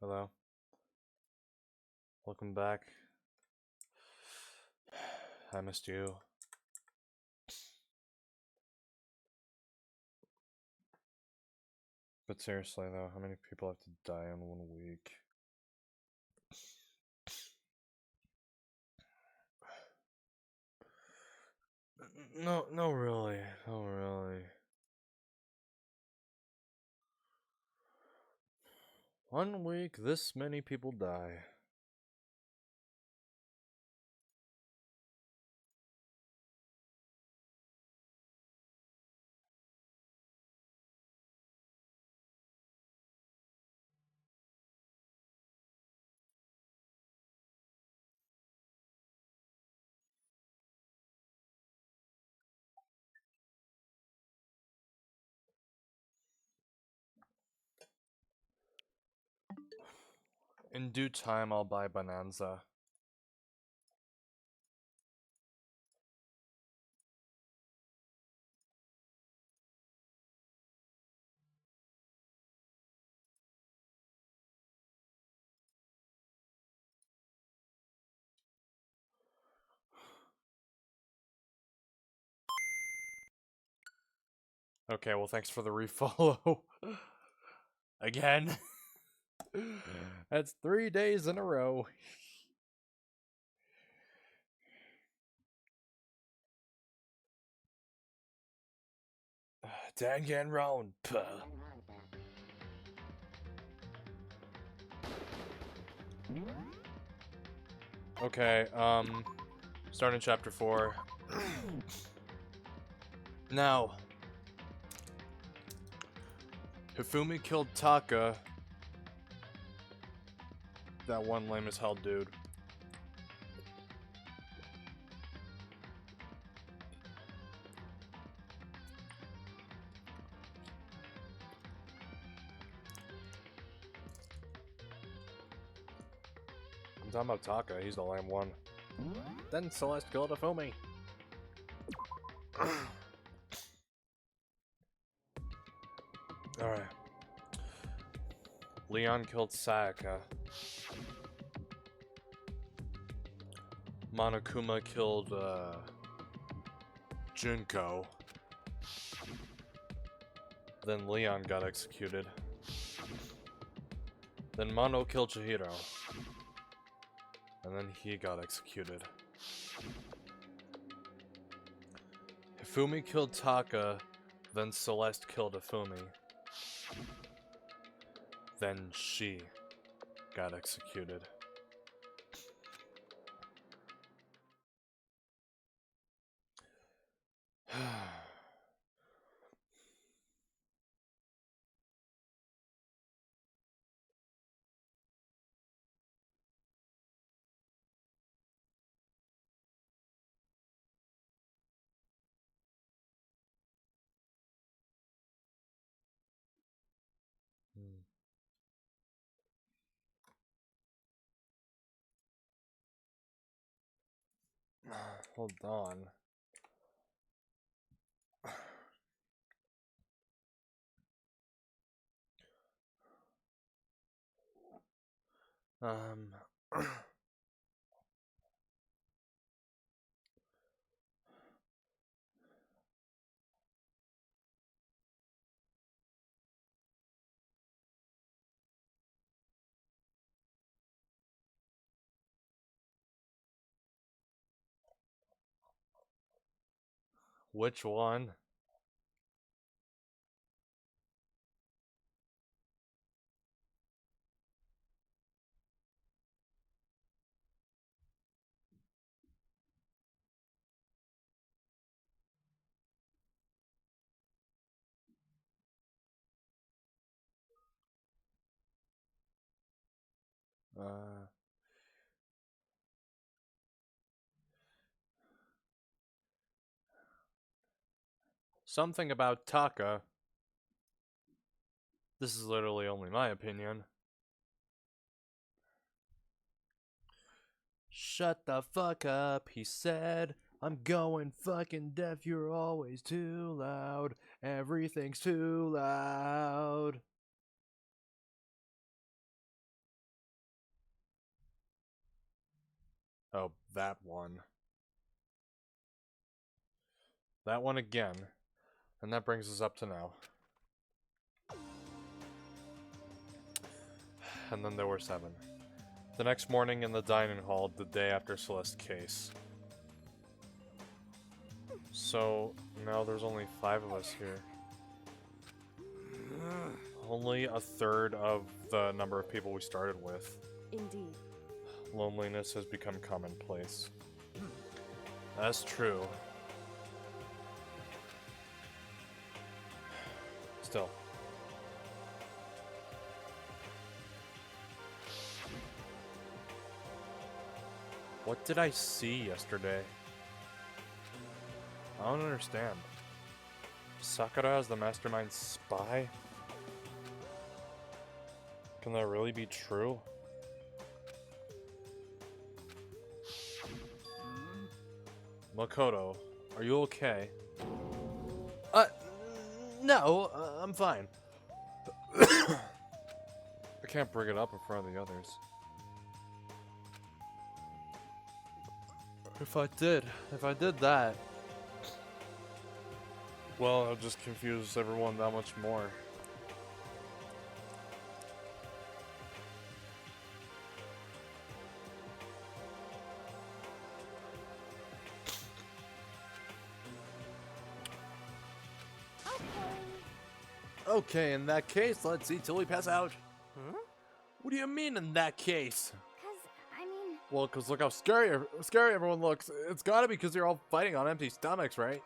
Hello. Welcome back. I missed you. But seriously though, how many people have to die in 1 week? No really. No really. 1 week, this many people die. In due time, I'll buy Bonanza. Okay, well thanks for the refollow. Again. That's 3 days in a row. Danganronpa. Okay, starting chapter 4. Now, Hifumi killed Taka. That one lame as hell dude. I'm talking about Taka, he's the lame one. Then Celeste killed Hifumi. Alright. Leon killed Sayaka. Monokuma killed, Junko. Then Leon got executed. Then Mono killed Chihiro. And then he got executed. Hifumi killed Taka, then Celeste killed Hifumi. Then she got executed. Hold on. Which one? Something about Taka. This is literally only my opinion. Shut the fuck up, he said. I'm going fucking deaf, you're always too loud. Everything's too loud. Oh, that one. That one again. And that brings us up to now. And then there were 7. The next morning in the dining hall, the day after Celeste's case. So, now there's only 5 of us here. Only a third of the number of people we started with. Indeed. Loneliness has become commonplace. That's true. Still. What did I see yesterday? I don't understand. Sakura as the mastermind spy? Can that really be true? Makoto, are you okay? No, I'm fine. I can't bring it up in front of the others. If I did that, well, I'll just confuse everyone that much more. Okay, in that case, let's eat till we pass out. Huh? What do you mean in that case? I mean... Well, because look how scary everyone looks. It's gotta be because you're all fighting on empty stomachs, right?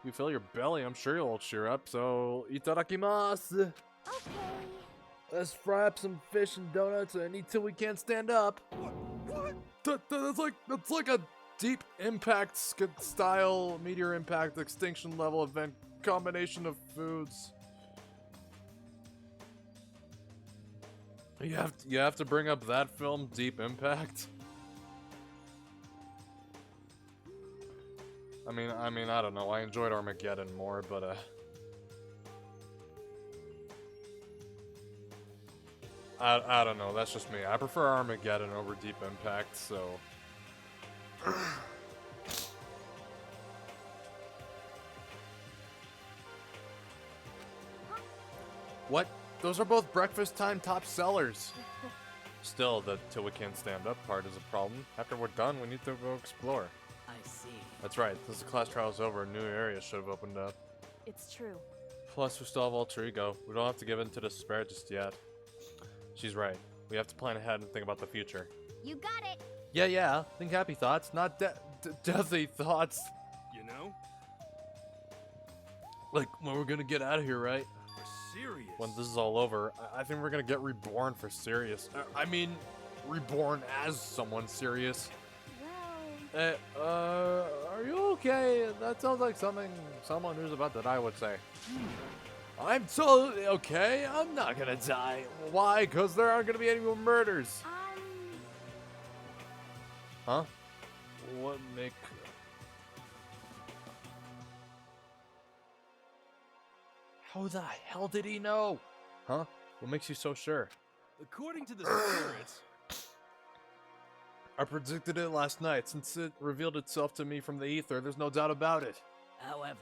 You fill your belly, I'm sure you'll all cheer up, so itadakimasu. Okay. Let's fry up some fish and donuts and eat till we can't stand up. What? That's like a deep impact style meteor impact extinction level event combination of foods. You have to bring up that film, Deep Impact. I mean, I don't know. I enjoyed Armageddon more, but I don't know. That's just me. I prefer Armageddon over Deep Impact, so. What? Those are both breakfast time top sellers. Still, the till we can't stand up part is a problem. After we're done, we need to go explore. I see. That's right. Since the class trial is over, a new area should have opened up. It's true. Plus, we still have alter ego. We don't have to give in to despair just yet. She's right. We have to plan ahead and think about the future. You got it. Yeah. Think happy thoughts, not deathy thoughts. You know? Like, when we're gonna get out of here, right? For serious. When this is all over, I think we're gonna get reborn for serious. I mean, reborn as someone serious. Well, Are you okay? That sounds like someone who's about to die would say. I'm totally okay. I'm not gonna die. Why? Because there aren't gonna be any more murders. Huh? What make... How the hell did he know? Huh? What makes you so sure? According to the spirits, I predicted it last night. Since it revealed itself to me from the ether, there's no doubt about it. however,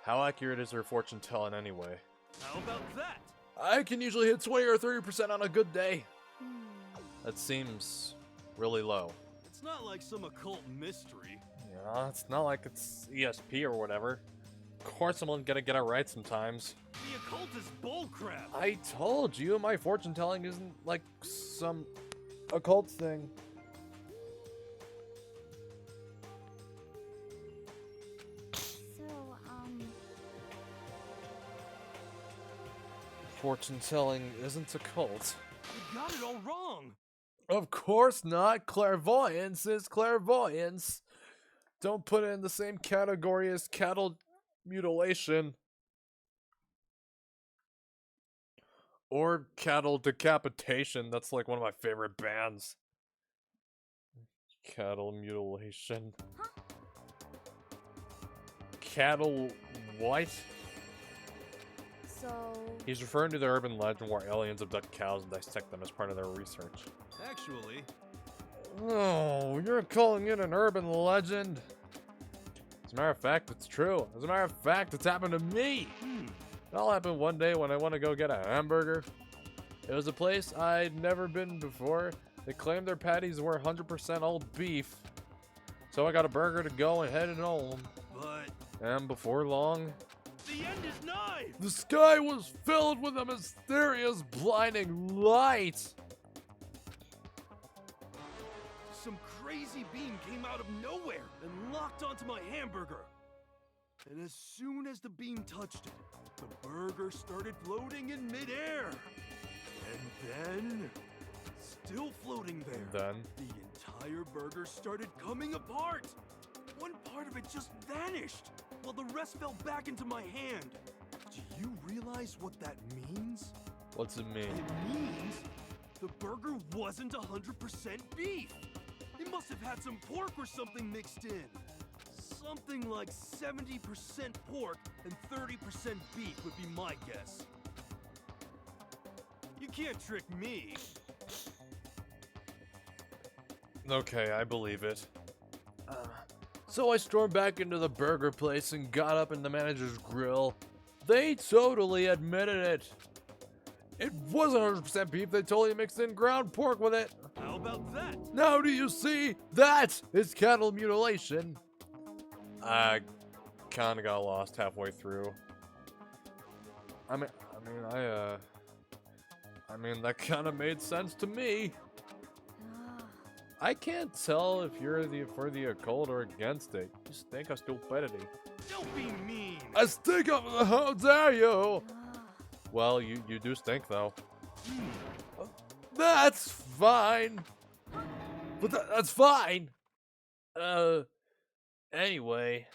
How accurate is her fortune telling anyway? how about that? I can usually hit 20 or 30% on a good day. hmm. That seems really low. It's not like some occult mystery. Yeah, it's not like it's ESP or whatever. Of course someone's gonna get it right sometimes. The occult is bullcrap. I told you my fortune telling isn't like some occult thing. So, Fortune telling isn't a cult. You got it all wrong. Of course not. Clairvoyance is clairvoyance. Don't put it in the same category as cattle mutilation. Or cattle decapitation. That's like one of my favorite bands. Cattle mutilation. Huh? Cattle what? so He's referring to the urban legend where aliens abduct cows and dissect them as part of their research. Actually, Oh, you're calling it an urban legend? As a matter of fact, it's true. As a matter of fact, it's happened to me. It all happened one day when I went to go get a hamburger. It was a place I'd never been before. They claimed their patties were 100% all beef. So I got a burger to go and headed home. but And before long, the end is nigh. the sky was filled with a mysterious, blinding light. Some crazy beam came out of nowhere and locked onto my hamburger. And as soon as the beam touched it, the burger started floating in midair. And then, still floating there, Then, the entire burger started coming apart. One part of it just vanished, while the rest fell back into my hand. Do you realize what that means? what's it mean? It means the burger wasn't 100% beef. It must have had some pork or something mixed in. Something like 70% pork and 30% beef would be my guess. You can't trick me. Okay, I believe it. So I stormed back into the burger place and got up in the manager's grill. They totally admitted it. It wasn't 100% beef. They totally mixed in ground pork with it. How about that? Now do you see? That is cattle mutilation. I kinda got lost halfway through. I mean, that kinda made sense to me. I can't tell if you're for the occult or against it. You stink of stupidity. Don't be mean. I stink of. How dare you? Well, you do stink though. That's fine. But that's fine. Anyway,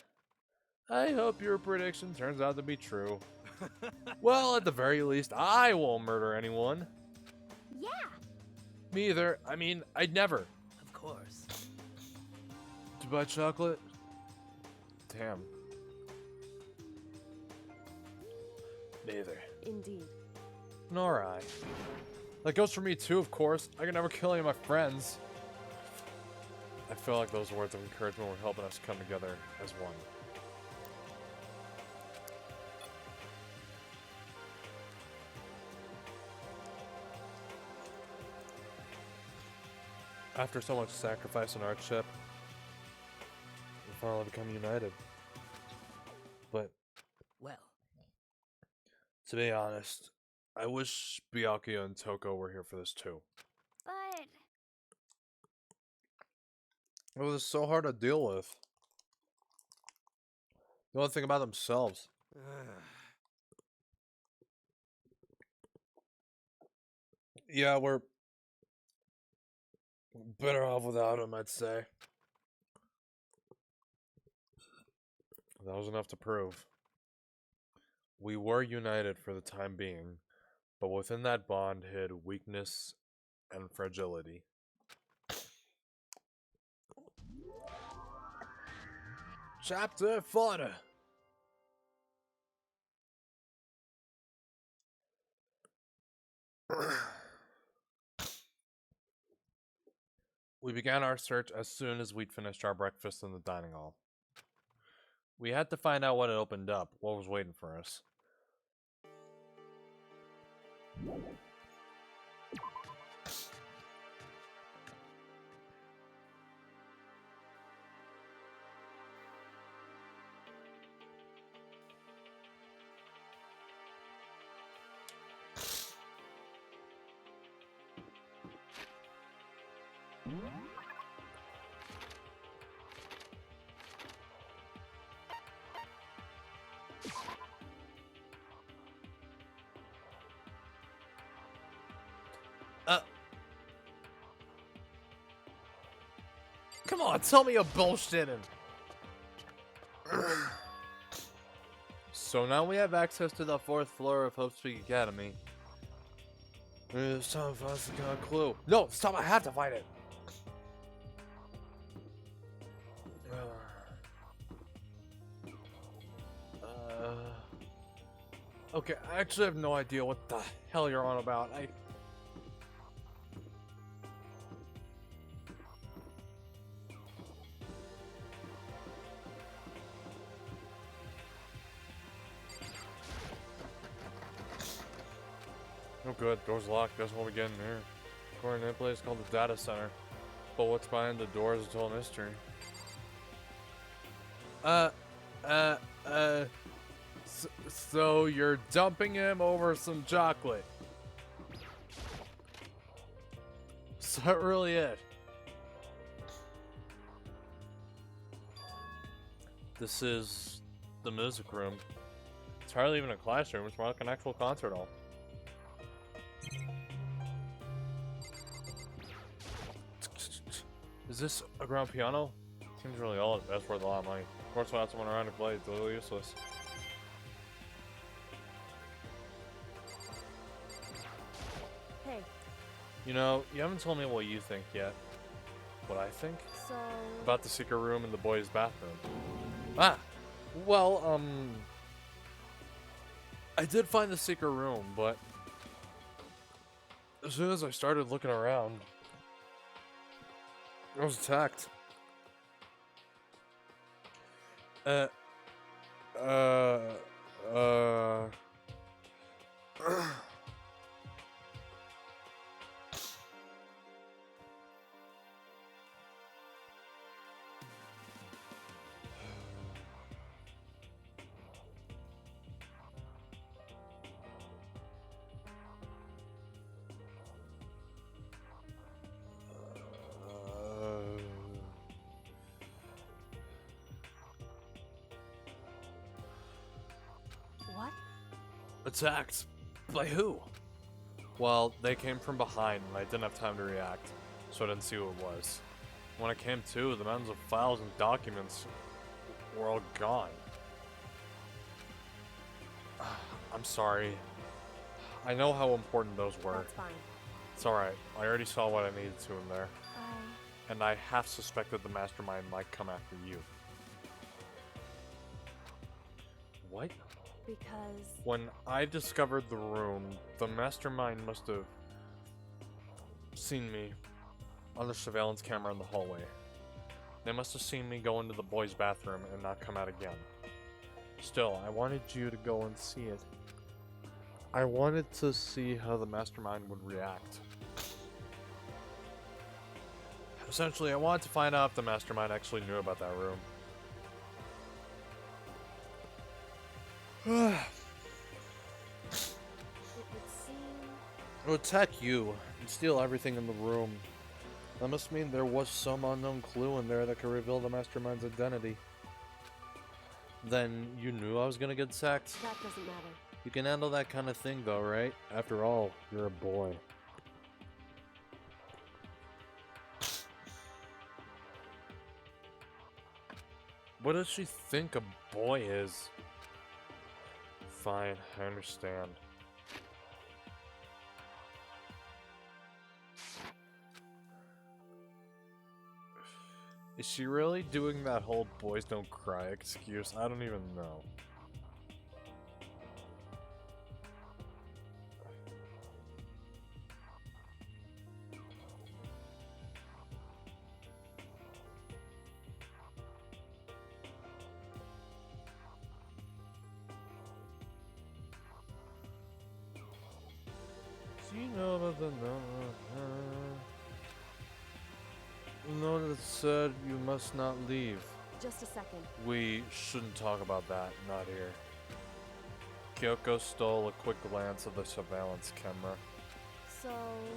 I hope your prediction turns out to be true. Well, at the very least, I won't murder anyone. yeah. Me either. I mean, I'd never. Of course. To buy chocolate? Damn. Neither. Indeed. Nor I. That goes for me too, of course. I can never kill any of my friends. I feel like those words of encouragement were helping us come together as one. After so much sacrifice and hardship, we finally become united. But Well, to be honest, I wish Byakuya and Toko were here for this too. But It was so hard to deal with. They don't think about themselves. Yeah, we're better off without him, I'd say. That was enough to prove. We were united for the time being, but within that bond hid weakness and fragility. Chapter 4. We began our search as soon as we'd finished our breakfast in the dining hall. We had to find out what had opened up, what was waiting for us. Come on, tell me you're bullshitting. So now we have access to the 4th floor of Hope Speak Academy. It's time for us to get a clue. No, stop, I have to find it. Okay, I actually have no idea what the hell you're on about. Oh good, door's locked, guess what we get in here. According to that place called the data center. But what's behind the door is a total mystery. So you're dumping him over some chocolate. Is that really it? This is the music room. It's hardly even a classroom, it's more like an actual concert hall. Is this a grand piano? Seems really old. That's worth a lot of money. Of course, without someone around to play, it's totally useless. hey, You know, you haven't told me what you think yet. What I think? so About the secret room in the boys' bathroom. Ah! Well, I did find the secret room, but as soon as I started looking around, I was attacked. what? Attacked? By who? Well, they came from behind and I didn't have time to react, so I didn't see who it was. When I came to, the mountains of files and documents were all gone. I'm sorry. I know how important those were. That's fine. It's alright. I already saw what I needed to in there. I And I half suspected the mastermind might come after you. What? because When I discovered the room, the mastermind must have seen me on the surveillance camera in the hallway. They must have seen me go into the boys' bathroom and not come out again. Still, I wanted you to go and see it. I wanted to see how the mastermind would react. Essentially, I wanted to find out if the mastermind actually knew about that room. It would seem. would attack you and steal everything in the room. That must mean there was some unknown clue in there that could reveal the mastermind's identity. Then you knew I was gonna get sacked? That doesn't matter. You can handle that kind of thing though, right? After all, you're a boy. What does she think a boy is? Fine, I understand. Is she really doing that whole boys don't cry excuse? I don't even know. Do you know about the note that said you must not leave? Just a second. We shouldn't talk about that, not here. Kyoko stole a quick glance at the surveillance camera. So.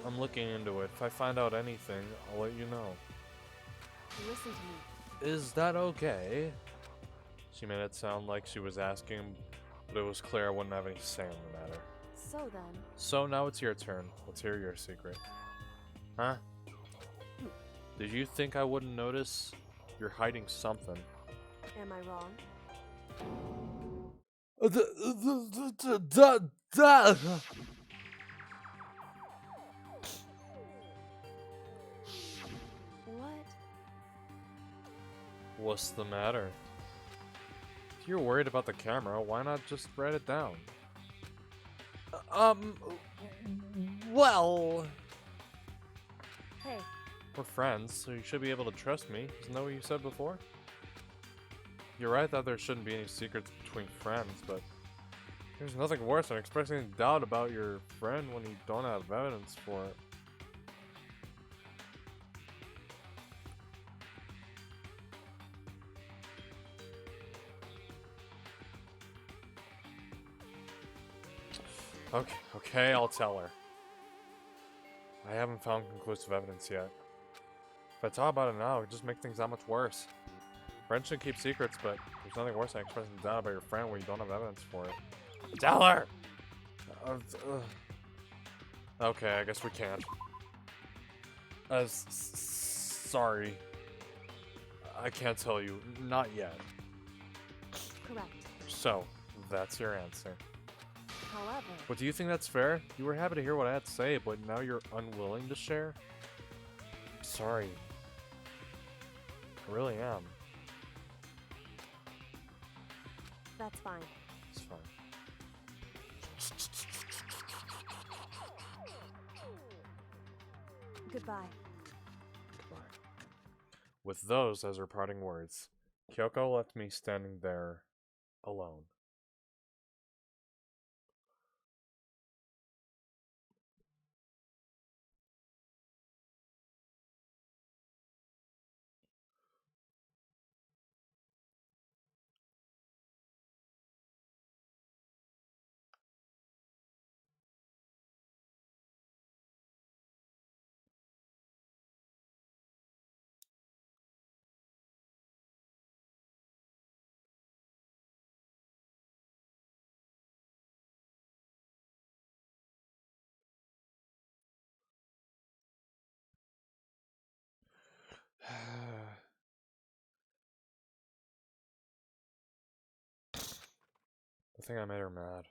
I'm looking into it. If I find out anything, I'll let you know. Listen to me. Is that okay? She made it sound like she was asking, but it was clear I wouldn't have any say in the matter. So then. So now it's your turn. Let's hear your secret. Huh? Did you think I wouldn't notice? You're hiding something. Am I wrong? What? What's the matter? If you're worried about the camera, why not just write it down? Well... Hey. We're friends, so you should be able to trust me. Isn't that what you said before? You're right that there shouldn't be any secrets between friends, but there's nothing worse than expressing doubt about your friend when you don't have evidence for it. Okay, I'll tell her. I haven't found conclusive evidence yet. If I talk about it now, it would just make things that much worse. Friends should keep secrets, but there's nothing worse than expressing doubt about your friend when you don't have evidence for it. Tell her! Okay, I guess we can't. Sorry. I can't tell you. Not yet. Correct. So, that's your answer. However... But do you think that's fair? You were happy to hear what I had to say, but now you're unwilling to share? Sorry. I really am. That's fine. It's fine. Goodbye. Goodbye. With those as her parting words, Kyoko left me standing there, alone. I think I made her mad.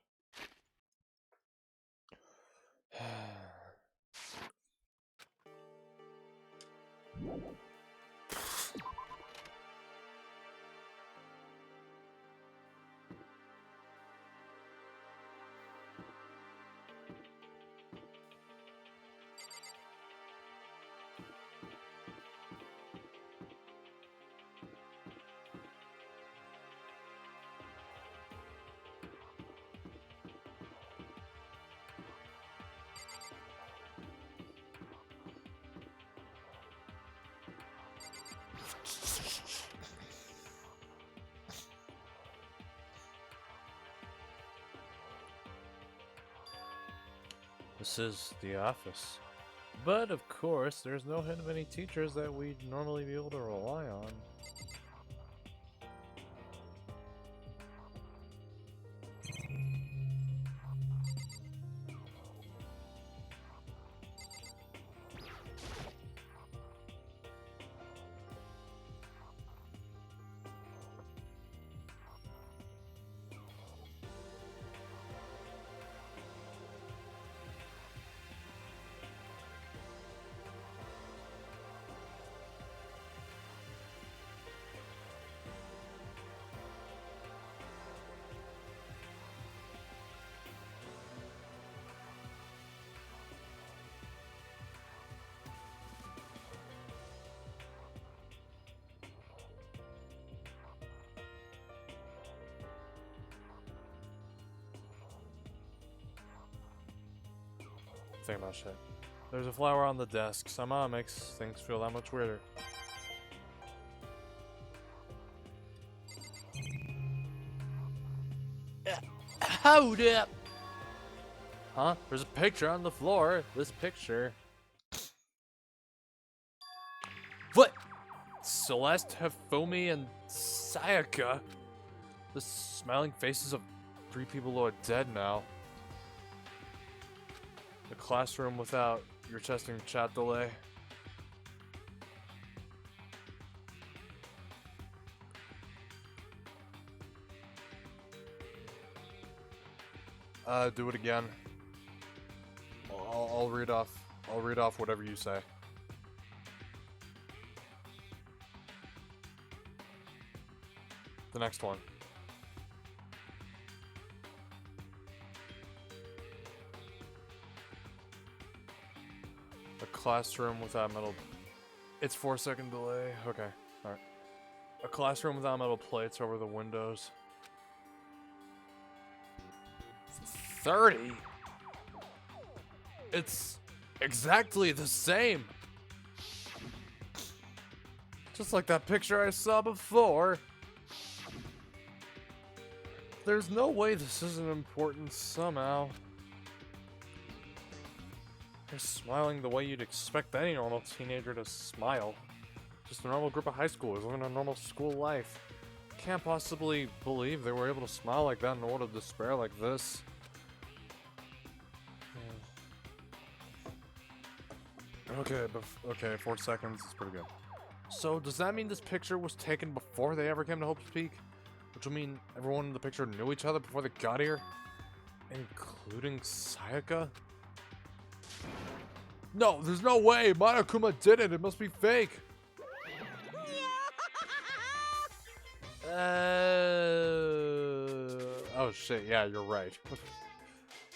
This is the office. But of course, there's no hint of any teachers that we'd normally be able to rely on. Think about shit. There's a flower on the desk. Somehow it makes things feel that much weirder. Hold up! Huh? There's a picture on the floor. This picture. What? Celeste, Hifumi, and Sayaka. The smiling faces of 3 people who are dead now. The classroom without your testing chat delay. Do it again. I'll read off. I'll read off whatever you say. The next one. A classroom without metal. It's 4-second delay. Okay. Alright. A classroom without metal plates over the windows. 30? It's exactly the same. Just like that picture I saw before. There's no way this isn't important somehow. You're smiling the way you'd expect any normal teenager to smile. Just a normal group of high schoolers living a normal school life. Can't possibly believe they were able to smile like that in order to despair like this. Okay, 4 seconds is pretty good. So, does that mean this picture was taken before they ever came to Hope's Peak? Which will mean everyone in the picture knew each other before they got here? Including Sayaka? No, there's no way! Monokuma did it! It must be fake! Oh shit, yeah, you're right.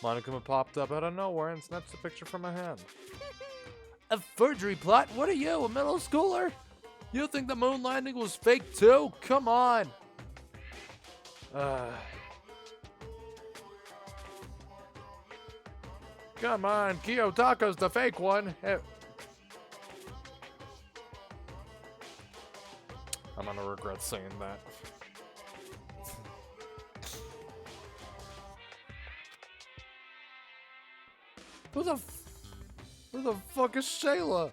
Monokuma popped up out of nowhere and snatched the picture from my hand. A forgery plot? What are you, a middle schooler? You think the moon landing was fake too? Come on! Come on, Kiyotako's the fake one. I'm gonna regret saying that. Who the fuck is Shayla?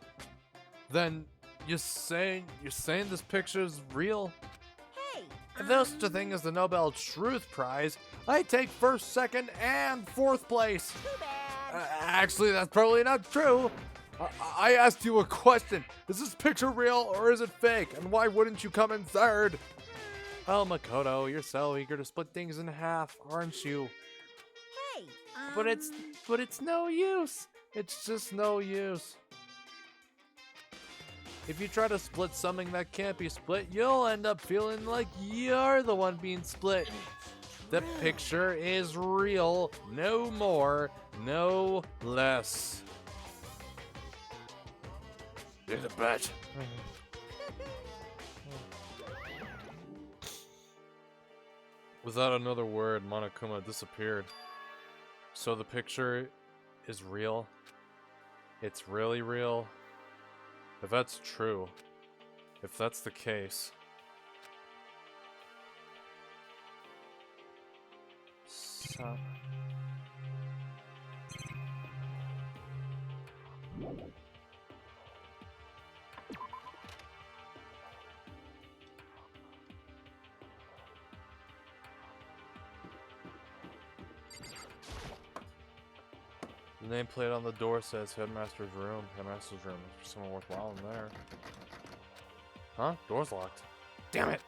Then you're saying this picture is real? Hey! If there's such a thing as the Nobel Truth Prize, I take 1st, 2nd, and 4th place. Too bad! Actually, that's probably not true. I asked you a question. Is this picture real or is it fake? And why wouldn't you come in 3rd? Oh, Makoto, you're so eager to split things in half, aren't you? Hey! But it's no use. It's just no use. If you try to split something that can't be split, you'll end up feeling like you're the one being split. The picture is real. No more, no less. You're the bet. Without another word, Monokuma disappeared. So the picture is real? It's really real? If that's true, if that's the case, The nameplate on the door says Headmaster's room. Headmaster's room. There's someone worthwhile in there. Huh? Door's locked. Damn it!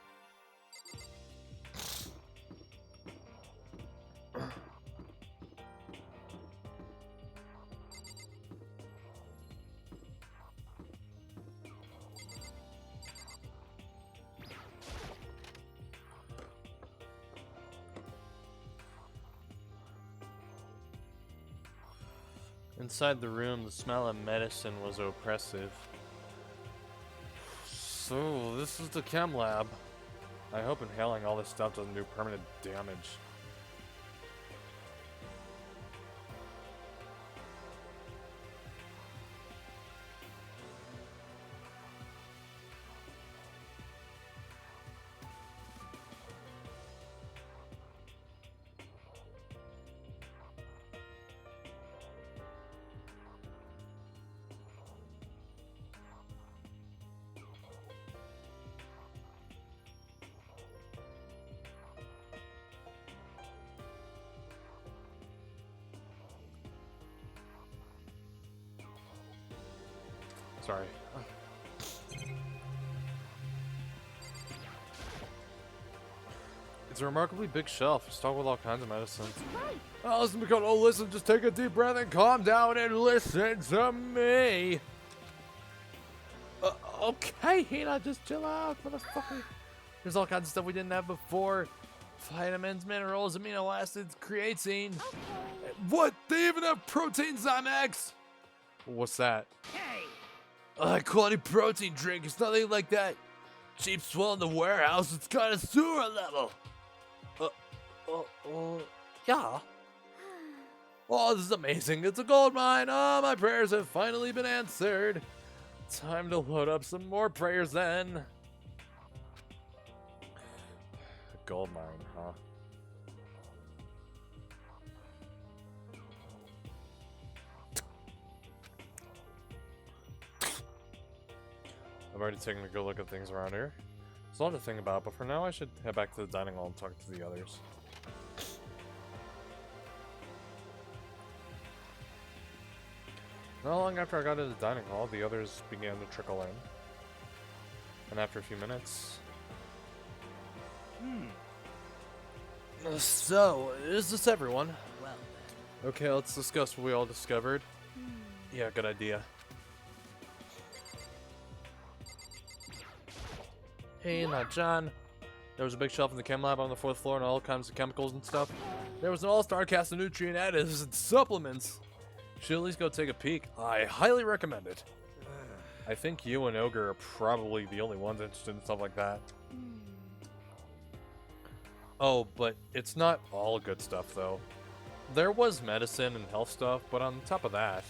Inside the room, the smell of medicine was oppressive. So, this is the chem lab. I hope inhaling all this stuff doesn't do permanent damage. Sorry. It's a remarkably big shelf, stocked with all kinds of medicines. Oh, listen, because oh, listen, just take a deep breath and calm down and listen to me. Okay, Hina, just chill out, motherfucker. There's all kinds of stuff we didn't have before. Vitamins, minerals, amino acids, creatine. Okay. What? They even have protein Zymax? What's that? Hey. A high quality protein drink. It's nothing like that cheap swell in the warehouse. It's kind of sewer level. Yeah. Oh, this is amazing. It's a gold mine. Oh, my prayers have finally been answered. Time to load up some more prayers then. Gold mine, huh? I've already taken a good look at things around here. There's a lot to think about, but for now I should head back to the dining hall and talk to the others. Not long after I got to the dining hall, the others began to trickle in. And after a few minutes... So, is this everyone? Well, Okay, let's discuss what we all discovered. Yeah, good idea. Hey, not John. There was a big shelf in the chem lab on the 4th floor and all kinds of chemicals and stuff. There was an all-star cast of nutrient additives and supplements. You should at least go take a peek. I highly recommend it. I think you and Ogre are probably the only ones interested in stuff like that. Oh, but it's not all good stuff, though. There was medicine and health stuff, but on top of that,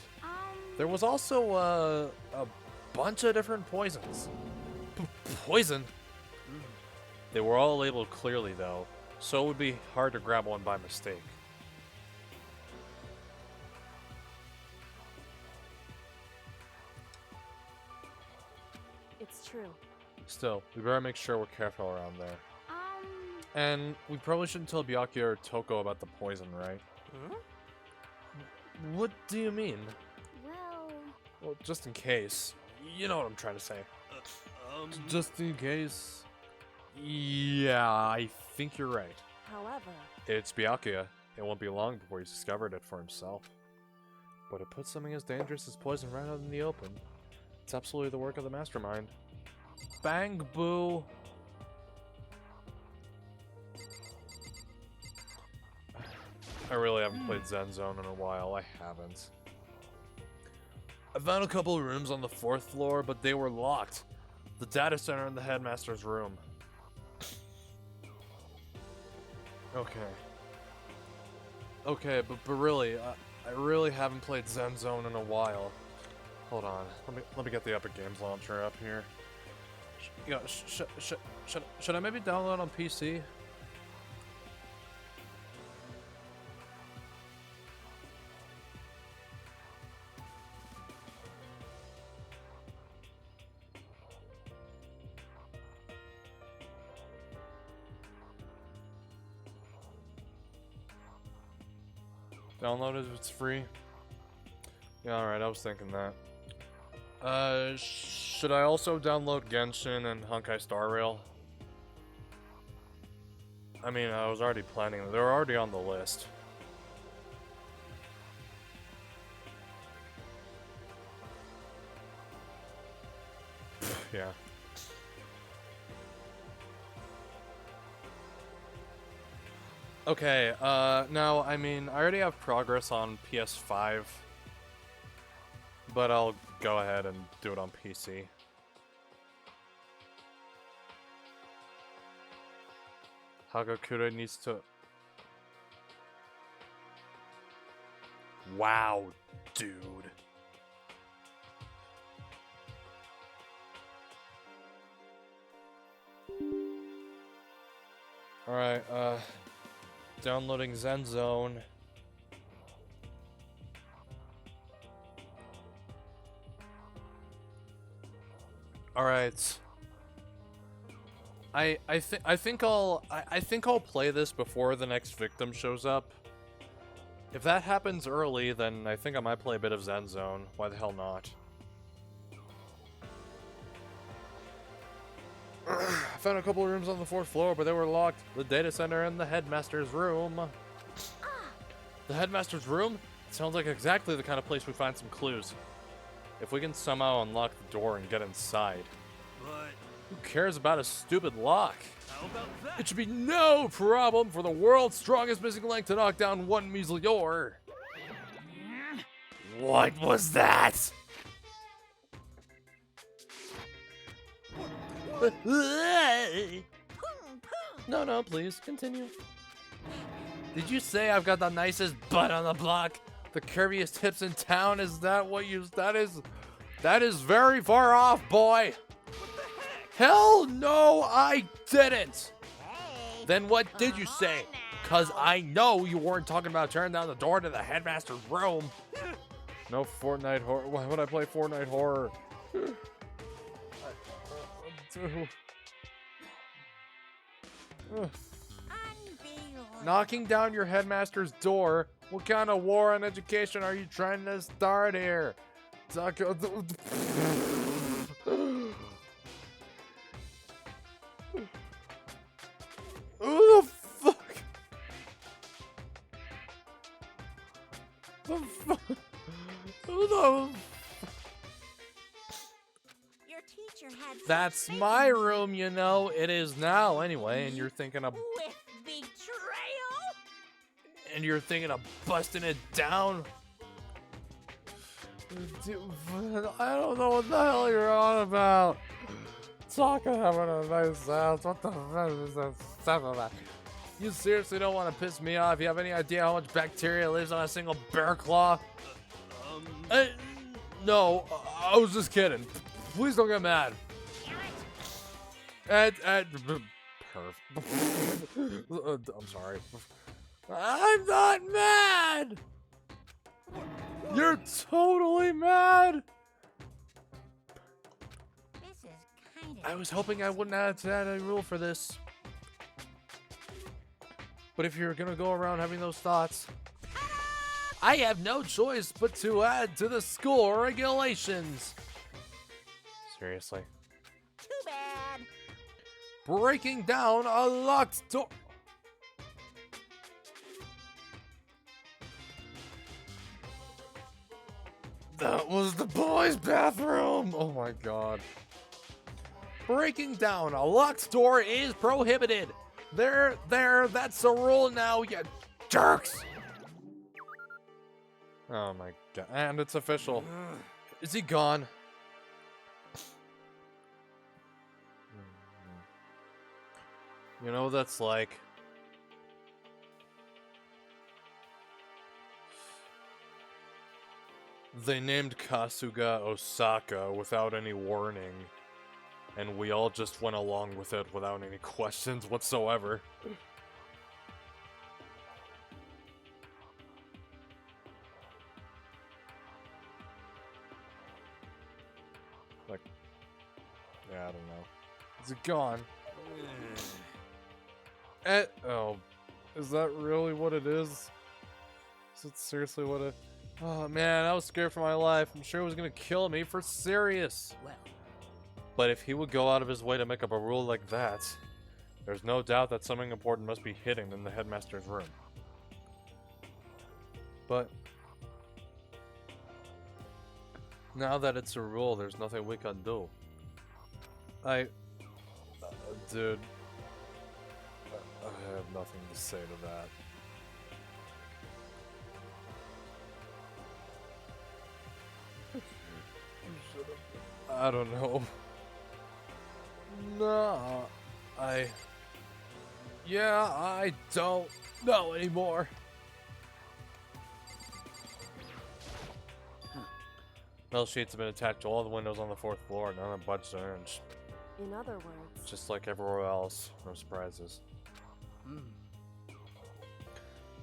there was also a bunch of different poisons. Poison? They were all labeled clearly, though, so it would be hard to grab one by mistake. it's true. Still, we better make sure we're careful around there. And we probably shouldn't tell Byakuya or Toko about the poison, right? Huh? What do you mean? Well, Just in case. You know what I'm trying to say. Just in case. Yeah, I think you're right. however, It's Byakuya. It won't be long before he's discovered it for himself. But to put something as dangerous as poison right out in the open, it's absolutely the work of the mastermind. Bang boo! I really haven't played Zen Zone in a while. I haven't. I found a couple of rooms on the 4th floor, but they were locked. The data center and the headmaster's room. Okay, but really, I really haven't played Zen Zone in a while. Hold on, let me get the Epic Games launcher up here. Should I maybe download on PC? Download it if it's free. Yeah, alright, I was thinking that. Should I also download Genshin and Honkai Star Rail? I mean, I was already planning them. They were already on the list. Yeah. Okay, now, I mean, I already have progress on PS5, but I'll go ahead and do it on PC. Hagakure needs to... Wow, dude. Alright, downloading Zen Zone. Alright. I think I'll play this before the next victim shows up. If that happens early, then I think I might play a bit of Zen Zone. Why the hell not? I found a couple of rooms on the 4th floor, but they were locked. The data center and the headmaster's room. The headmaster's room? It sounds like exactly the kind of place we find some clues. If we can somehow unlock the door and get inside. But Who cares about a stupid lock? how about that? It should be no problem for the world's strongest missing link to knock down one measly door. What was that? No, please, continue. Did you say I've got the nicest butt on the block? The curviest hips in town? Is that what you... That is very far off, boy. Hell no, I didn't. Then what did you say? Cause I know you weren't talking about turning down the door to the headmaster's room. No Fortnite horror. Why would I play Fortnite horror? Knocking down your headmaster's door? What kind of war on education are you trying to start here? Who the fuck? The fuck? Who the... Your teacher had That's my room, you know. It is now, anyway, and you're thinking of... with betrayal. And you're thinking of busting it down? Dude, I don't know what the hell you're on about. Talking having a nice house. What the fuck is that stuff about? You seriously don't want to piss me off? You have any idea how much bacteria lives on a single bear claw? No, I was just kidding. Please don't get mad. I'm sorry. I'm not mad! You're totally mad! This is kind of. I was hoping I wouldn't have to add a rule for this. But if you're gonna go around having those thoughts, I have no choice but to add to the school regulations. Seriously. Too bad. Breaking down a locked door. That was the boys' bathroom. Oh my god. Breaking down a locked door is prohibited. There, that's the rule now, you jerks. Oh my god. And it's official. Is he gone? You know what that's like. They named Kasuga Osaka without any warning, and we all just went along with it without any questions whatsoever. Like, yeah, I don't know. Is it gone? Oh, is that really what it is? Is it seriously what it... Oh man, I was scared for my life. I'm sure he was gonna kill me for serious. Well, But if he would go out of his way to make up a rule like that, there's no doubt that something important must be hidden in the headmaster's room. But now that it's a rule, there's nothing we can do. Dude, I have nothing to say to that. I don't know. No, yeah, I don't know anymore. Metal sheets have been attached to all the windows on the 4th floor, none have budged an inch. In other words, Just like everywhere else, no surprises.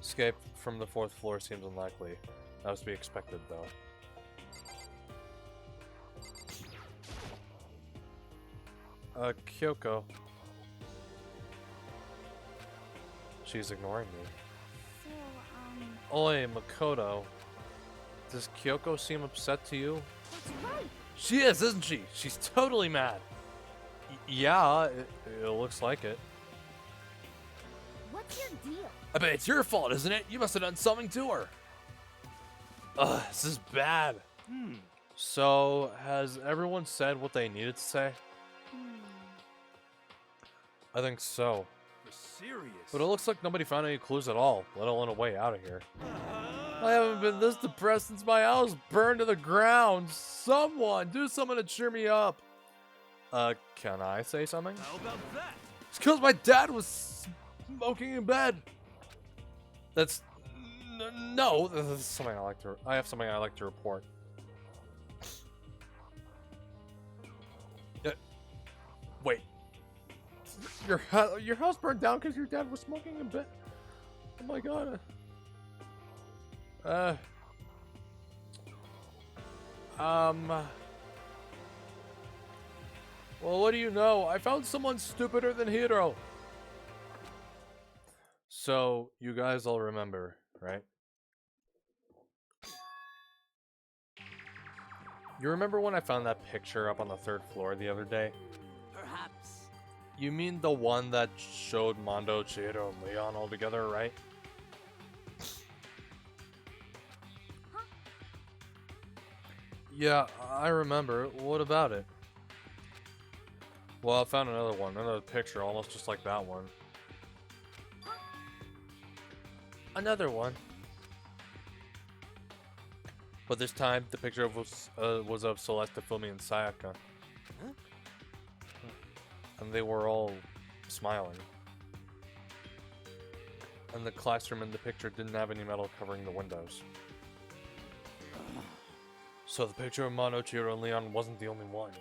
Escape from the 4th floor seems unlikely. That was to be expected, though. Kyoko. She's ignoring me. so, Oi, Makoto. Does Kyoko seem upset to you? that's right. She is, isn't she? She's totally mad. Yeah, it looks like it. What's your deal? I bet it's your fault, isn't it? You must have done something to her. Ugh, this is bad. So, has everyone said what they needed to say? I think so. For serious? But it looks like nobody found any clues at all, let alone a way out of here. I haven't been this depressed since my house burned to the ground. Someone, do something to cheer me up. Can I say something? How about that? It's because my dad was smoking in bed. That's... No, this is something I like to... I have something I like to report. Wait. Your house burned down because your dad was smoking in bed? Oh my god. Well, what do you know? I found someone stupider than Hiro. So, you guys all remember, right? You remember when I found that picture up on the 3rd floor the other day? perhaps. You mean the one that showed Mondo, Chihiro, and Leon all together, right? Yeah, I remember. What about it? Well, I found another one, another picture almost just like that one. Another one. But this time, the picture was of Celeste, Fumi, and Sayaka. Huh? And they were all smiling. And the classroom in the picture didn't have any metal covering the windows. So the picture of Mono, Chihiro, and Leon wasn't the only one.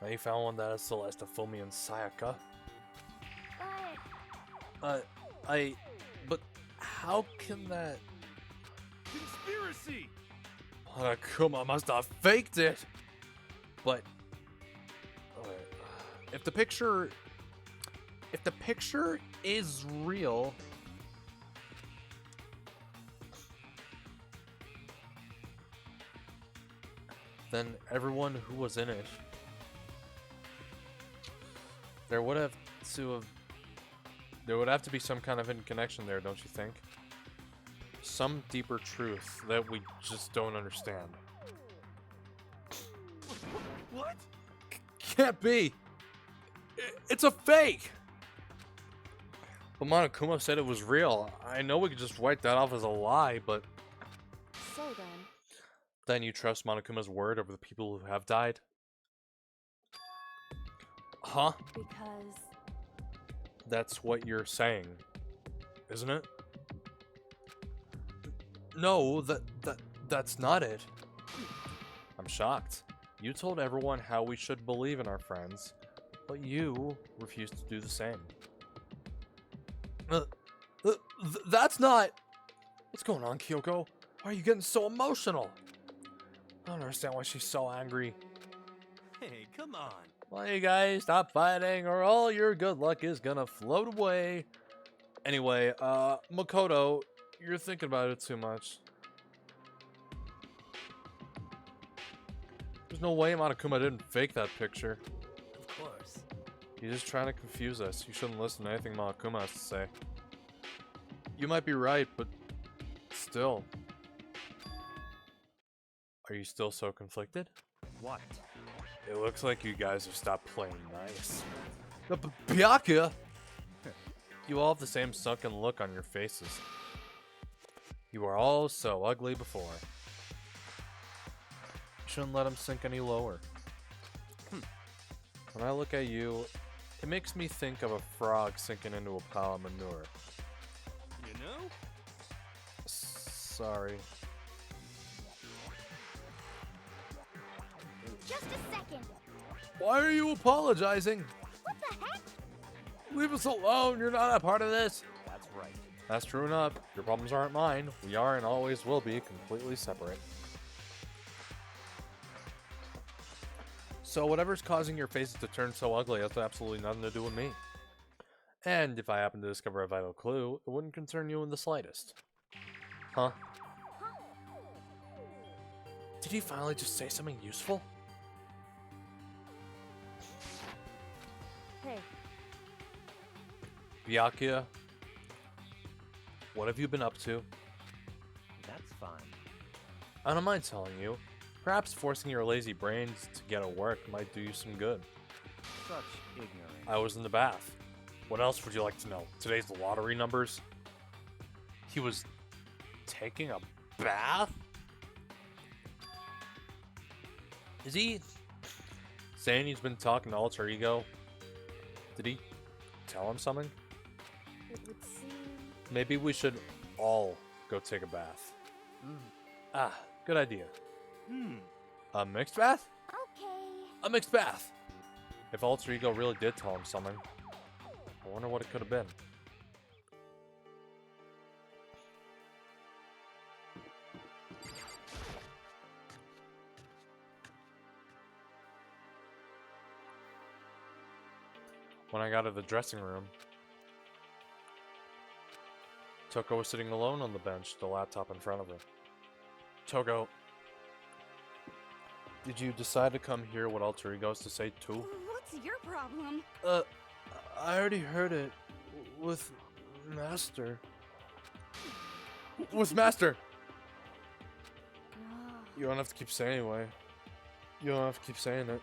Now you found one that has Celeste, Fumi, and Sayaka. But But how can that... Conspiracy! Kuma must have faked it! But... If the picture is real... then everyone who was in it... There would have to be some kind of hidden connection there, don't you think? Some deeper truth that we just don't understand. What? Can't be! It's a fake! But Monokuma said it was real. I know we could just write that off as a lie, but... so Then you trust Monokuma's word over the people who have died? Huh? because That's what you're saying, isn't it? No, that's not it. I'm shocked. You told everyone how we should believe in our friends, but you refused to do the same. That's not... What's going on, Kyoko? Why are you getting so emotional? I don't understand why she's so angry. Hey, come on. Well, you guys, stop fighting or all your good luck is gonna float away. Anyway, Makoto, You're thinking about it too much. There's no way Monokuma didn't fake that picture. Of course. He's just trying to confuse us. You shouldn't listen to anything Monokuma has to say. You might be right, but still. Are you still so conflicted? What? It looks like you guys have stopped playing nice. Byakuya! You all have the same sunken look on your faces. You were all so ugly before. You shouldn't let him sink any lower. When I look at you, it makes me think of a frog sinking into a pile of manure. You know? Sorry. Just a second. Why are you apologizing? What the heck? Leave us alone, you're not a part of this. That's right. That's true enough. Your problems aren't mine. We are and always will be completely separate. So whatever's causing your faces to turn so ugly has absolutely nothing to do with me. And if I happen to discover a vital clue, it wouldn't concern you in the slightest. Huh? Did you finally just say something useful? Hey, Byakuya, what have you been up to? That's fine. I don't mind telling you. Perhaps forcing your lazy brains to get at work might do you some good. Such ignorance. I was in the bath. What else would you like to know? Today's lottery numbers? He was taking a bath? Is he saying he's been talking to Alter Ego? Did he tell him something? it would seem. Maybe we should all go take a bath. Ah, good idea. A mixed bath? Okay. A mixed bath! If Alter Ego really did tell him something, I wonder what it could have been. When I got to the dressing room, Toko was sitting alone on the bench, the laptop in front of her. Toko, did you decide to come hear what Alter Ego has to say too? What's your problem? I already heard it with Master. With Master! You don't have to keep saying it anyway. You don't have to keep saying it.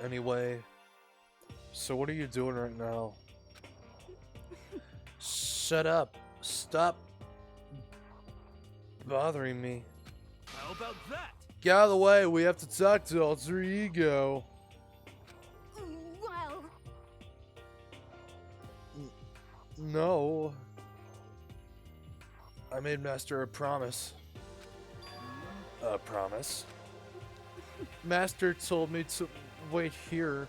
Anyway, so what are you doing right now? Shut up. Stop bothering me. How about that? Get out of the way, we have to talk to Alter Ego. Well, No. I made Master a promise. A promise? Master told me to wait here,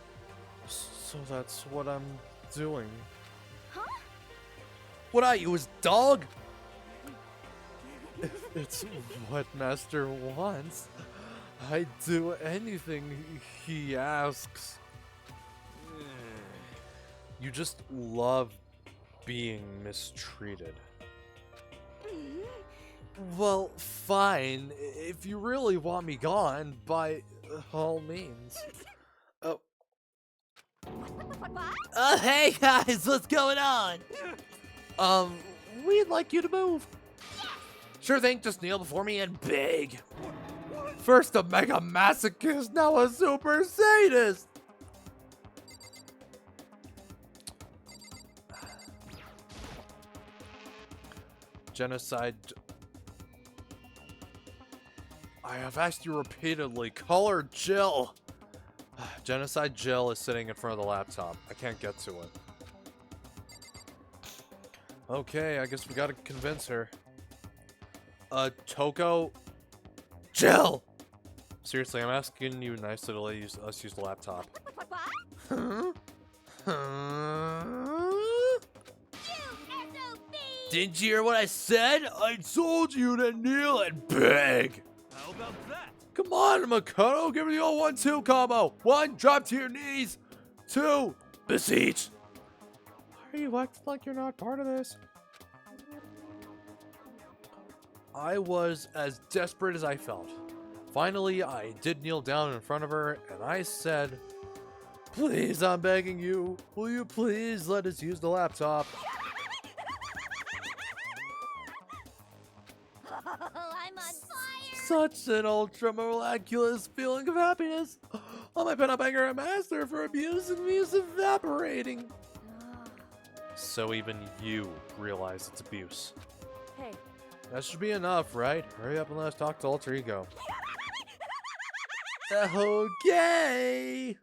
so that's what I'm doing. huh? What are you, his dog? If it's what Master wants, I'd do anything he asks. You just love being mistreated. Well, fine. If you really want me gone, by all means. What? Hey guys, what's going on? We'd like you to move. Sure thing, just kneel before me and beg. First a mega masochist, now a super sadist. Genocide. I have asked you repeatedly, call her Jill. Genocide Jill is sitting in front of the laptop. I can't get to it. Okay, I guess we gotta convince her. Toko? Jill! Seriously, I'm asking you nicely to let us use the laptop. Huh? Didn't you hear what I said? I told you to kneel and beg! How about that? Come on, Makoto, give me the old 1-2 combo. 1, drop to your knees. 2, beseech. are you acting like you're not part of this? I was as desperate as I felt. Finally, I did kneel down in front of her, and I said, "Please, I'm begging you. Will you please let us use the laptop?" I'm on fire! Such an ultra miraculous feeling of happiness. All my pent-up anger at Master for abusing me is evaporating. So even you realize it's abuse. Hey, That should be enough, right? Hurry up and let's talk to Alter Ego. Okay.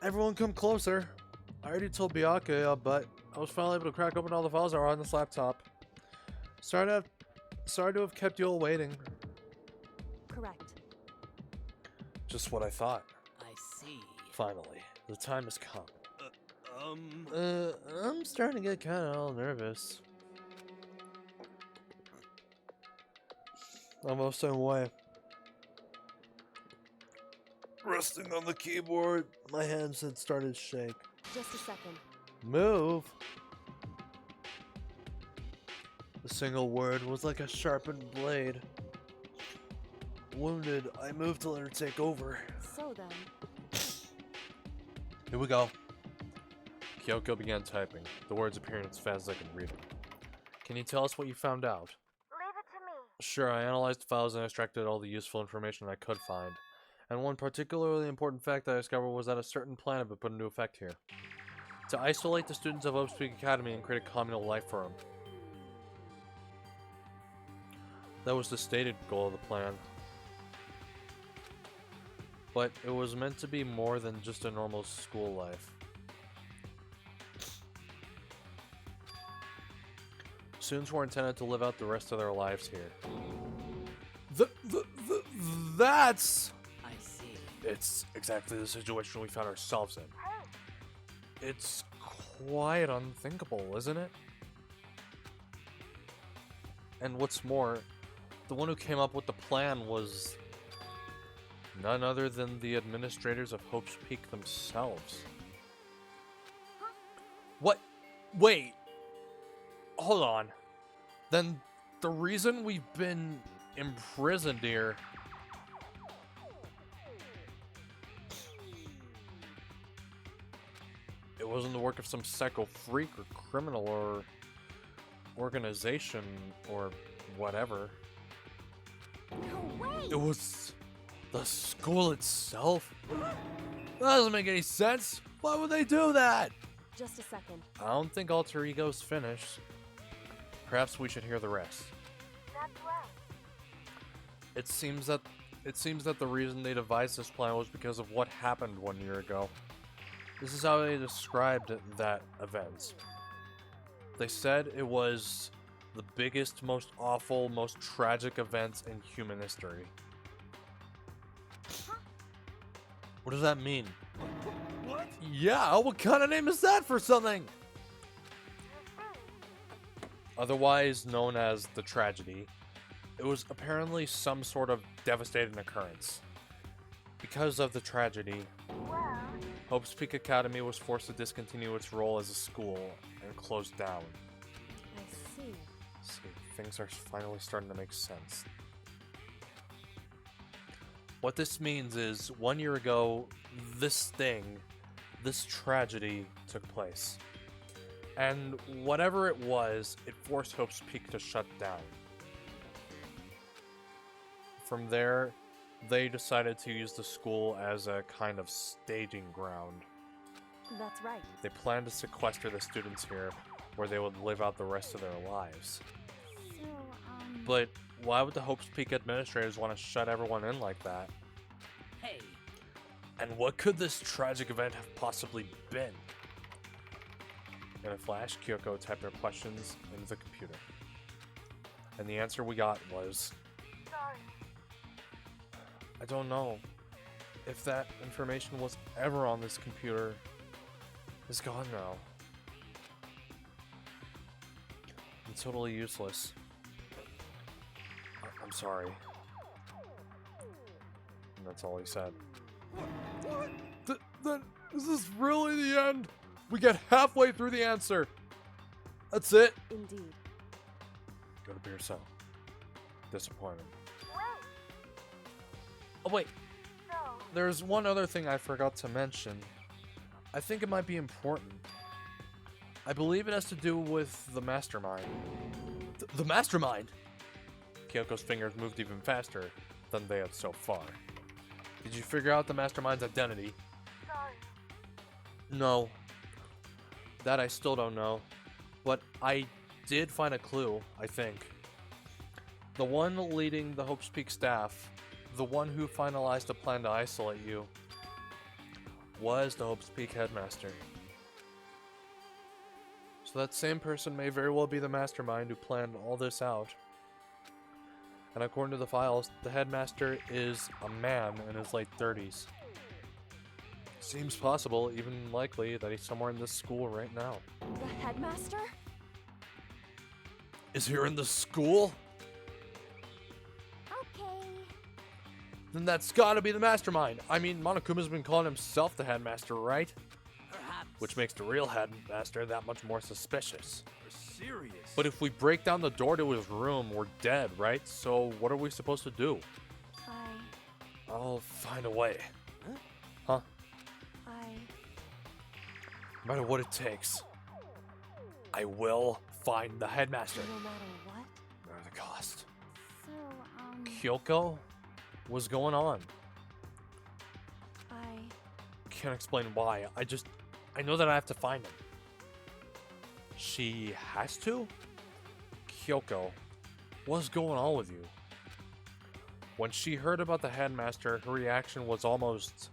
Everyone come closer. I already told Bianca, but I was finally able to crack open all the files that were on this laptop. Sorry to have kept you all waiting. correct. Just what I thought. I see. Finally, the time has come. Um... I'm starting to get kind of all nervous. Almost same way. Resting on the keyboard, my hands had started to shake. Just a second. Move! The single word was like a sharpened blade. Wounded, I moved to let her take over. So then, Here we go. Kyoko began typing, the words appearing as fast as I could read them. Can you tell us what you found out? Leave it to me. Sure, I analyzed the files and extracted all the useful information I could find. And one particularly important fact that I discovered was that a certain plan had been put into effect here. To isolate the students of Hope Peak Academy and create a communal life for them. That was the stated goal of the plan. But it was meant to be more than just a normal school life. Students were intended to live out the rest of their lives here. That's... I see. It's exactly the situation we found ourselves in. It's quite unthinkable, isn't it? And what's more, the one who came up with the plan was none other than the administrators of Hope's Peak themselves. What? Wait. Hold on. Then the reason we've been imprisoned here... It wasn't the work of some psycho freak or criminal or organization or whatever. no way! It was the school itself? That doesn't make any sense. Why would they do that? Just a second. I don't think Alter Ego's finished. Perhaps we should hear the rest. That's right. It seems that the reason they devised this plan was because of what happened 1 year ago. This is how they described that event. They said it was the biggest, most awful, most tragic event in human history. What does that mean? What? Yeah, what kind of name is that for something? Otherwise known as the tragedy, it was apparently some sort of devastating occurrence. Because of the tragedy, Well, Hope's Peak Academy was forced to discontinue its role as a school and closed down. I see. See, things are finally starting to make sense. What this means is, 1 year ago, this tragedy took place. And whatever it was, it forced Hope's Peak to shut down. From there, they decided to use the school as a kind of staging ground. That's right. They planned to sequester the students here, where they would live out the rest of their lives. So, But why would the Hope's Peak administrators want to shut everyone in like that? Hey, And what could this tragic event have possibly been? In a flash, Kyoko typed her questions into the computer. And the answer we got was, sorry. I don't know. If that information was ever on this computer, it's gone now. It's totally useless. I'm sorry. And that's all he said. What? Then, is this really the end? We get halfway through the answer. That's it. Indeed. Go to be yourself. Disappointed. Wait. Oh, wait. So, There's one other thing I forgot to mention. I think it might be important. I believe it has to do with the mastermind. The mastermind? Kyoko's fingers moved even faster than they had so far. Did you figure out the mastermind's identity? sorry. No. That I still don't know. But I did find a clue, I think. The one leading the Hope's Peak staff, the one who finalized the plan to isolate you, was the Hope's Peak headmaster. So that same person may very well be the mastermind who planned all this out. And according to the files, the headmaster is a man in his late 30s. Seems possible, even likely, that he's somewhere in this school right now. The headmaster? Is he in the school? Okay. Then that's gotta be the mastermind. I mean, Monokuma's been calling himself the headmaster, right? Perhaps. Which makes the real headmaster that much more suspicious. You're serious? But if we break down the door to his room, we're dead, right? So what are we supposed to do? I'll find a way. Huh? No matter what it takes, I will find the headmaster. No matter what? No matter the cost. So, Kyoko? What's going on? I Can't explain why. I know that I have to find him. She has to? Kyoko, what's going on with you? When she heard about the headmaster, her reaction was almost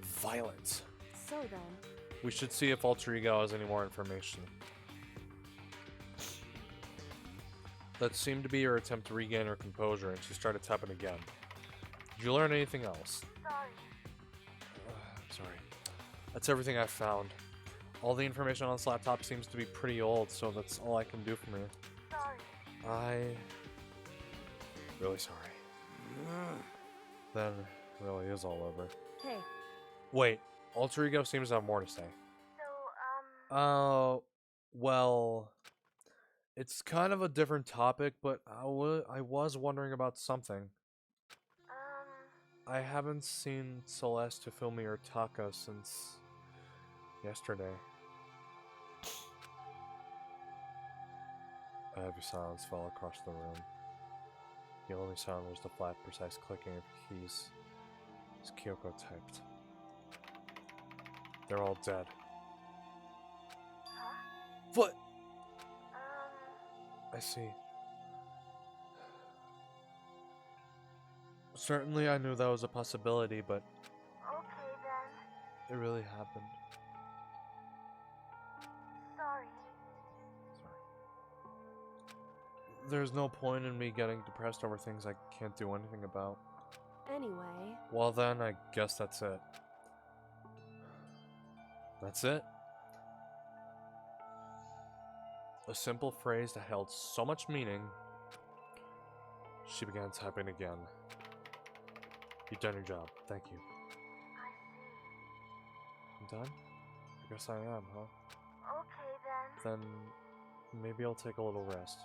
violent. So then, We should see if Alter Ego has any more information. That seemed to be her attempt to regain her composure, and she started tapping again. Did you learn anything else? Sorry. I'm sorry. That's everything I found. All the information on this laptop seems to be pretty old, so that's all I can do from here. Sorry. Really sorry. Then it really is all over. hey, Wait, Alter Ego seems to have more to say. So, Well, it's kind of a different topic, but I was wondering about something. I haven't seen Celeste, Hifumi, or Taka since yesterday. A heavy silence fell across the room. The only sound was the flat, precise clicking of keys as Kyoko typed. They're all dead. huh? What? I see. Certainly I knew that was a possibility, but Okay then. it really happened. Sorry. Sorry. There's no point in me getting depressed over things I can't do anything about. anyway, Well then, I guess that's it. That's it. A simple phrase that held so much meaning. She began typing again. You've done your job. Thank you. I see. I'm done? I guess I am, huh? Okay then. Then maybe I'll take a little rest.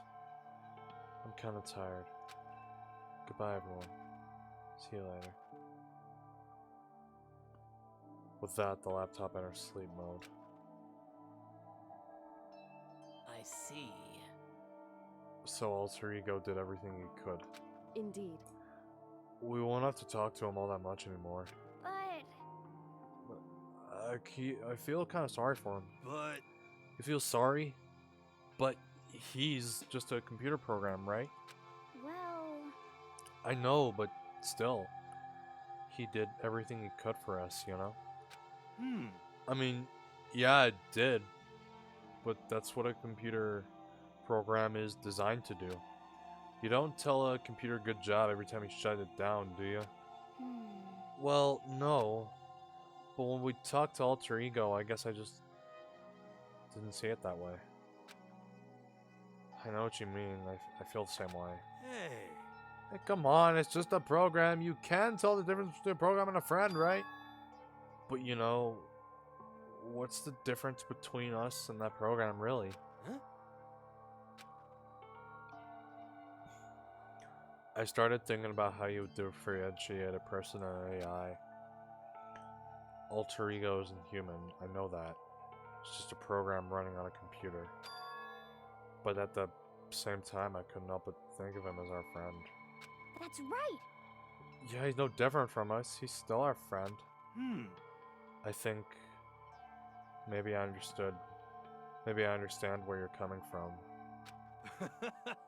I'm kinda tired. Goodbye, everyone. See you later. With that, the laptop enters sleep mode. I see. So Alter Ego did everything he could. indeed. We won't have to talk to him all that much anymore. But I feel kind of sorry for him. But You feel sorry? But he's just a computer program, right? well, I know, but still. He did everything he could for us, you know? I mean, yeah, it did. But that's what a computer program is designed to do. You don't tell a computer good job every time you shut it down, do you? Well, no. But when we talked to Alter Ego, I guess I just didn't see it that way. I know what you mean. I feel the same way. hey, Hey, come on, it's just a program. You can tell the difference between a program and a friend, right? But you know, what's the difference between us and that program, really? Huh? I started thinking about how you would differentiate a person and an AI. Alter ego isn't human, I know that. It's just a program running on a computer. But at the same time, I couldn't help but think of him as our friend. That's right. Yeah, he's no different from us. He's still our friend. I think maybe I understood. Maybe I understand where you're coming from.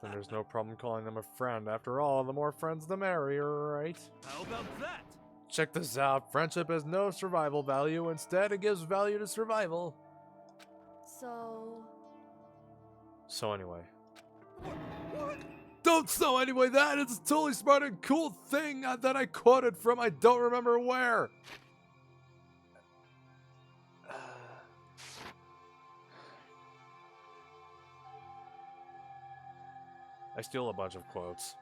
Then there's no problem calling them a friend. After all, the more friends, the merrier, right? How about that? Check this out. Friendship has no survival value. Instead, it gives value to survival. So anyway. What? Don't so anyway that! It's a totally smart and cool thing that I quoted from I don't remember where. I steal a bunch of quotes.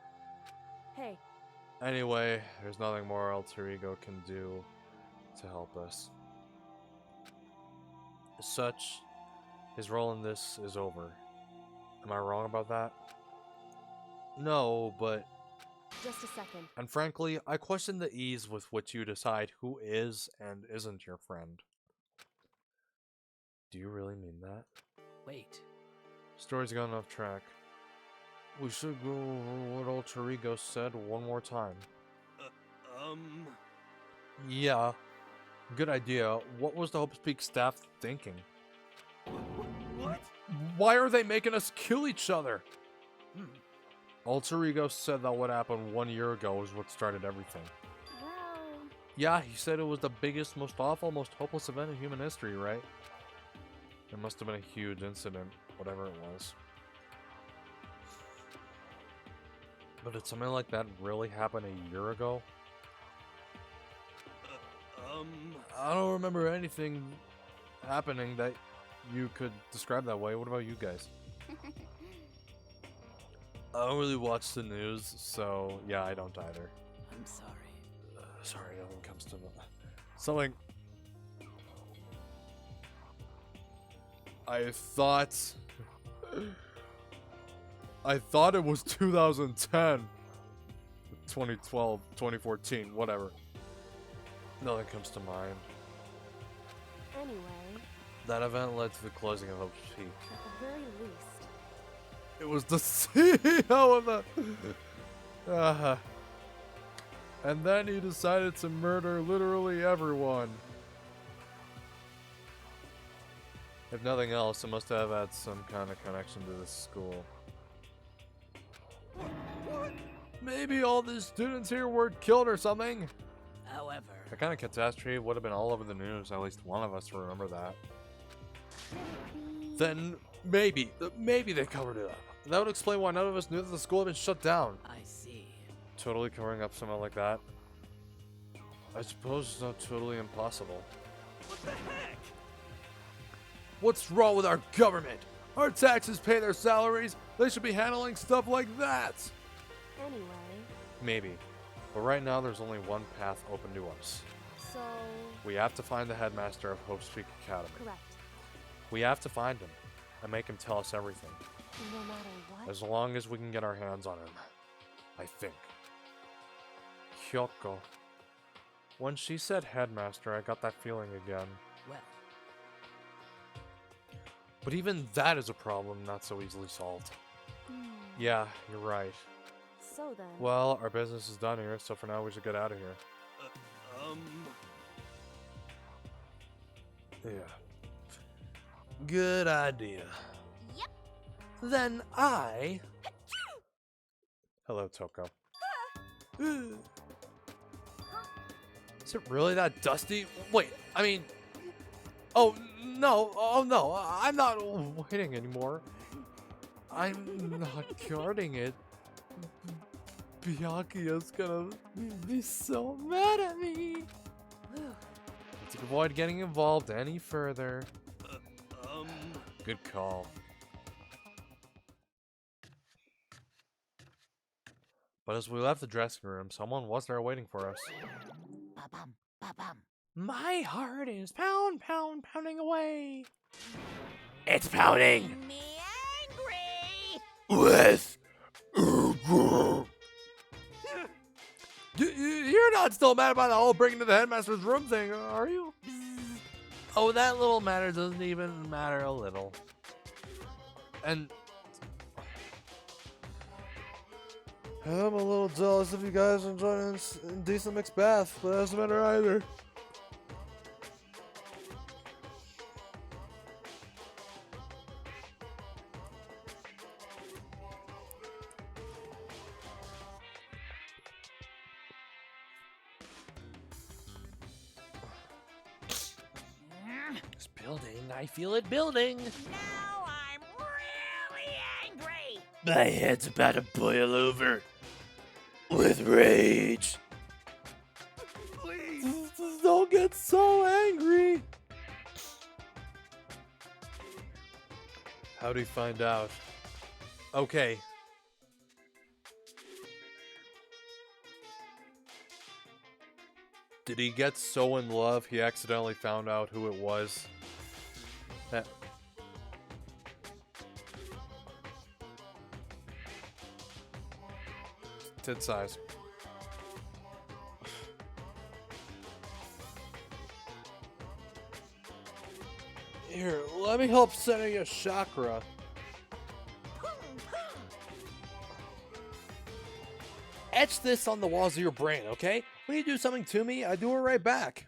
Hey, Anyway, there's nothing more Alter Ego can do to help us. As such, his role in this is over. Am I wrong about that? No, but... just a second. And frankly, I question the ease with which you decide who is and isn't your friend. Do you really mean that? Wait. Story's gone off track. We should go over what Alter Ego said one more time. Yeah. Good idea. What was the Hope Speak staff thinking? What? Why are they making us kill each other? Alter Ego said that what happened 1 year ago was what started everything. Well, Yeah, he said it was the biggest, most awful, most hopeless event in human history, right? It must have been a huge incident, whatever it was. But did something like that really happen a year ago? I don't remember anything happening that you could describe that way. What about you guys? I don't really watch the news, so yeah, I don't either. I'm sorry. Sorry, nothing comes to mind. Something. I thought it was 2010. 2012, 2014, whatever. Nothing comes to mind. anyway, That event led to the closing of Hope Speak. at the very least. It was the CEO of the... And then he decided to murder literally everyone. If nothing else, it must have had some kind of connection to this school. What? Maybe all the students here were killed or something. However, That kind of catastrophe would have been all over the news. At least one of us will remember that. Then maybe they covered it up. That would explain why none of us knew that the school had been shut down. I see. Totally covering up something like that. I suppose it's not totally impossible. What the heck? What's wrong with our government? Our taxes pay their salaries. They should be handling stuff like that. Anyway, Maybe. But right now there's only one path open to us. so, We have to find the headmaster of Hope Speak Academy. correct. We have to find him and make him tell us everything. No matter what. As long as we can get our hands on him. I think. Hyoko. When she said headmaster, I got that feeling again. Well, But even that is a problem not so easily solved. Yeah, you're right. So then. Well, our business is done here, so for now we should get out of here. Yeah. Good idea. Yep. Then I... Hello, Toko. Is it really that dusty? Wait, I mean... Oh, no. I'm not waiting anymore. I'm not guarding it. Bianchi's gonna be so mad at me. To avoid getting involved any further. Good call. But as we left the dressing room, someone was there waiting for us. Ba-bum, ba-bum. My heart is pounding away. It's pounding Me angry! with You're not still mad about the whole bringing to the headmaster's room thing, are you? Oh, that little matter doesn't even matter a little. And I'm a little jealous if you guys are enjoying a decent mixed bath, but that doesn't matter either. It's building. I feel it building. Now I'm really angry! My head's about to boil over with rage. Please! Don't get so angry. How'd he find out? Okay. Did he get so in love he accidentally found out who it was? That tit size. Here, let me help center your chakra. Etch this on the walls of your brain, okay? When you do something to me, I do it right back.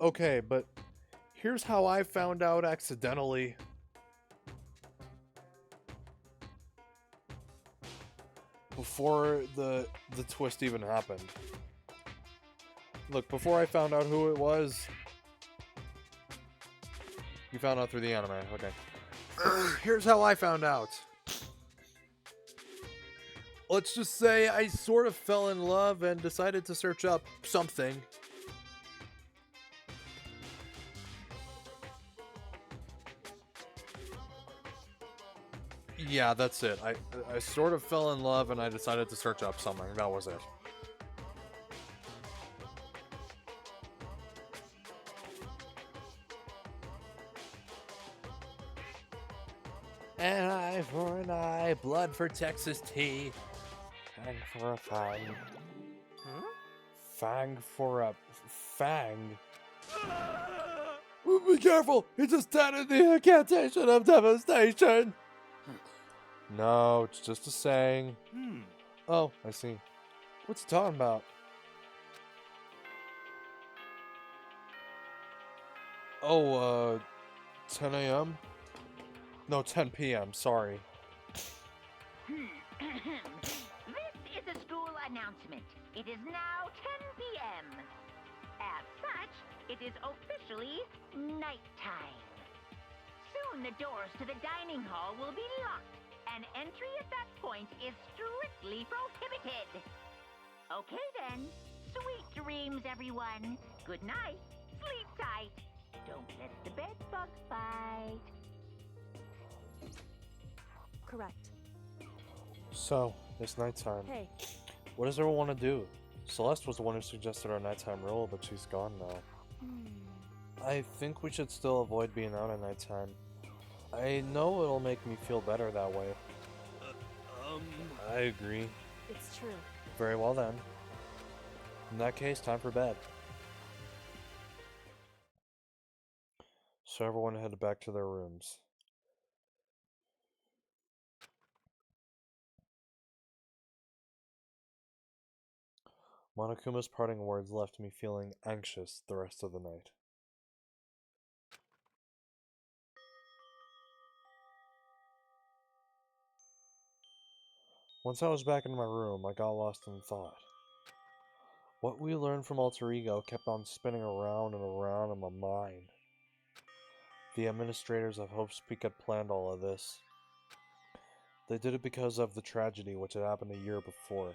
Okay, but here's how I found out accidentally. Before the twist even happened. Look, before I found out who it was, you found out through the anime, okay. Here's how I found out. Let's just say I sort of fell in love and decided to search up something. Yeah, that's it. I sort of fell in love and I decided to search up something. That was it. An eye for an eye, blood for Texas tea. Fang for a fang. Huh? Fang for a fang. Be careful! He just added the incantation of devastation! No, it's just a saying. Oh, I see. What's he talking about? Oh, 10 a.m.? No, 10 p.m., sorry. This is a school announcement. It is now 10 p.m. As such, it is officially nighttime. Soon the doors to the dining hall will be locked, and entry at that point is strictly prohibited. Okay then, sweet dreams, everyone. Good night, sleep tight. Don't let the bed bugs bite. Correct. So, it's nighttime. Hey, What does everyone want to do? Celeste was the one who suggested our nighttime rule, but she's gone now. I think we should still avoid being out at nighttime. I know it'll make me feel better that way. I agree. it's true. Very well then. In that case, time for bed. So everyone headed back to their rooms. Monokuma's parting words left me feeling anxious the rest of the night. Once I was back in my room, I got lost in thought. What we learned from Alter Ego kept on spinning around and around in my mind. The administrators of Hope's Peak had planned all of this. They did it because of the tragedy which had happened a year before.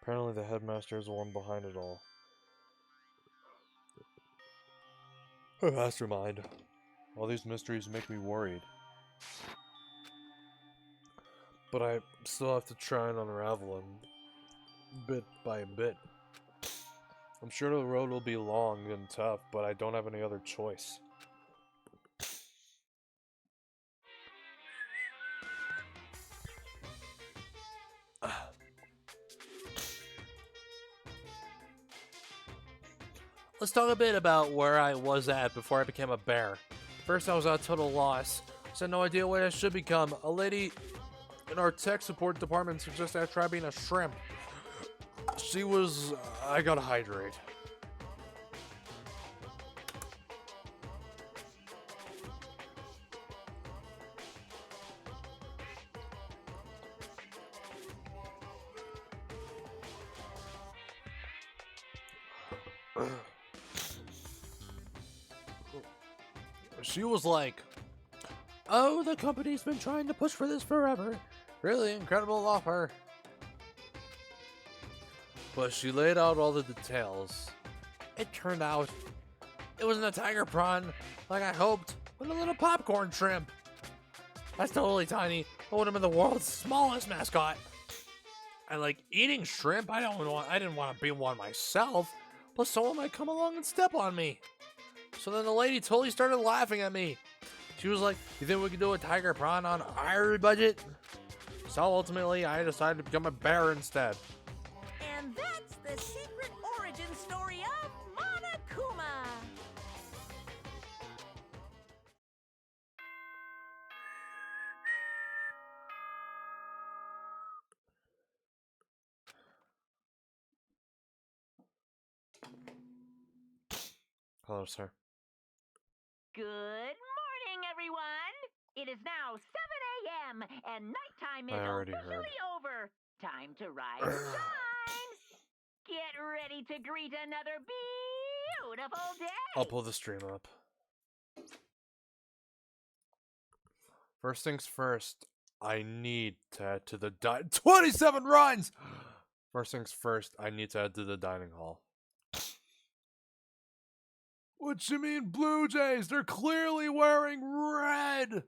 Apparently the headmaster is the one behind it all. Mastermind. All these mysteries make me worried. But I still have to try and unravel him bit by bit. I'm sure the road will be long and tough, but I don't have any other choice. Let's talk a bit about where I was at before I became a bear. First, I was at a total loss. I had no idea what I should become. A lady in our tech support department suggested I try being a shrimp. She was... I gotta hydrate. She was like, "Oh, the company's been trying to push for this forever. Really incredible offer." But she laid out all the details. It turned out it wasn't a tiger prawn like I hoped, but a little popcorn shrimp. That's totally tiny. I would have been the world's smallest mascot. I like eating shrimp. I didn't want to be one myself, but someone might come along and step on me. So then the lady totally started laughing at me. She was like, "You think we could do a tiger prawn on our budget?" So ultimately, I decided to become a bear instead. And that's the secret origin story of Monokuma. Hello, sir. Good morning, everyone. It is now 7 a.m. and nighttime is I already officially heard. over. Time to rise and shine. Get ready to greet another beautiful day. I'll pull the stream up. First things first, I need to head to the 27 runs! First things first, I need to head to the dining hall. What you mean, Blue Jays? They're clearly wearing red!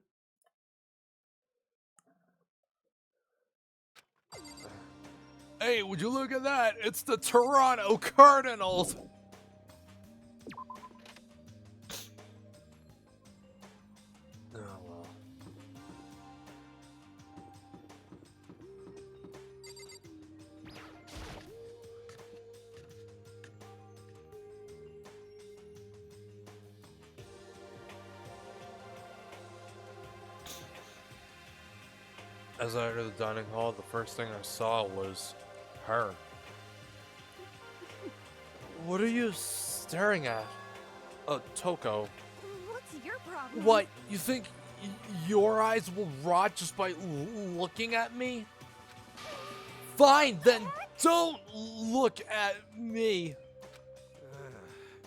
Hey, would you look at that? It's the Toronto Cardinals! Oh, well. As I entered the dining hall, the first thing I saw was her. What are you staring at? Toko. What's your problem? What? You think your eyes will rot just by looking at me? Fine, then don't look at me.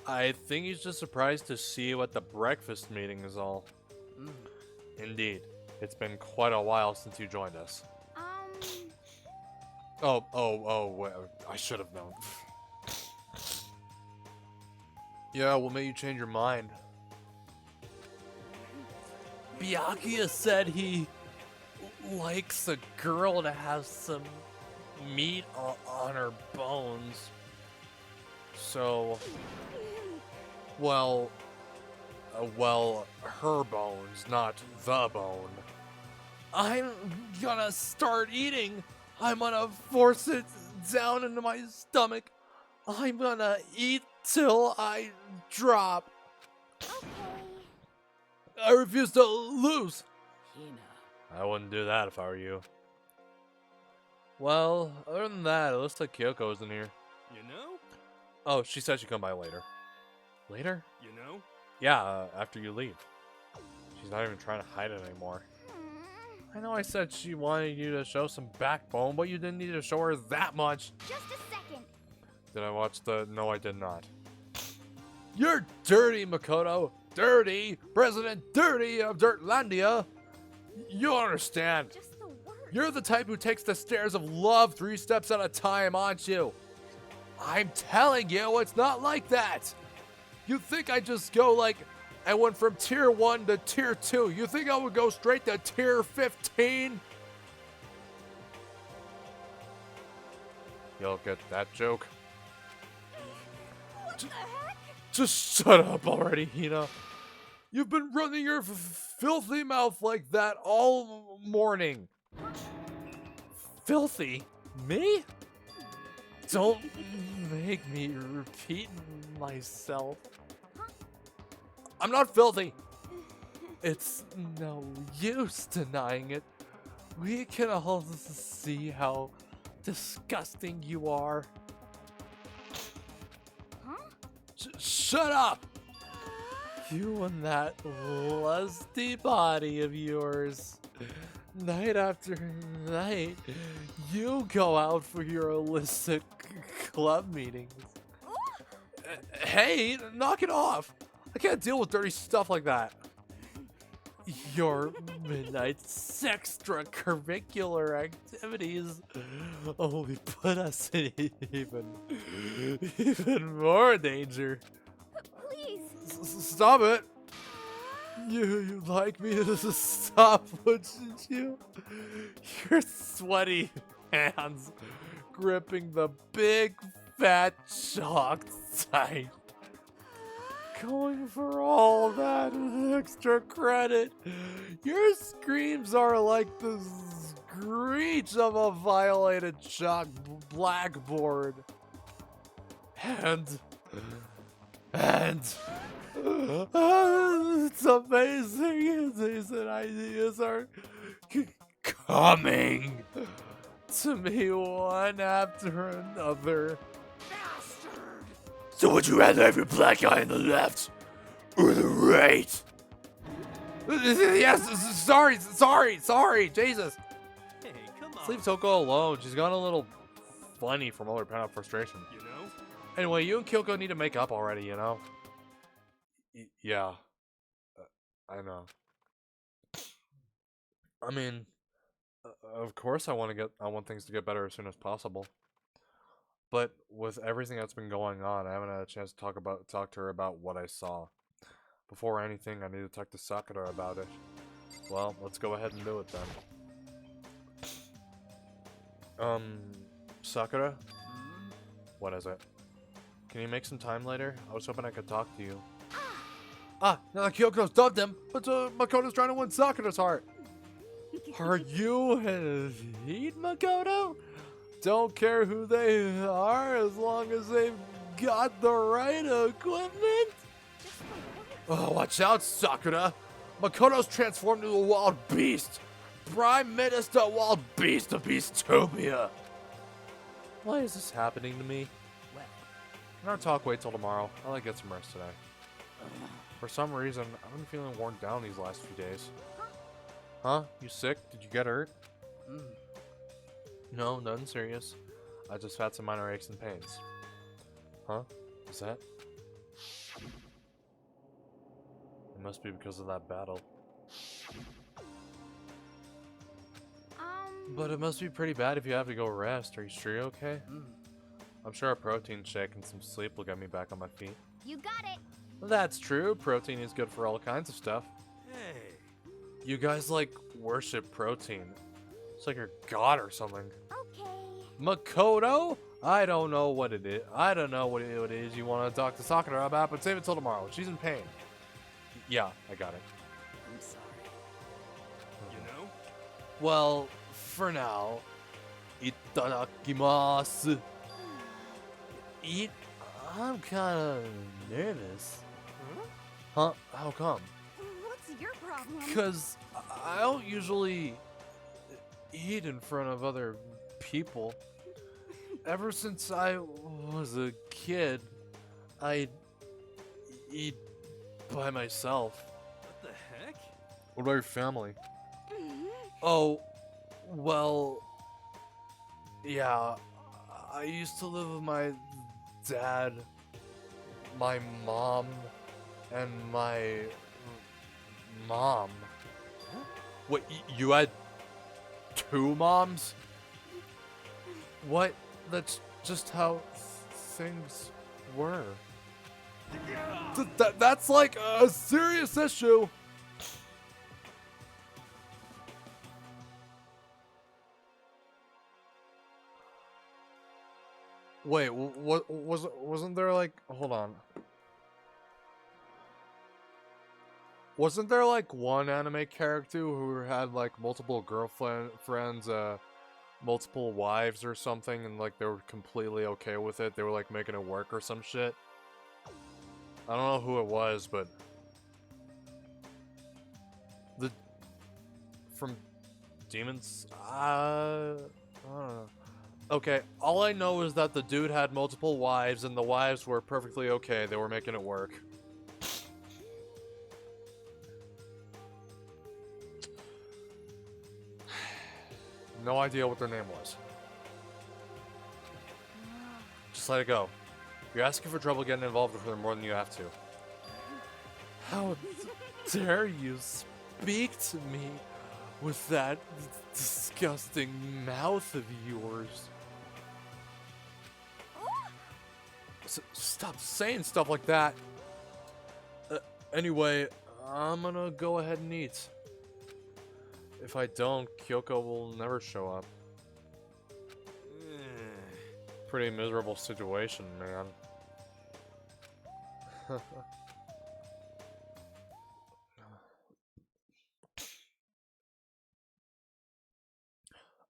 I think he's just surprised to see you at the breakfast meeting is all. Indeed. It's been quite a while since you joined us. Well, I should have known. Yeah, what made you change your mind? Byakuya said he likes a girl to have some meat on her bones. So, well, her bones, not the bone. I'm gonna start eating. I'm gonna force it down into my stomach. I'm gonna eat till I drop. Okay. I refuse to lose. I wouldn't do that if I were you. Well, other than that, it looks like Kyoko's in here. You know? Oh, she said she'd come by later. Later? You know? Yeah, after you leave. She's not even trying to hide it anymore. I know I said she wanted you to show some backbone, but you didn't need to show her that much. Just a second. Did I watch the... No, I did not. You're dirty, Makoto. Dirty. President Dirty of Dirtlandia. You don't understand. Just the word. You're the type who takes the stairs of love 3 steps at a time, aren't you? I'm telling you, it's not like that. You think I just go like... I went from tier 1 to tier 2. You think I would go straight to tier 15? You'll get that joke. What the heck? Just shut up already, Hina. You've been running your filthy mouth like that all morning. Filthy? Me? Don't make me repeat myself. I'm not filthy. It's no use denying it. We can all see how disgusting you are. Shut up! You and that lusty body of yours. Night after night, you go out for your illicit club meetings. Hey, knock it off! I can't deal with dirty stuff like that. Your midnight extracurricular activities only put us in even more danger. Please. Stop it! You'd like me to stop, wouldn't you? Your sweaty hands gripping the big fat chalk tight. Going for all that extra credit. Your screams are like the screech of a violated chalk blackboard. And it's amazing. Decent ideas are coming to me one after another. So would you rather have your black eye on the left or the right? Yes, sorry, Jesus. Hey, come on. Leave Toko alone. She's gone a little funny from all her pent-up frustration. You know? Anyway, you and Kyoko need to make up already, you know? Yeah. I know. I mean, of course I want things to get better as soon as possible. But with everything that's been going on, I haven't had a chance to talk to her about what I saw. Before anything, I need to talk to Sakura about it. Well, let's go ahead and do it then. Sakura? What is it? Can you make some time later? I was hoping I could talk to you. Now Kyoko's dubbed him, but Makoto's trying to win Sakura's heart. Are you in heat, Makoto? Don't care who they are as long as they've got the right equipment? Oh, watch out, Sakura. Makoto's transformed into a wild beast. Prime Minister Wild Beast of Beastopia. Why is this happening to me? Can our talk wait till tomorrow? I'll like get some rest today. For some reason, I've been feeling worn down these last few days. Huh? You sick? Did you get hurt? No, nothing serious. I just had some minor aches and pains. Huh? Is that? It must be because of that battle. But it must be pretty bad if you have to go rest. Are you sure you're okay? I'm sure a protein shake and some sleep will get me back on my feet. You got it. That's true. Protein is good for all kinds of stuff. Hey. You guys, like, worship protein. It's like your god or something. Okay. Makoto? I don't know what it is. I don't know what it is you want to talk to Sakura about, but save it till tomorrow. She's in pain. Yeah, I got it. I'm sorry. You know? Well, for now, itadakimasu. I'm kind of nervous. Huh? How come? What's your problem? Because I don't usually eat in front of other people. Ever since I was a kid, I'd eat by myself. What the heck? What about your family? Oh, well, yeah, I used to live with my dad, my mom, and my mom. What, you had two moms? What? That's just how things were. That's like a serious issue. Wait, what wasn't there like? Hold on. Wasn't there like one anime character who had like multiple girlfriends, multiple wives or something, and like they were completely okay with it? They were like making it work or some shit. I don't know who it was, but from Demons. I don't know. Okay, all I know is that the dude had multiple wives, and the wives were perfectly okay. They were making it work. No idea what their name was. Just let it go. You're asking for trouble getting involved with her more than you have to. How dare you speak to me with that disgusting mouth of yours? Stop saying stuff like that. Anyway, I'm gonna go ahead and eat. If I don't, Kyoko will never show up. Pretty miserable situation, man.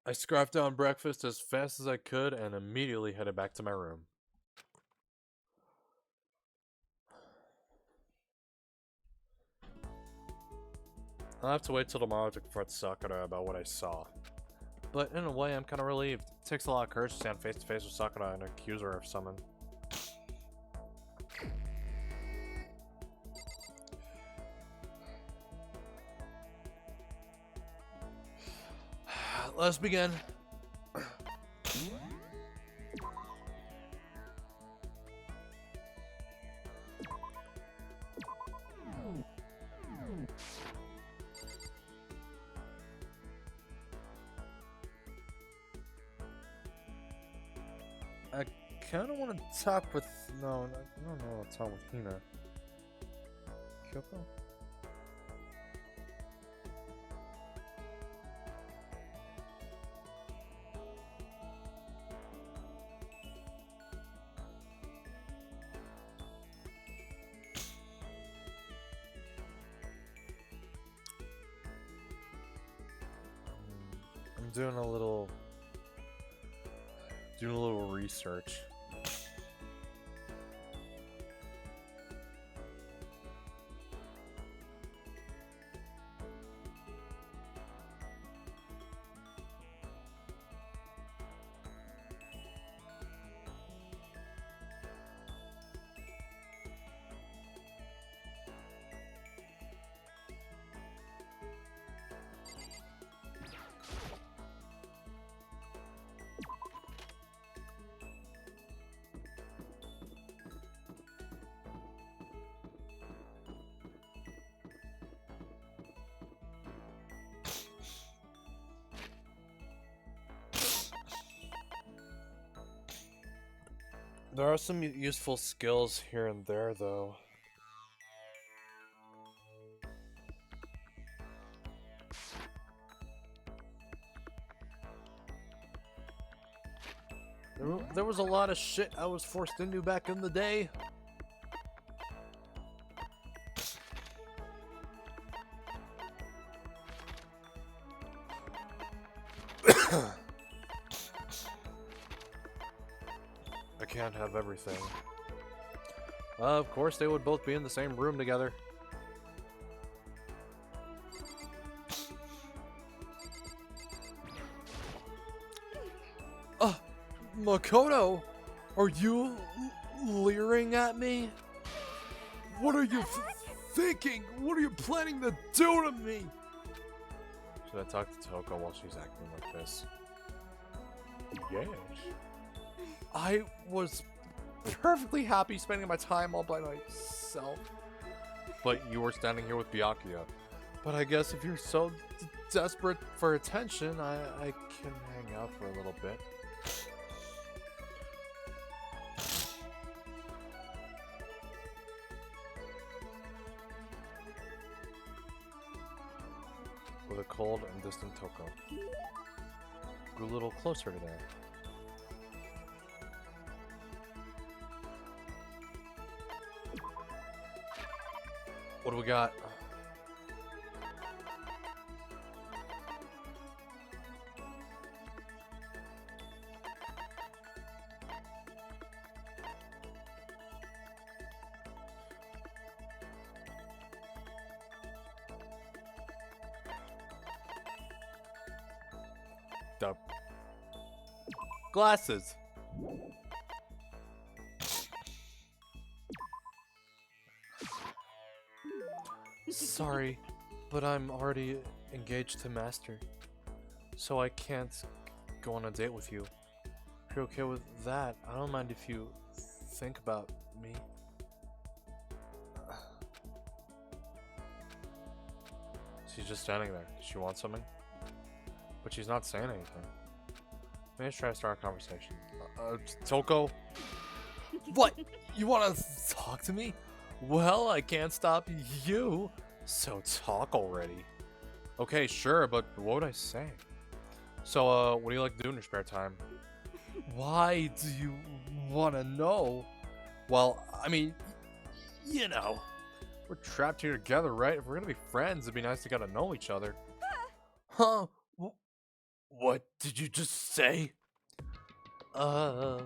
I scarfed down breakfast as fast as I could and immediately headed back to my room. I'll have to wait till tomorrow to confront Sakura about what I saw. But in a way, I'm kind of relieved. It takes a lot of courage to stand face to face with Sakura and accuse her of something. Let's begin. I kind of want to talk with... No, I don't know what to talk with Hina. Kyoko? I'm doing a little research. There are some useful skills here and there, though. There was a lot of shit I was forced into back in the day. I can't have everything. Of course, they would both be in the same room together. Makoto, are you leering at me? What are you thinking? What are you planning to do to me? Should I talk to Toko while she's acting like this? Yes. I was perfectly happy spending my time all by myself. But you were standing here with Byakuya. But I guess if you're so desperate for attention, I can hang out for a little bit. With a cold and distant Toko. Grew a little closer to there. What do we got? The glasses. Sorry, but I'm already engaged to Master, so I can't go on a date with you. If you're okay with that, I don't mind if you think about me. She's just standing there. Does she want something? But she's not saying anything. Maybe I should try to start a conversation. Toko? What? You want to talk to me? Well, I can't stop you. So talk already. Okay, sure, but what would I say? So, what do you like to do in your spare time? Why do you want to know? Well, I mean, you know, we're trapped here together, right? If we're gonna be friends, it'd be nice to get to know each other. Huh? What did you just say? After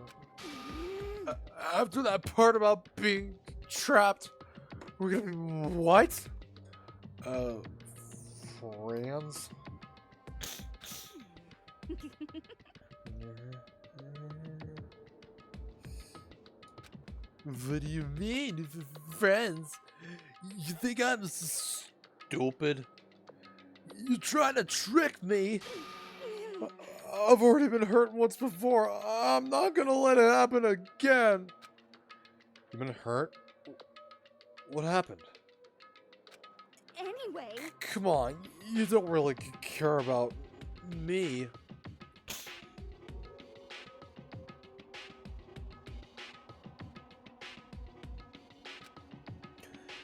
that part about being trapped, we're gonna be what? Friends? What do you mean, friends? You think I'm stupid? You're trying to trick me? I've already been hurt once before. I'm not gonna let it happen again. You've been hurt? What happened? Anyway, Come on, you don't really care about me.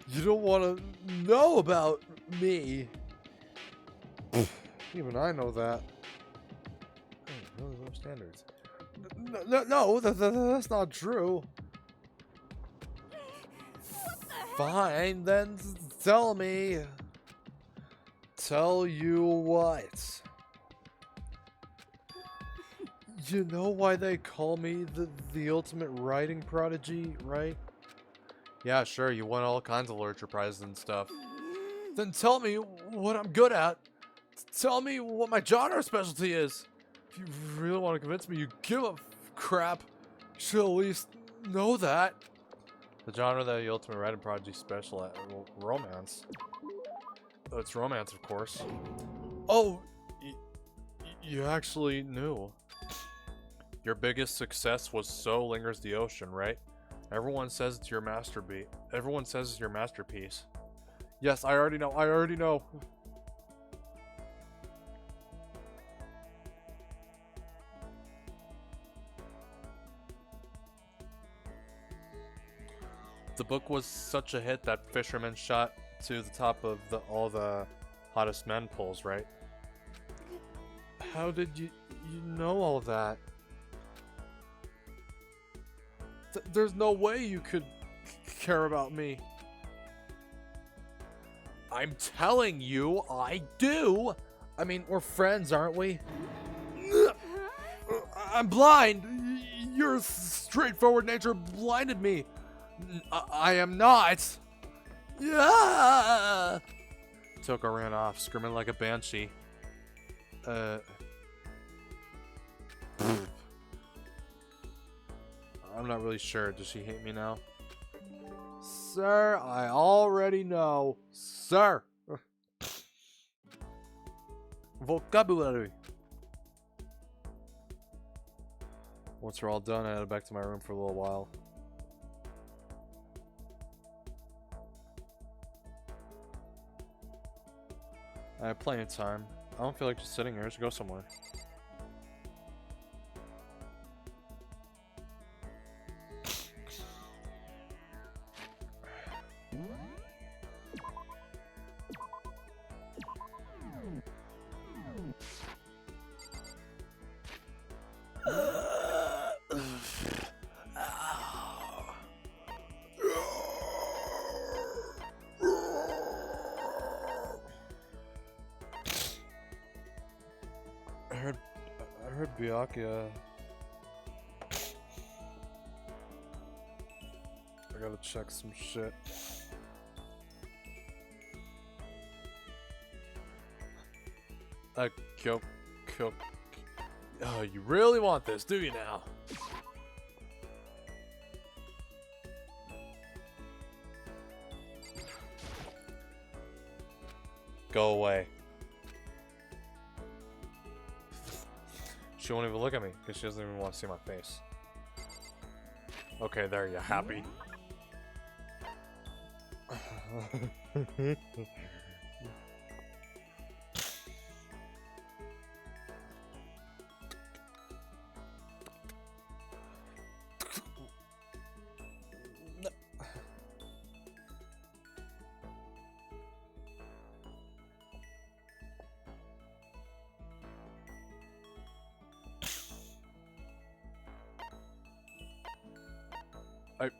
You don't want to know about me. Even I know that. Really low standards. No, that's not true. Fine, then tell me. Tell you what. You know why they call me the ultimate writing prodigy, right? Yeah, sure, you won all kinds of literature prizes and stuff. Then tell me what I'm good at. Tell me what my genre specialty is. If you really want to convince me you give a crap, you should at least know that. The genre that the ultimate writing prodigy special at romance. Oh, it's romance, of course. Oh, you actually knew. Your biggest success was So Lingers the Ocean, right? Everyone says it's your masterpiece. Everyone says it's your masterpiece. Yes, I already know. I already know. The book was such a hit that Fisherman shot to the top of all the hottest men polls, right? How did you know all that? There's no way you could care about me. I'm telling you, I do. I mean, we're friends, aren't we? I'm blind. Your straightforward nature blinded me. I am not. Yeah. Toko ran off, screaming like a banshee. I'm not really sure. Does she hate me now? Sir, I already know. Sir. Vocabulary. Once we're all done, I head back to my room for a little while. I have plenty of time. I don't feel like just sitting here. I should go somewhere. Byakuya. I gotta check some shit. Oh, you really want this, do you now? Go away. She won't even look at me because she doesn't even want to see my face. Okay, there you happy.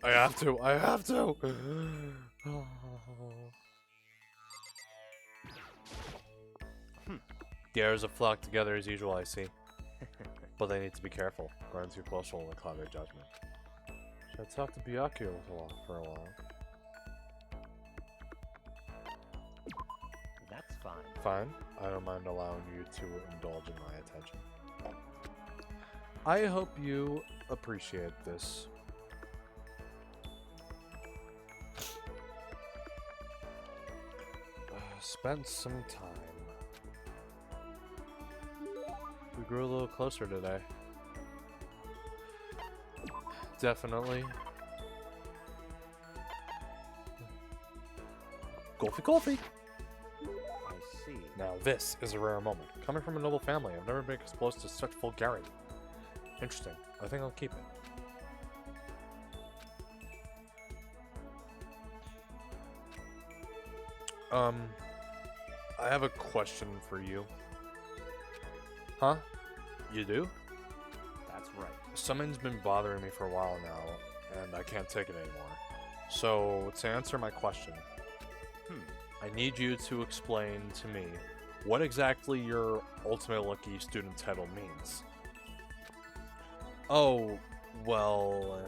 I have to. I have to. The arrows have flocked together as usual, I see. But they need to be careful. Going too close will cloud their judgment. Should I talk to Byakuya for a while? That's fine. Fine. I don't mind allowing you to indulge in my attention. I hope you appreciate this. Spent some time. We grew a little closer today. Definitely. Golfy. I see. Now this is a rare moment. Coming from a noble family, I've never been exposed to such vulgarity. Interesting. I think I'll keep it. I have a question for you. Huh? You do? That's right. Something's been bothering me for a while now, and I can't take it anymore. So, to answer my question, I need you to explain to me what exactly your Ultimate Lucky Student title means. Oh, well,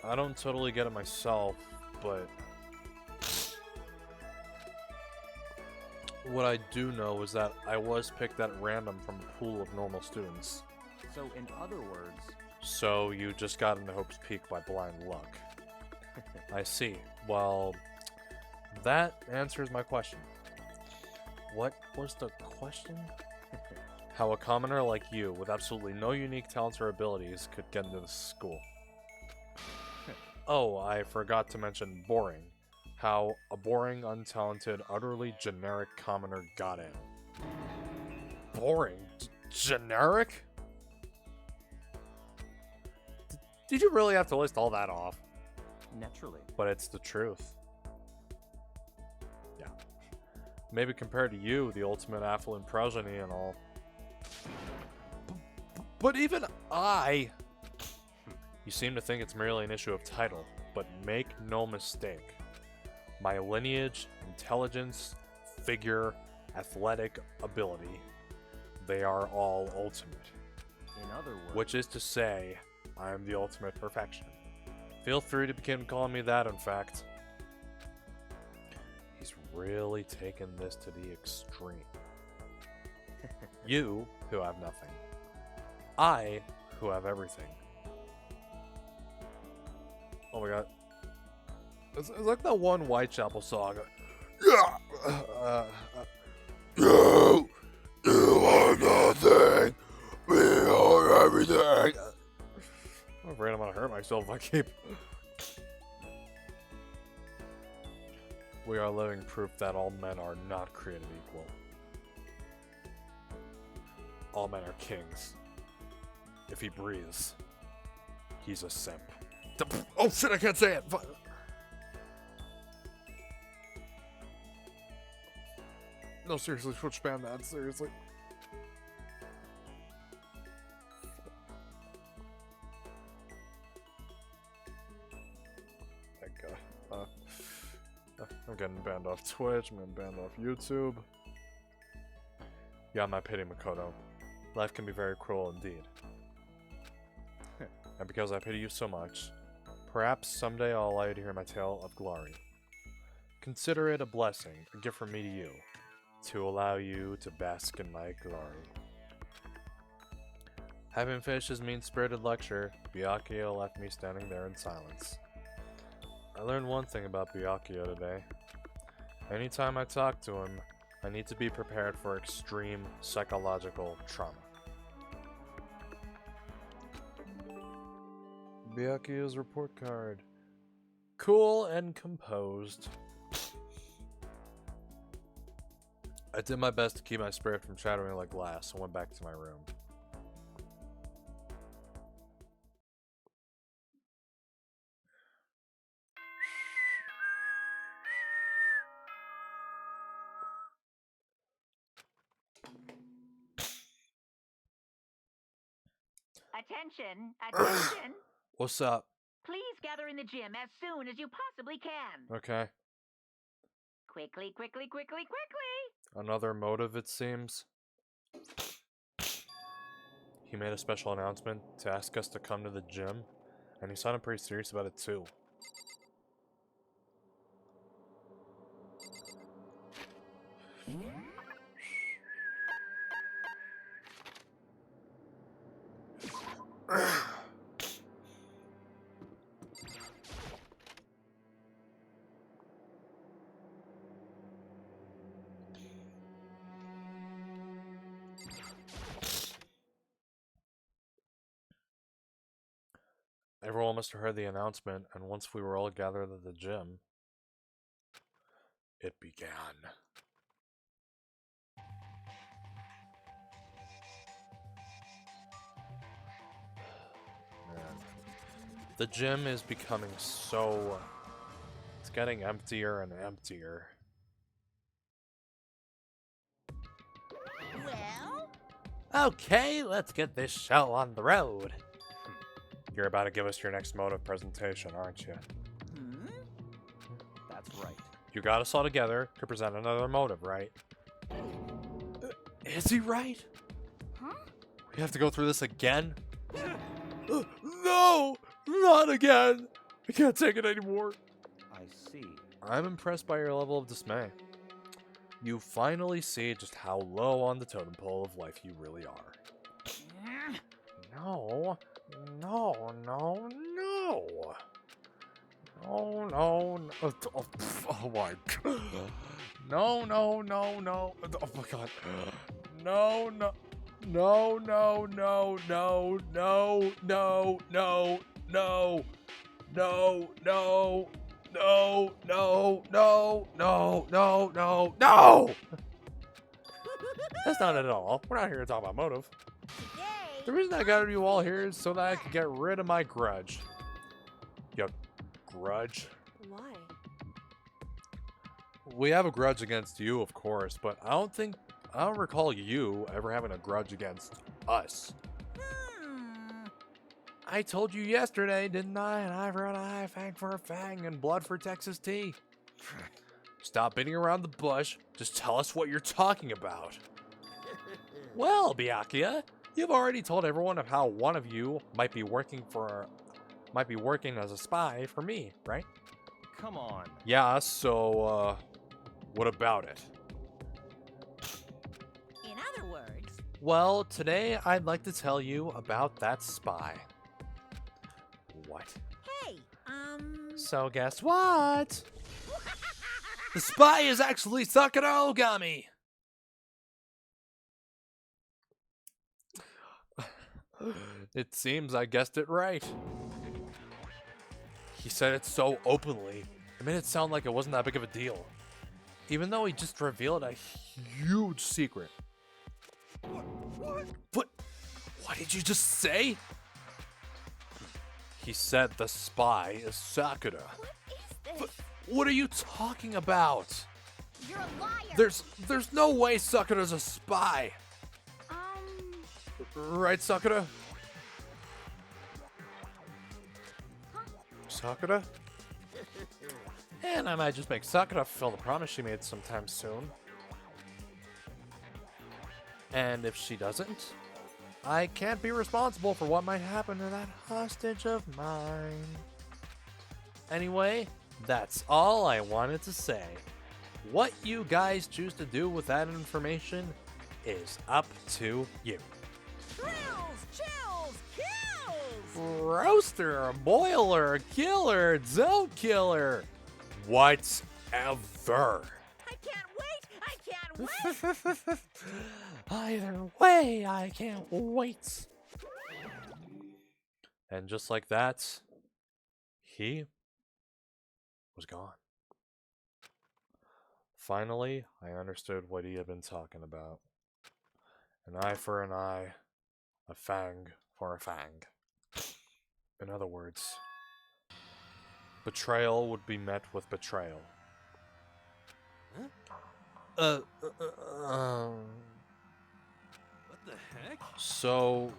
I don't totally get it myself, but what I do know is that I was picked at random from a pool of normal students. So, in other words... So, you just got into Hope's Peak by blind luck. I see. Well, that answers my question. What was the question? How a commoner like you, with absolutely no unique talents or abilities, could get into this school. Oh, I forgot to mention boring. How a boring, untalented, utterly generic commoner got in. Boring? Generic? Did you really have to list all that off? Naturally. But it's the truth. Yeah. Maybe compared to you, the ultimate affluent progeny and all. But even I... You seem to think it's merely an issue of title, but make no mistake. My lineage, intelligence, figure, athletic ability, they are all ultimate. In other words... Which is to say, I am the ultimate perfection. Feel free to begin calling me that, in fact. He's really taken this to the extreme. You, who have nothing. I, who have everything. Oh my god. It's like that one Whitechapel song. You are nothing. We are everything. I'm afraid I'm gonna hurt myself if I keep. We are living proof that all men are not created equal. All men are kings. If he breathes, he's a simp. Oh shit, I can't say it! No, seriously, switch spam that, seriously. Thank God. I'm getting banned off Twitch, I'm getting banned off YouTube. Yeah, my pity Makoto. life can be very cruel indeed. And because I pity you so much, perhaps someday I'll allow you to hear my tale of glory. Consider it a blessing, a gift from me to you, to allow you to bask in my glory. Having finished his mean-spirited lecture, Byakuya left me standing there in silence. I learned one thing about Byakuya today. Anytime I talk to him, I need to be prepared for extreme psychological trauma. Byakuya's report card. Cool and composed. I did my best to keep my spirit from shattering like glass and went back to my room. Attention, attention. What's up? Please gather in the gym as soon as you possibly can. Okay. Quickly, quickly, quickly, quickly. Another motive, it seems. He made a special announcement to ask us to come to the gym, and he sounded pretty serious about it too. Everyone must have heard the announcement, and once we were all gathered at the gym, it began. Man. The gym is becoming so... It's getting emptier and emptier. Well, Okay, let's get this show on the road. You're about to give us your next motive presentation, aren't you? That's right. You got us all together to present another motive, right? Is he right? Huh? We have to go through this again? No! Not again! I can't take it anymore. I see. I'm impressed by your level of dismay. You finally see just how low on the totem pole of life you really are. No. No, no, no. No, no, no. Oh my god. No, no, no, no. Oh my god. No, no. No, no, no, no, no, no, no, no. No, no. No, no, no, no, no, no, no! That's not it at all. We're not here to talk about motive. today. The reason I got you all here is so that I could get rid of my grudge. Yup. Grudge? Why? We have a grudge against you, of course, but I don't recall you ever having a grudge against us. I told you yesterday, didn't I? An eye for an eye, fang for a fang, and blood for Texas tea. Stop beating around the bush. Just tell us what you're talking about. Well, Byakuya, you've already told everyone of how one of you might be working as a spy for me, right? Come on. Yeah, so, what about it? In other words, Well, today I'd like to tell you about that spy. What? hey, So guess what? The spy is actually Sakura Ogami! It seems I guessed it right. He said it so openly, it made it sound like it wasn't that big of a deal. Even though he just revealed a huge secret. What? What did you just say? He said the spy is Sakura. What is this? What are you talking about? You're a liar. There's no way Sakura's a spy. Right, Sakura? Sakura? And I might just make Sakura fulfill the promise she made sometime soon. And if she doesn't, I can't be responsible for what might happen to that hostage of mine. Anyway, that's all I wanted to say. What you guys choose to do with that information is up to you. Thrills, chills, kills! Roaster, boiler, killer, dough killer, whatever. I can't wait! I can't wait! Either way, I can't wait. And just like that, he was gone. Finally, I understood what he had been talking about. An eye for an eye, a fang for a fang. In other words, betrayal would be met with betrayal. What the heck? So,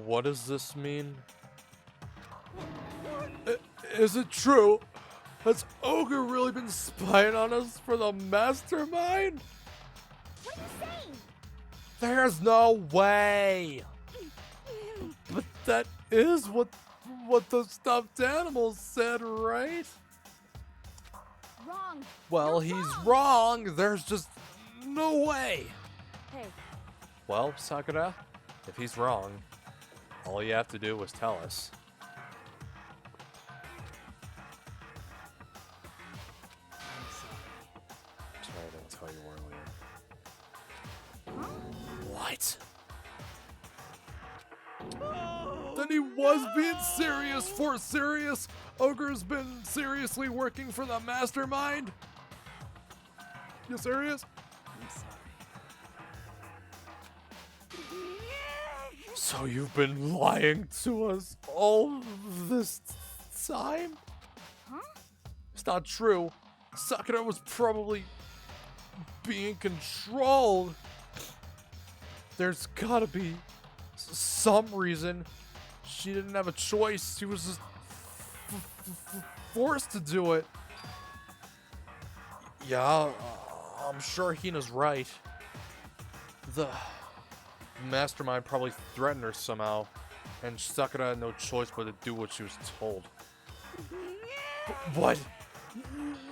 what does this mean? Is it true? Has Ogre really been spying on us for the mastermind? What are you saying? There's no way! But that is what the stuffed animal said, right? Wrong. Well, You're he's wrong. There's just no way. Hey, Well, Sakura, if he's wrong, all you have to do is tell us. Sorry, I didn't tell you earlier. What? Then he was being serious for serious? Ogre's been seriously working for the mastermind? You serious? So you've been lying to us all this time? Huh? It's not true. Sakura was probably being controlled. There's gotta be some reason. She didn't have a choice. She was just forced to do it. Yeah, I'm sure Hina's right. The mastermind probably threatened her somehow, and Sakura had no choice but to do what she was told. What?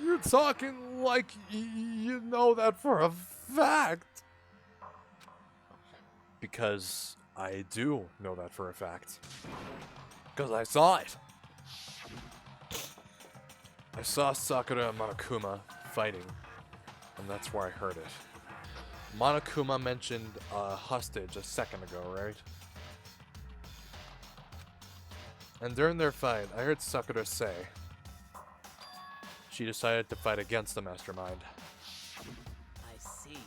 You're talking like you know that for a fact. Because I do know that for a fact. Because I saw it. I saw Sakura and Monokuma fighting, and that's where I heard it. Monokuma mentioned a hostage a second ago, right? And during their fight, I heard Sakura say she decided to fight against the mastermind. I see.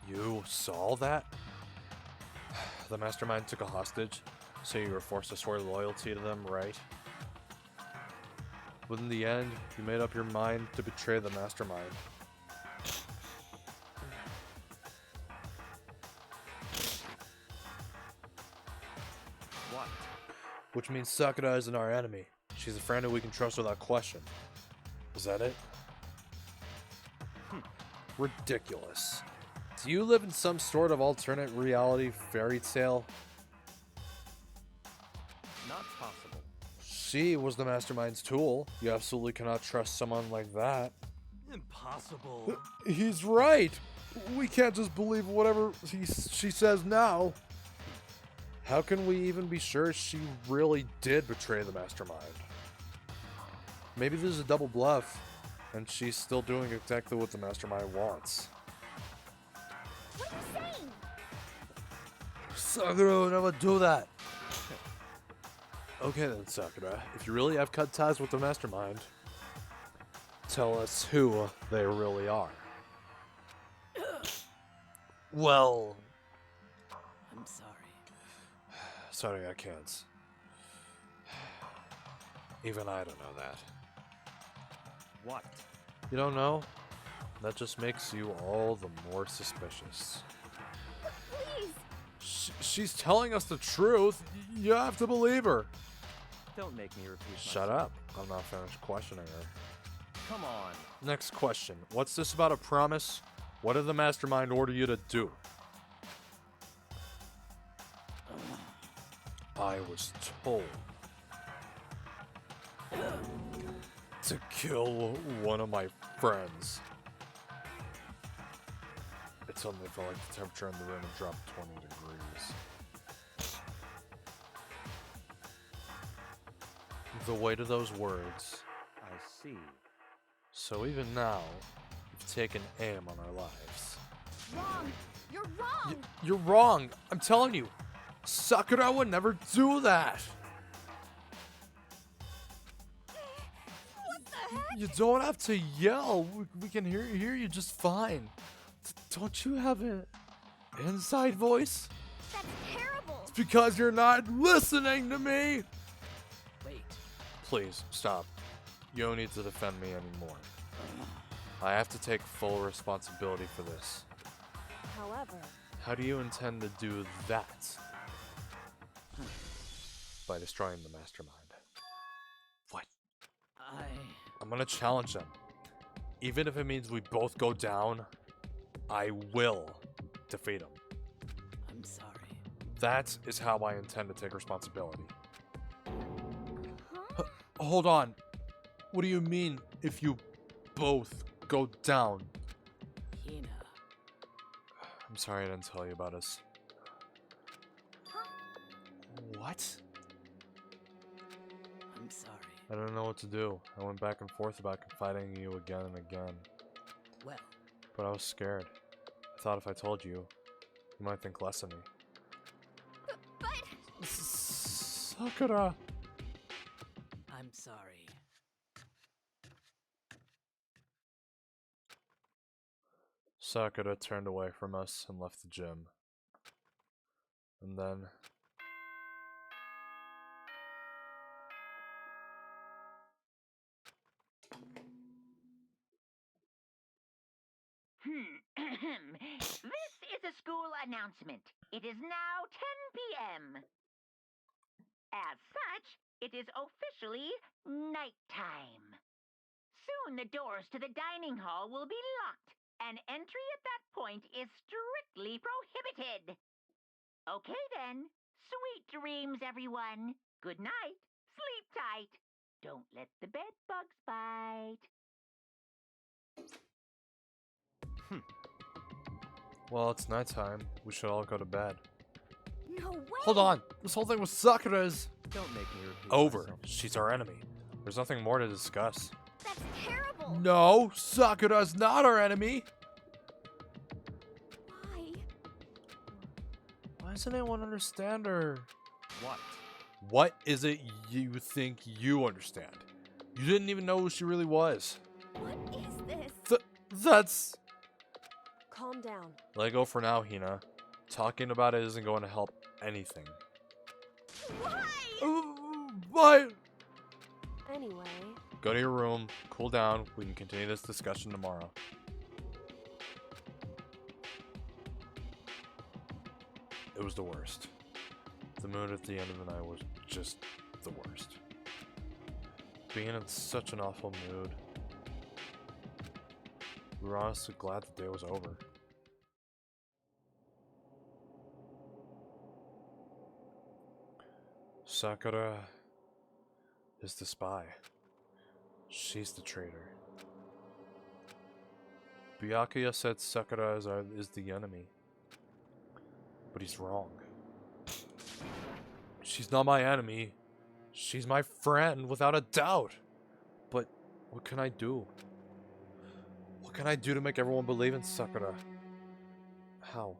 You saw that? The mastermind took a hostage, so you were forced to swear loyalty to them, right? But in the end, you made up your mind to betray the mastermind. What? Which means Sakura isn't our enemy. She's a friend who we can trust without question. Is that it? Ridiculous. Do you live in some sort of alternate reality fairy tale? Not possible. She was the mastermind's tool. You absolutely cannot trust someone like that. Impossible. He's right. We can't just believe whatever she says now. How can we even be sure she really did betray the mastermind? Maybe this is a double bluff, and she's still doing exactly what the mastermind wants. what are you saying? Sakura would never do that. Okay then, Sakura. If you really have cut ties with the mastermind, tell us who they really are. Well, I'm sorry. sorry, I can't. Even I don't know that. What? You don't know? That just makes you all the more suspicious. Please. She's telling us the truth. You have to believe her. Don't make me repeat Shut myself. up. I'm not finished questioning her. Come on. Next question. What's this about a promise? What did the mastermind order you to do? I was told to kill one of my friends. It suddenly felt like the temperature in the room had dropped 20 degrees. The weight of those words. I see. So even now, you've taken aim on our lives. Wrong. You're wrong. You're wrong. I'm telling you. Sakura would never do that. What the heck? You don't have to yell. We can hear you just fine. Don't you have an inside voice? That's terrible. It's because you're not listening to me. Wait. Please, stop. You don't need to defend me anymore. I have to take full responsibility for this. However, How do you intend to do that? By destroying the mastermind. What? I'm gonna challenge them. Even if it means we both go down, I will defeat him. I'm sorry. That is how I intend to take responsibility. Huh? Hold on. What do you mean if you both go down? Hina. I'm sorry I didn't tell you about us. Huh? What? I'm sorry. I don't know what to do. I went back and forth about confiding in you again and again. Well, But I was scared. I thought if I told you, you might think less of me. But Sakura! I'm sorry. Sakura turned away from us and left the gym. And then... This is a school announcement. It is now 10 p.m. As such, it is officially nighttime. Soon the doors to the dining hall will be locked, and entry at that point is strictly prohibited. Okay then. Sweet dreams, everyone. Good night. Sleep tight. Don't let the bed bugs bite. Well, it's nighttime. We should all go to bed. no way. Hold on! This whole thing with Sakura's Don't make me repeat over. myself. She's our enemy. There's nothing more to discuss. That's terrible. No! Sakura's not our enemy! Why? Why doesn't anyone understand her? What? What is it you think you understand? You didn't even know who she really was. What is this? That's... calm down. Let go for now, Hina. Talking about it isn't going to help anything. Why? What? Anyway, Go to your room, cool down. We can continue this discussion tomorrow. It was the worst. The mood at the end of the night was just the worst. Being in such an awful mood. We were honestly glad the day was over. Sakura is the spy. She's the traitor. Byakuya said Sakura is the enemy. But he's wrong. She's not my enemy. She's my friend, without a doubt. But what can I do? What can I do to make everyone believe in Sakura? How?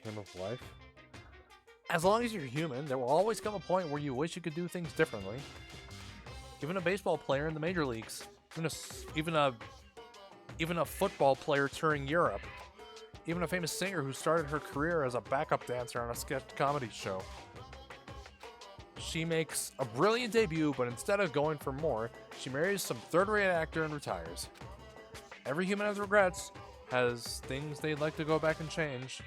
Game of life? As long as you're human, there will always come a point where you wish you could do things differently. Even a baseball player in the major leagues, even a football player touring Europe, even a famous singer who started her career as a backup dancer on a sketch comedy show. She makes a brilliant debut, but instead of going for more, she marries some third-rate actor and retires. Every human has regrets, has things they'd like to go back and change.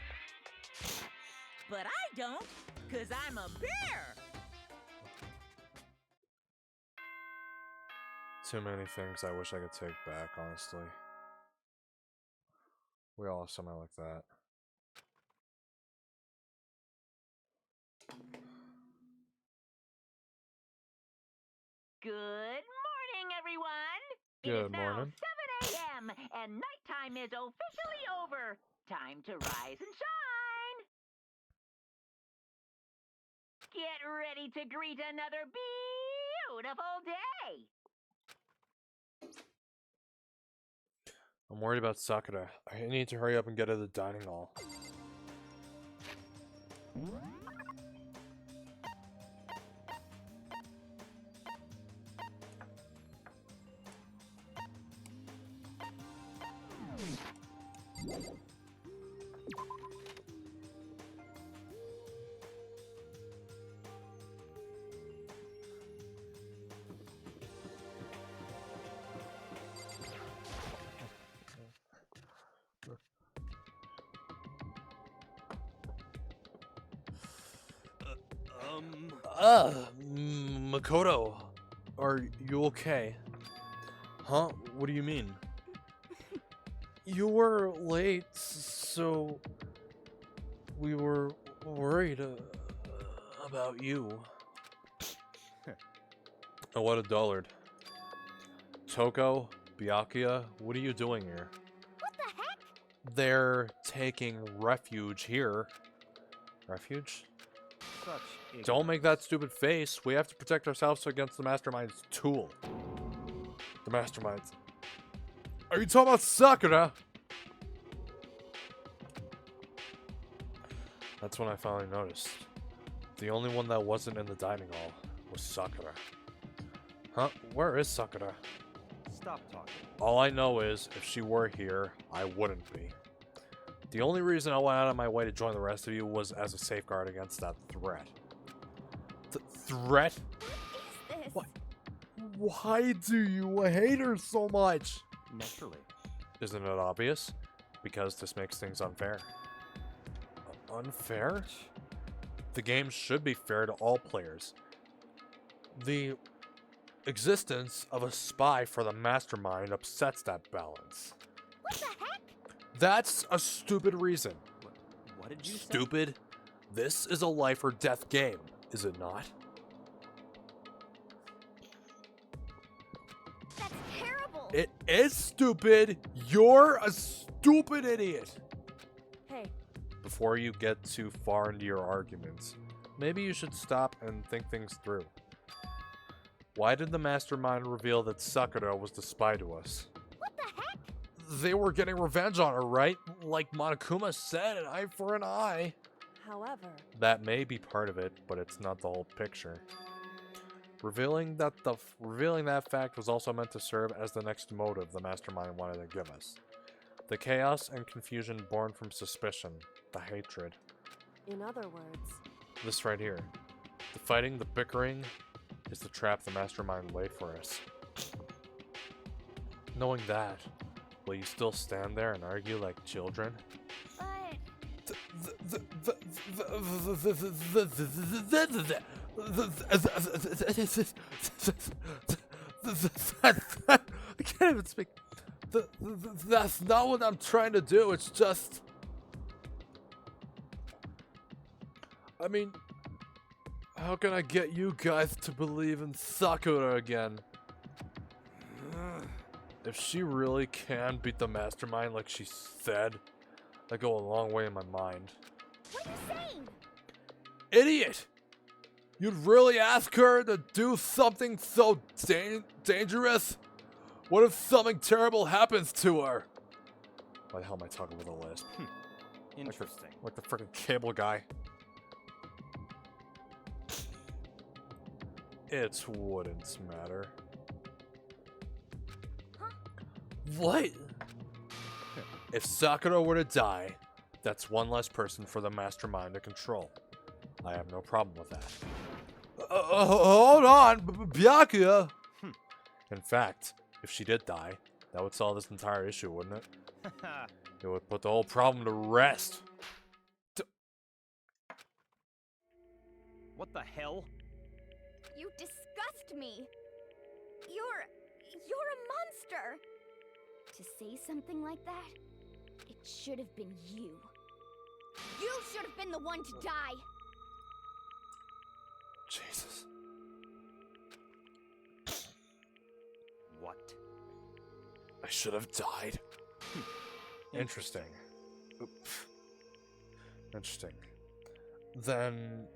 but I don't, 'cause I'm a bear. Too many things I wish I could take back, honestly. We all have something like that. Good morning, everyone. It Good is now morning. 7 a.m. and nighttime is officially over. Time to rise and shine. Get ready to greet another beautiful day. I'm worried about Sakura. I need to hurry up and get to the dining hall. Makoto, are you okay? Huh? What do you mean? You were late, so we were worried about you. Oh, what a dullard. Toko, Byakuya, what are you doing here? What the heck? They're taking refuge here. Refuge? Such Don't make that stupid face. We have to protect ourselves against the Mastermind's tool. The Masterminds. Are you talking about Sakura? That's when I finally noticed. The only one that wasn't in the dining hall was Sakura. Huh? Where is Sakura? Stop talking. All I know is, if she were here, I wouldn't be. The only reason I went out of my way to join the rest of you was as a safeguard against that threat. Threat? What is this? What? Why do you hate her so much? Naturally. Isn't it obvious? Because this makes things unfair. Unfair? The game should be fair to all players. The existence of a spy for the Mastermind upsets that balance. What the heck? That's a stupid reason. What did you Stupid? This is a life or death game, is it not? That's terrible. It is stupid. You're a stupid idiot. Hey, Before you get too far into your arguments, maybe you should stop and think things through. Why did the Mastermind reveal that Sakura was the spy to us? What the heck? They were getting revenge on her, right? Like Monokuma said, an eye for an eye. however, That may be part of it, but it's not the whole picture. Revealing that fact was also meant to serve as the next motive the Mastermind wanted to give us. The chaos and confusion born from suspicion, the hatred. in other words, This right here. The fighting, the bickering, is the trap the Mastermind laid for us. Knowing that, will you still stand there and argue like children? I can't even speak. That's not what I'm trying to do. It's just... I mean, how can I get you guys to believe in Sakura again? If she really can beat the Mastermind like she said, that'd go a long way in my mind. What are you saying? Idiot! You'd really ask her to do something so dangerous? What if something terrible happens to her? Why the hell am I talking with a lisp? Interesting. Like the freaking cable guy. It wouldn't matter. Huh? What? If Sakura were to die, that's one less person for the Mastermind to control. I have no problem with that. Hold on, Byakuya! In fact, if she did die, that would solve this entire issue, wouldn't it? It would put the whole problem to rest. What the hell? You disgust me. You're a monster! To say something like that, it should have been you. You should have been the one to die! Jesus. What? I should have died. Interesting. Oop. Interesting. Then,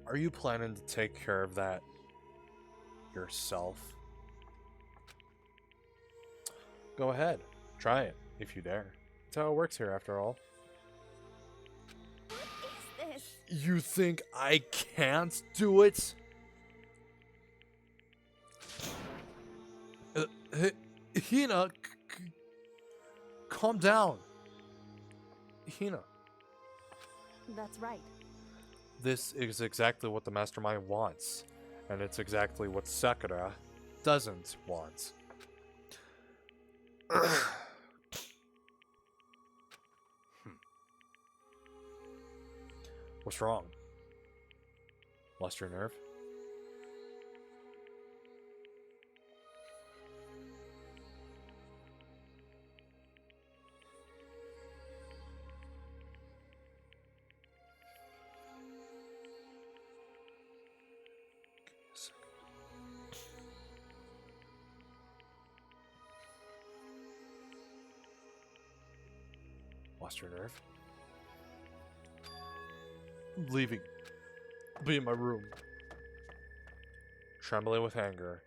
are you planning to take care of that yourself? Go ahead. Try it, if you dare. That's how it works here, after all. What is this? You think I can't do it? Hina, calm down. Hina. That's right. This is exactly what the mastermind wants, and it's exactly what Sakura doesn't want. What's wrong? Lost your nerve? Lost your nerve? I'm leaving. Be in my room. Trembling with anger,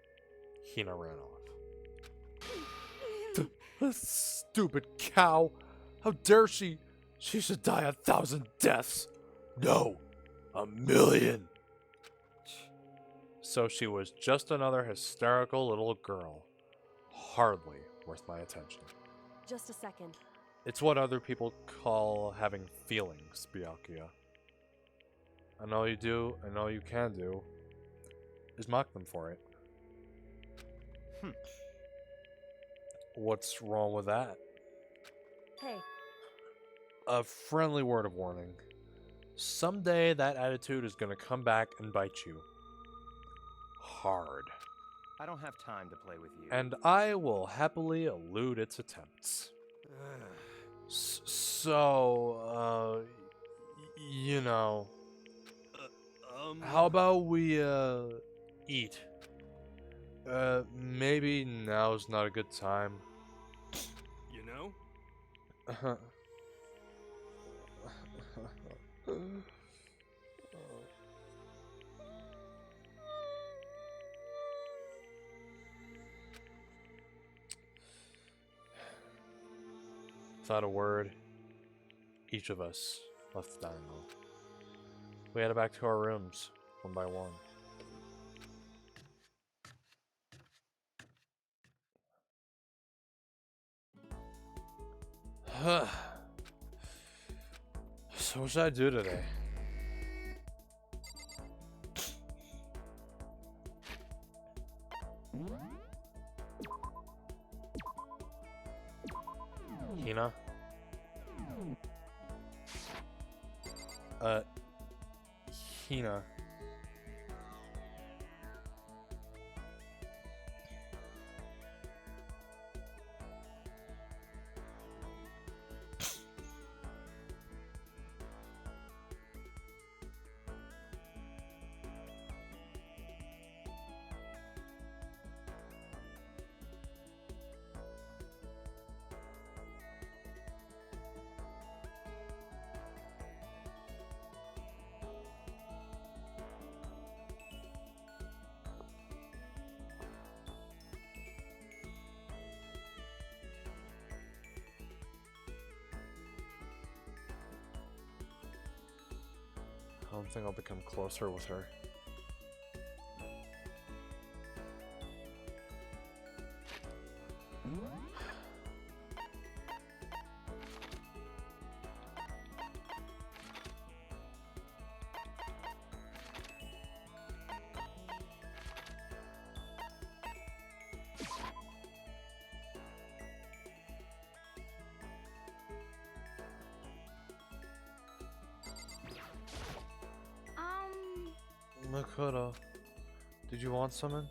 Hina ran off. Stupid cow! How dare she? She should die 1,000 deaths. No, 1,000,000. So she was just another hysterical little girl. Hardly worth my attention. Just a second. It's what other people call having feelings, Byakuya. And all you do, and all you can do, is mock them for it. What's wrong with that? Hey, A friendly word of warning. Someday that attitude is gonna come back and bite you. Hard. I don't have time to play with you. And I will happily elude its attempts. So, you know, how about we, eat? Maybe now's not a good time. You know? Without a word, each of us left the dining room. We headed back to our rooms, one by one. So what should I do today? Hina? Hina. I don't think I'll become closer with her. Makoto, did you want something?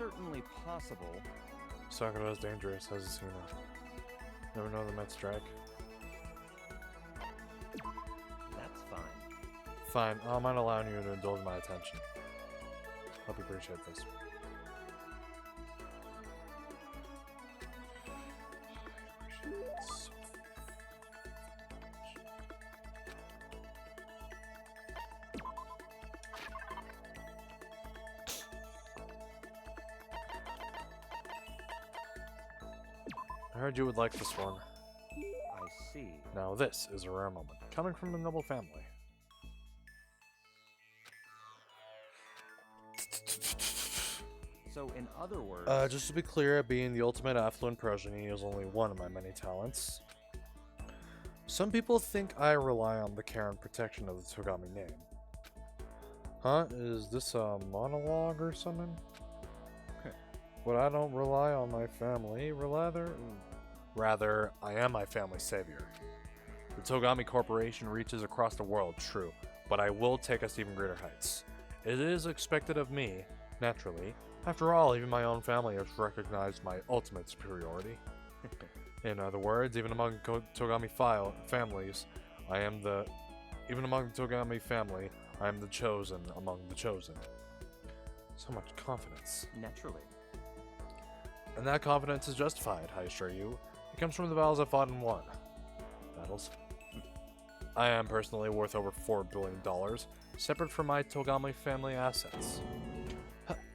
certainly possible. Sakura is dangerous, has a humor. Never know the might strike. That's fine. Fine, I'm not allowing you to indulge my attention. Hope you appreciate this. I heard you would like this one. I see. Now this is a rare moment, coming from a noble family. So, in other words... Just to be clear, being the ultimate affluent progeny is only one of my many talents. Some people think I rely on the care and protection of the Togami name. Huh? Is this a monologue or something? But I don't rely on my family, rather, I am my family's savior. The Togami Corporation reaches across the world, true, but I will take us to even greater heights. It is expected of me, naturally. After all, even my own family has recognized my ultimate superiority. In other words, even among Togami families, even among the Togami family, I am the chosen among the chosen. So much confidence. Naturally. And that confidence is justified, I assure you. It comes from the battles I fought and won. Battles? I am personally worth over $4 billion, separate from my Togami family assets.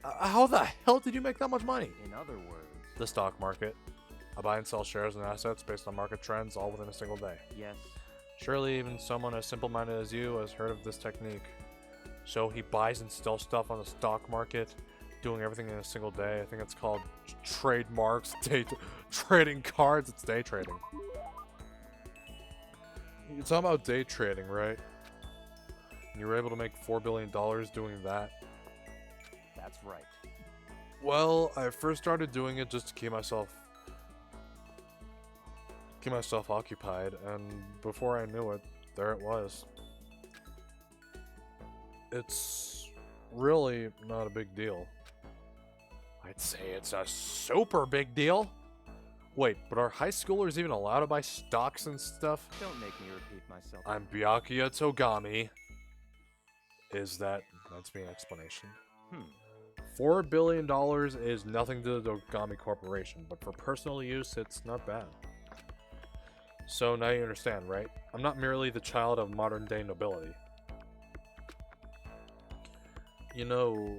How the hell did you make that much money? In other words... The stock market. I buy and sell shares and assets based on market trends all within a single day. Yes. Surely even someone as simple-minded as you has heard of this technique. So he buys and sells stuff on the stock market, doing everything in a single day. I think it's called trademarks, trading cards. It's day trading. You're talking about day trading, right? And you were able to make $4 billion doing that. That's right. Well, I first started doing it just to keep myself occupied, and before I knew it, there it was. It's really not a big deal. I'd say it's a super big deal. Wait, but are high schoolers even allowed to buy stocks and stuff? Don't make me repeat myself. I'm Byakuya Togami. That's me an explanation. $4 billion is nothing to the Togami Corporation, but for personal use, it's not bad. So now you understand, right? I'm not merely the child of modern-day nobility. You know,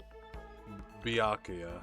Byakuya.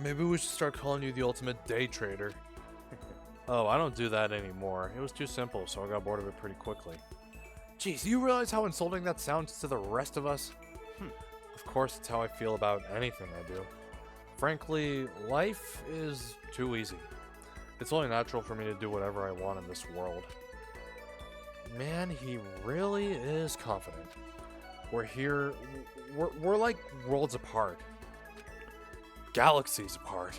Maybe we should start calling you the ultimate day trader. Oh, I don't do that anymore. It was too simple, so I got bored of it pretty quickly. Jeez, do you realize how insulting that sounds to the rest of us? Of course, it's how I feel about anything I do. Frankly, life is too easy. It's only natural for me to do whatever I want in this world. Man, he really is confident. We're like worlds apart. Galaxies apart.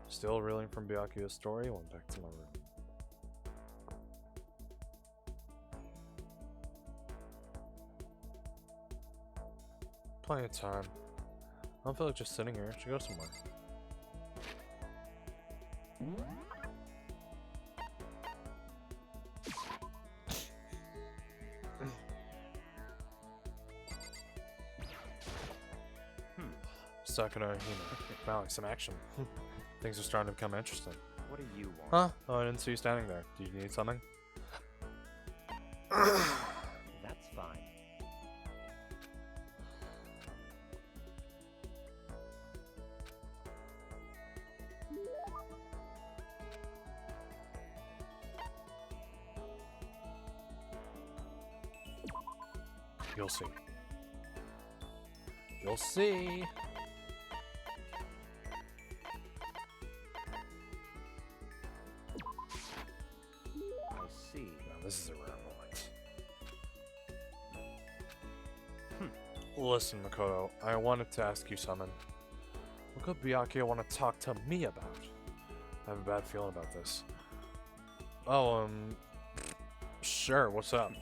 Still reeling from Byakuya's story, went back to my room. Plenty of time. I don't feel like just sitting here. I should go somewhere. Sakura, wow, some action. Things are starting to become interesting. What do you want? Huh? Oh, I didn't see you standing there. Do you need something? That's fine. You'll see. You'll see. I see. Now, this is a rare moment. Listen, Makoto, I wanted to ask you something. What could Byakuya want to talk to me about? I have a bad feeling about this. Oh, sure, what's up?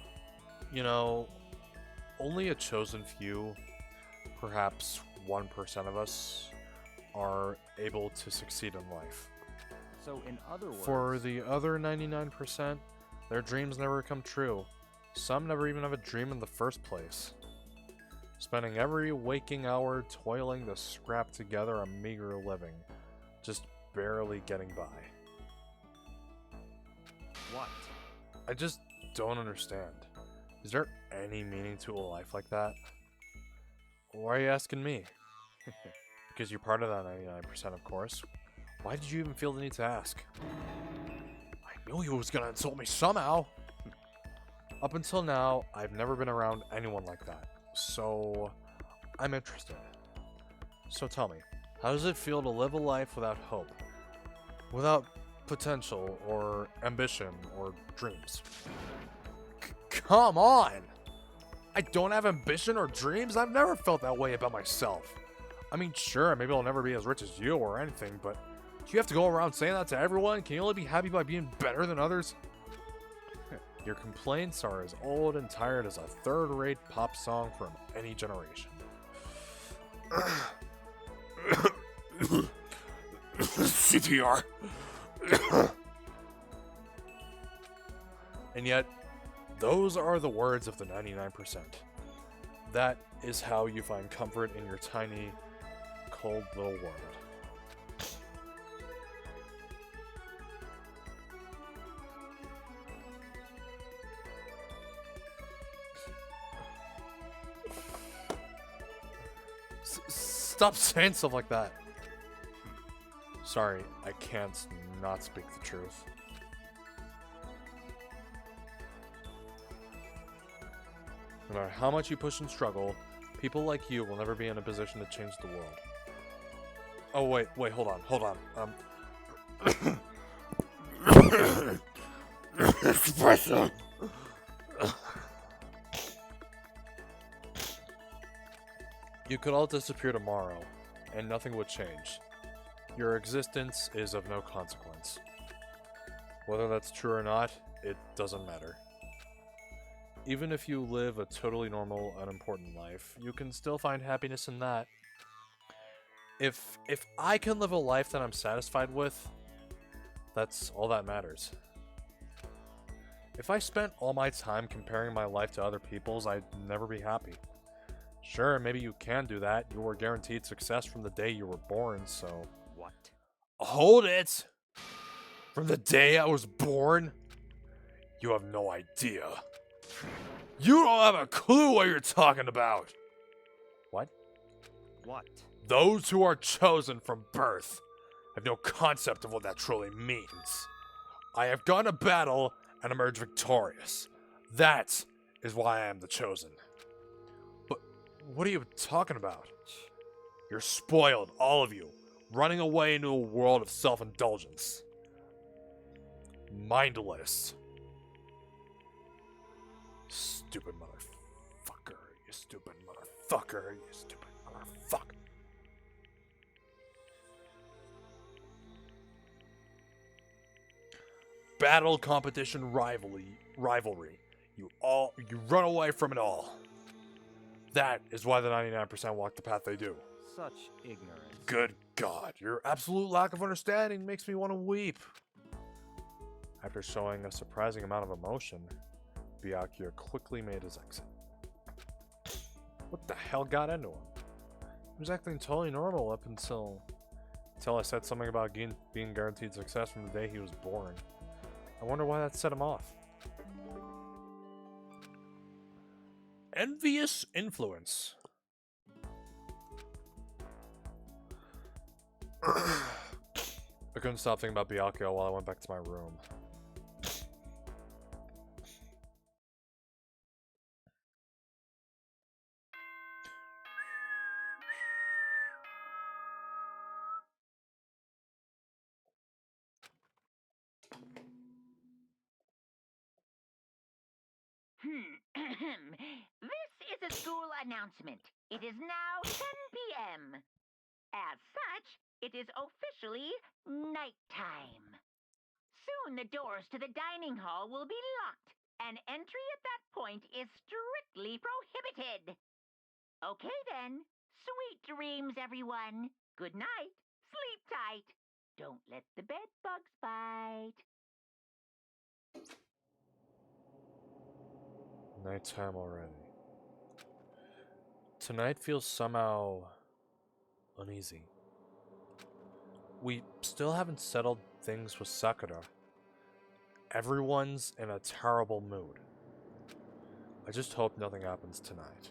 You know, only a chosen few, perhaps 1% of us, are able to succeed in life. So, in other words... For the other 99%, their dreams never come true. Some never even have a dream in the first place. Spending every waking hour toiling to scrap together a meager living, just barely getting by. What? I just don't understand. Is there any meaning to a life like that? Why are you asking me? Because you're part of that 99%, of course. Why did you even feel the need to ask? I knew he was gonna insult me somehow! Up until now, I've never been around anyone like that. So, I'm interested. So tell me, how does it feel to live a life without hope? Without potential, or ambition, or dreams? Come on! I don't have ambition or dreams? I've never felt that way about myself. I mean, sure, maybe I'll never be as rich as you or anything, but do you have to go around saying that to everyone? Can you only be happy by being better than others? Your complaints are as old and tired as a third-rate pop song from any generation. CPR. And yet, those are the words of the 99%. That is how you find comfort in your tiny, cold little world. Stop saying stuff like that. Sorry, I can't not speak the truth. No matter how much you push and struggle, people like you will never be in a position to change the world. Oh, wait, hold on. Espresso! You could all disappear tomorrow, and nothing would change. Your existence is of no consequence. Whether that's true or not, it doesn't matter. Even if you live a totally normal, unimportant life, you can still find happiness in that. If I can live a life that I'm satisfied with, that's all that matters. If I spent all my time comparing my life to other people's, I'd never be happy. Sure, maybe you can do that. You were guaranteed success from the day you were born, so... What? Hold it! From the day I was born? You have no idea. You don't have a clue what you're talking about! What? What? Those who are chosen from birth have no concept of what that truly means. I have gone to battle and emerged victorious. That is why I am the chosen. But what are you talking about? You're spoiled, all of you, running away into a world of self-indulgence. Mindless. Stupid motherfucker, you stupid motherfucker, you stupid motherfucker. Battle, competition, rivalry. You run away from it all. That is why the 99% walk the path they do. Such ignorance. Good God, your absolute lack of understanding makes me want to weep. After showing a surprising amount of emotion, Byakuya quickly made his exit. What the hell got into him? He was acting totally normal up until I said something about being guaranteed success from the day he was born. I wonder why that set him off. Envious influence. I couldn't stop thinking about Byakuya while I went back to my room. This is a school announcement. It is now 10 p.m. As such, it is officially nighttime. Soon the doors to the dining hall will be locked, and entry at that point is strictly prohibited. Okay then. Sweet dreams, everyone. Good night. Sleep tight. Don't let the bed bugs bite. Nighttime already. Tonight feels somehow uneasy. We still haven't settled things with Sakura. Everyone's in a terrible mood. I just hope nothing happens tonight.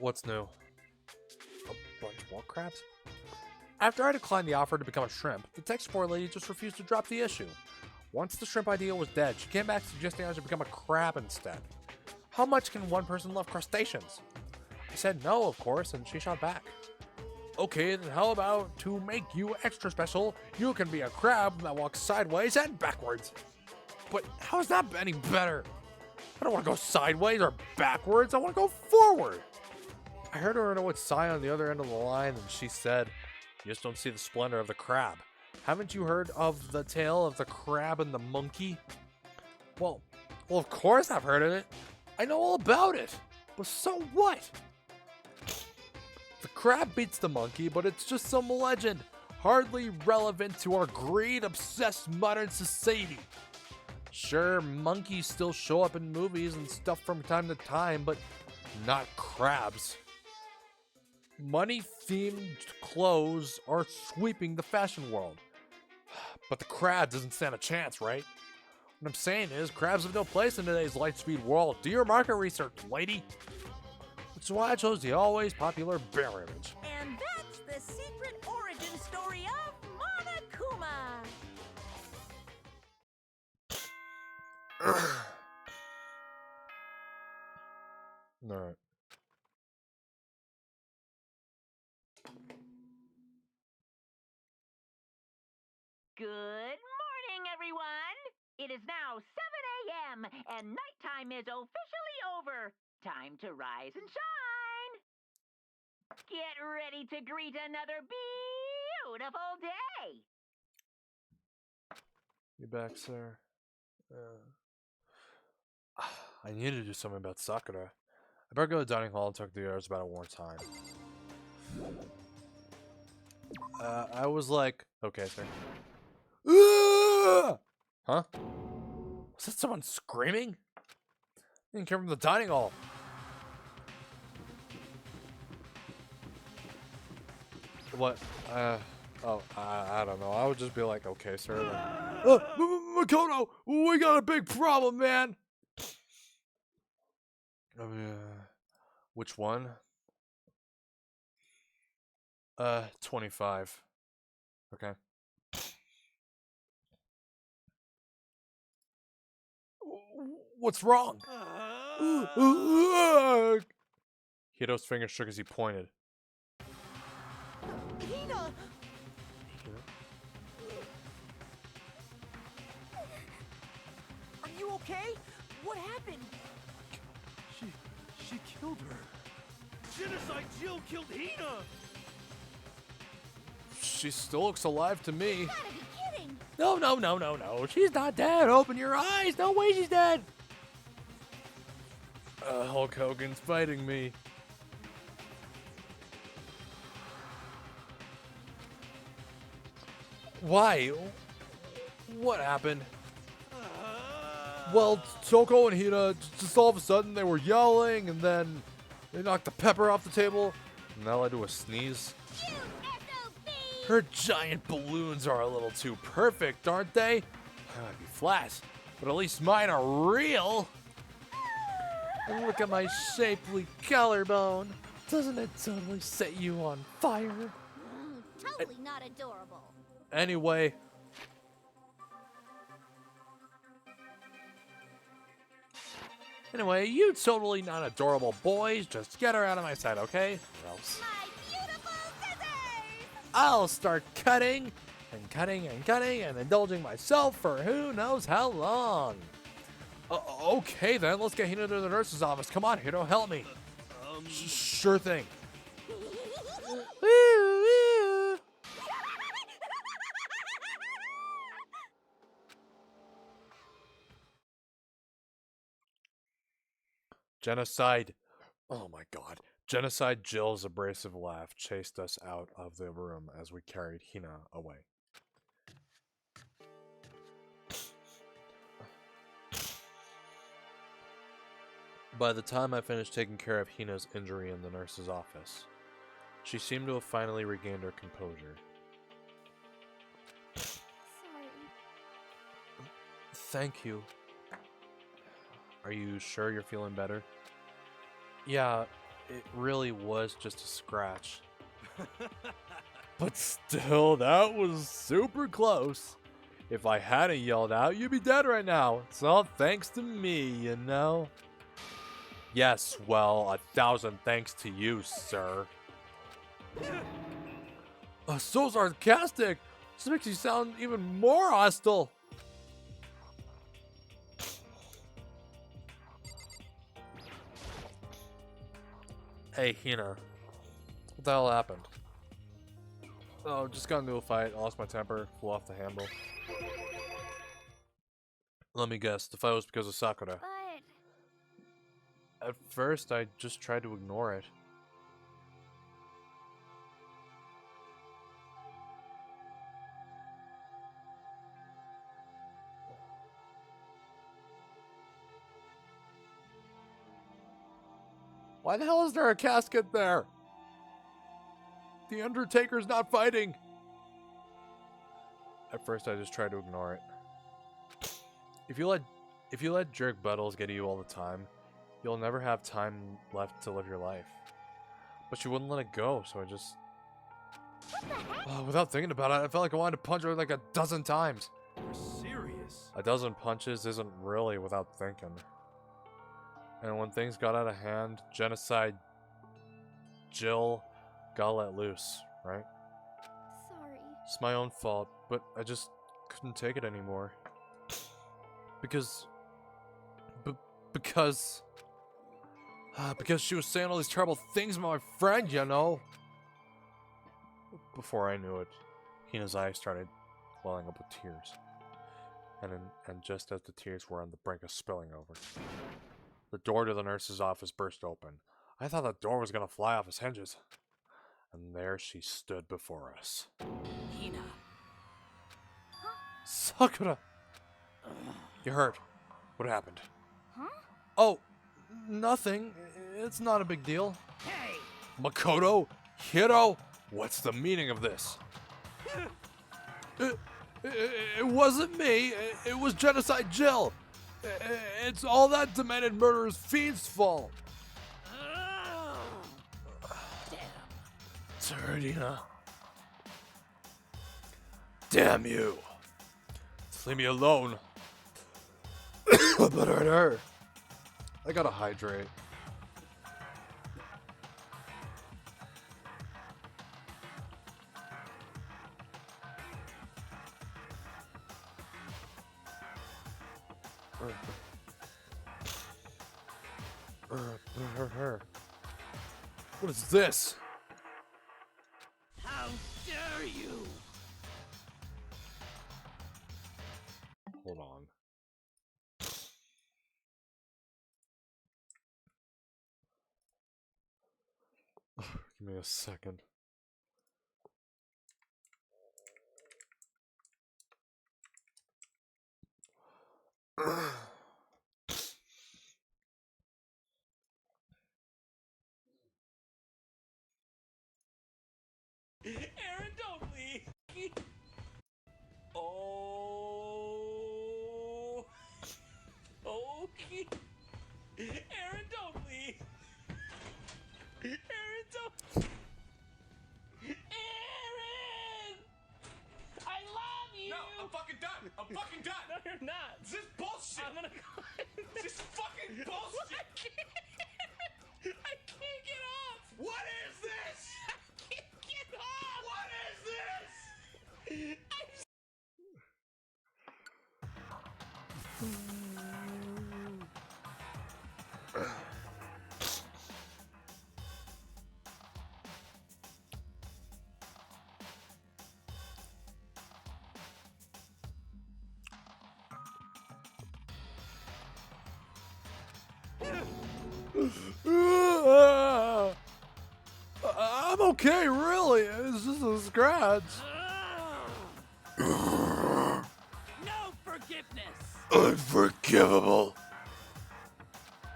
What's new? A bunch more crabs? After I declined the offer to become a shrimp, the tech support lady just refused to drop the issue. Once the shrimp idea was dead, she came back suggesting I should become a crab instead. How much can one person love crustaceans? I said no, of course, and she shot back. Okay, then how about to make you extra special, you can be a crab that walks sideways and backwards. But how is that any better? I don't want to go sideways or backwards, I want to go forward. I heard her know its sign on the other end of the line, and she said, "You just don't see the splendor of the crab. Haven't you heard of the tale of the crab and the monkey?" Well, of course I've heard of it. I know all about it. But so what? The crab beats the monkey, but it's just some legend, hardly relevant to our greed-obsessed modern society. Sure, monkeys still show up in movies and stuff from time to time, but not crabs. Money-themed clothes are sweeping the fashion world. But the crab doesn't stand a chance, right? What I'm saying is, crabs have no place in today's light-speed world. Do your market research, lady. Which is why I chose the always popular bear image. And that's the secret origin story of Monokuma. Alright. Good morning, everyone. It is now 7 a.m. and nighttime is officially over. Time to rise and shine. Get ready to greet another beautiful day. You back, sir? I need to do something about Sakura. I better go to the dining hall and talk to the others about it one more time. I was like, okay, sir. Huh? Was that someone screaming? It didn't come from the dining hall. What? Oh, I don't know. I would just be like, okay, sir. Makoto, we got a big problem, man. Which one? 25. Okay. What's wrong? Hito's finger shook as he pointed. Hina! Are you okay? What happened? She killed her. Genocide Jill killed Hina! She still looks alive to me. You gotta be kidding! No. She's not dead. Open your eyes. No way she's dead. Hulk Hogan's fighting me. Why? What happened? Well, Toko and Hina, just all of a sudden they were yelling, and then they knocked the pepper off the table, and that led to a sneeze. You SOB! Her giant balloons are a little too perfect, aren't they? They might be flat, but at least mine are real. And look at my shapely collarbone. Doesn't it totally set you on fire? Totally not adorable. Anyway. You totally not adorable boys, just get her out of my sight, okay? Or else My beautiful scissors! I'll start cutting and cutting and indulging myself for who knows how long. Okay then, let's get Hina to the nurse's office. Come on, Hiro, help me. Sure thing. Genocide. Oh my god. Genocide Jill's abrasive laugh chased us out of the room as we carried Hina away. By the time I finished taking care of Hina's injury in the nurse's office, she seemed to have finally regained her composure. Sorry. Thank you. Are you sure you're feeling better? Yeah, it really was just a scratch. But still, that was super close. If I hadn't yelled out, you'd be dead right now. It's all thanks to me, you know? Yes, well, 1,000 thanks to you, sir. So sarcastic! This makes you sound even more hostile. Hey, Hina. What the hell happened? Oh, just got into a fight, lost my temper, flew off the handle. Let me guess, the fight was because of Sakura. But At first, I just tried to ignore it. Why the hell is there a casket there? The Undertaker's not fighting. At first, I just tried to ignore it. If you let jerk buttles get you all the time, you'll never have time left to live your life. But she wouldn't let it go, so I just... without thinking about it, I felt like I wanted to punch her like a dozen times. You're serious? A dozen punches isn't really without thinking. And when things got out of hand, Genocide Jill got let loose, right? sorry. It's my own fault, but I just couldn't take it anymore. Because she was saying all these terrible things about my friend, you know? Before I knew it, Hina's eyes started welling up with tears. And just as the tears were on the brink of spilling over, the door to the nurse's office burst open. I thought the door was gonna fly off its hinges. And there she stood before us. Hina. Sakura! You hurt. What happened? Huh? Oh, nothing. It's not a big deal. Hey! Makoto? Hiro? What's the meaning of this? It wasn't me. It was Genocide Jill. It's all that demented murderer's fiend's fault. Tardina. Damn you. Just leave me alone. But hurt her. I gotta hydrate. What is this? How dare you! Hold on. Give me a second. Aaron, don't leave! Oh... Okay. Aaron, don't leave! Aaron, don't... Aaron! I love you! No, I'm fucking done! I'm fucking done! No, you're not! This is bullshit! I'm gonna go... This is fucking bullshit! I can't get off! What is this? I can't get off! What is this? I I'm okay, really. It's just a scratch. No forgiveness! Unforgivable.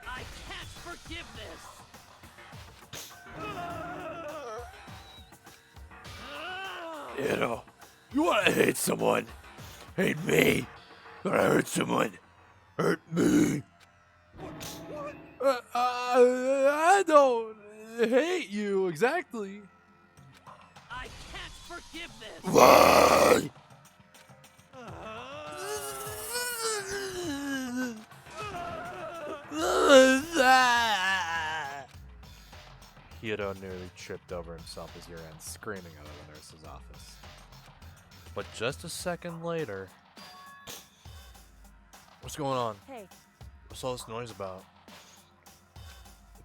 I can't forgive this! You know, you wanna hate someone? Hate me. When I hurt someone, hurt me. I don't hate you exactly. I can't forgive this! Why? Kyoto nearly tripped over himself as he ran screaming out of the nurse's office. But just a second later... What's going on? Hey, What's all this noise about?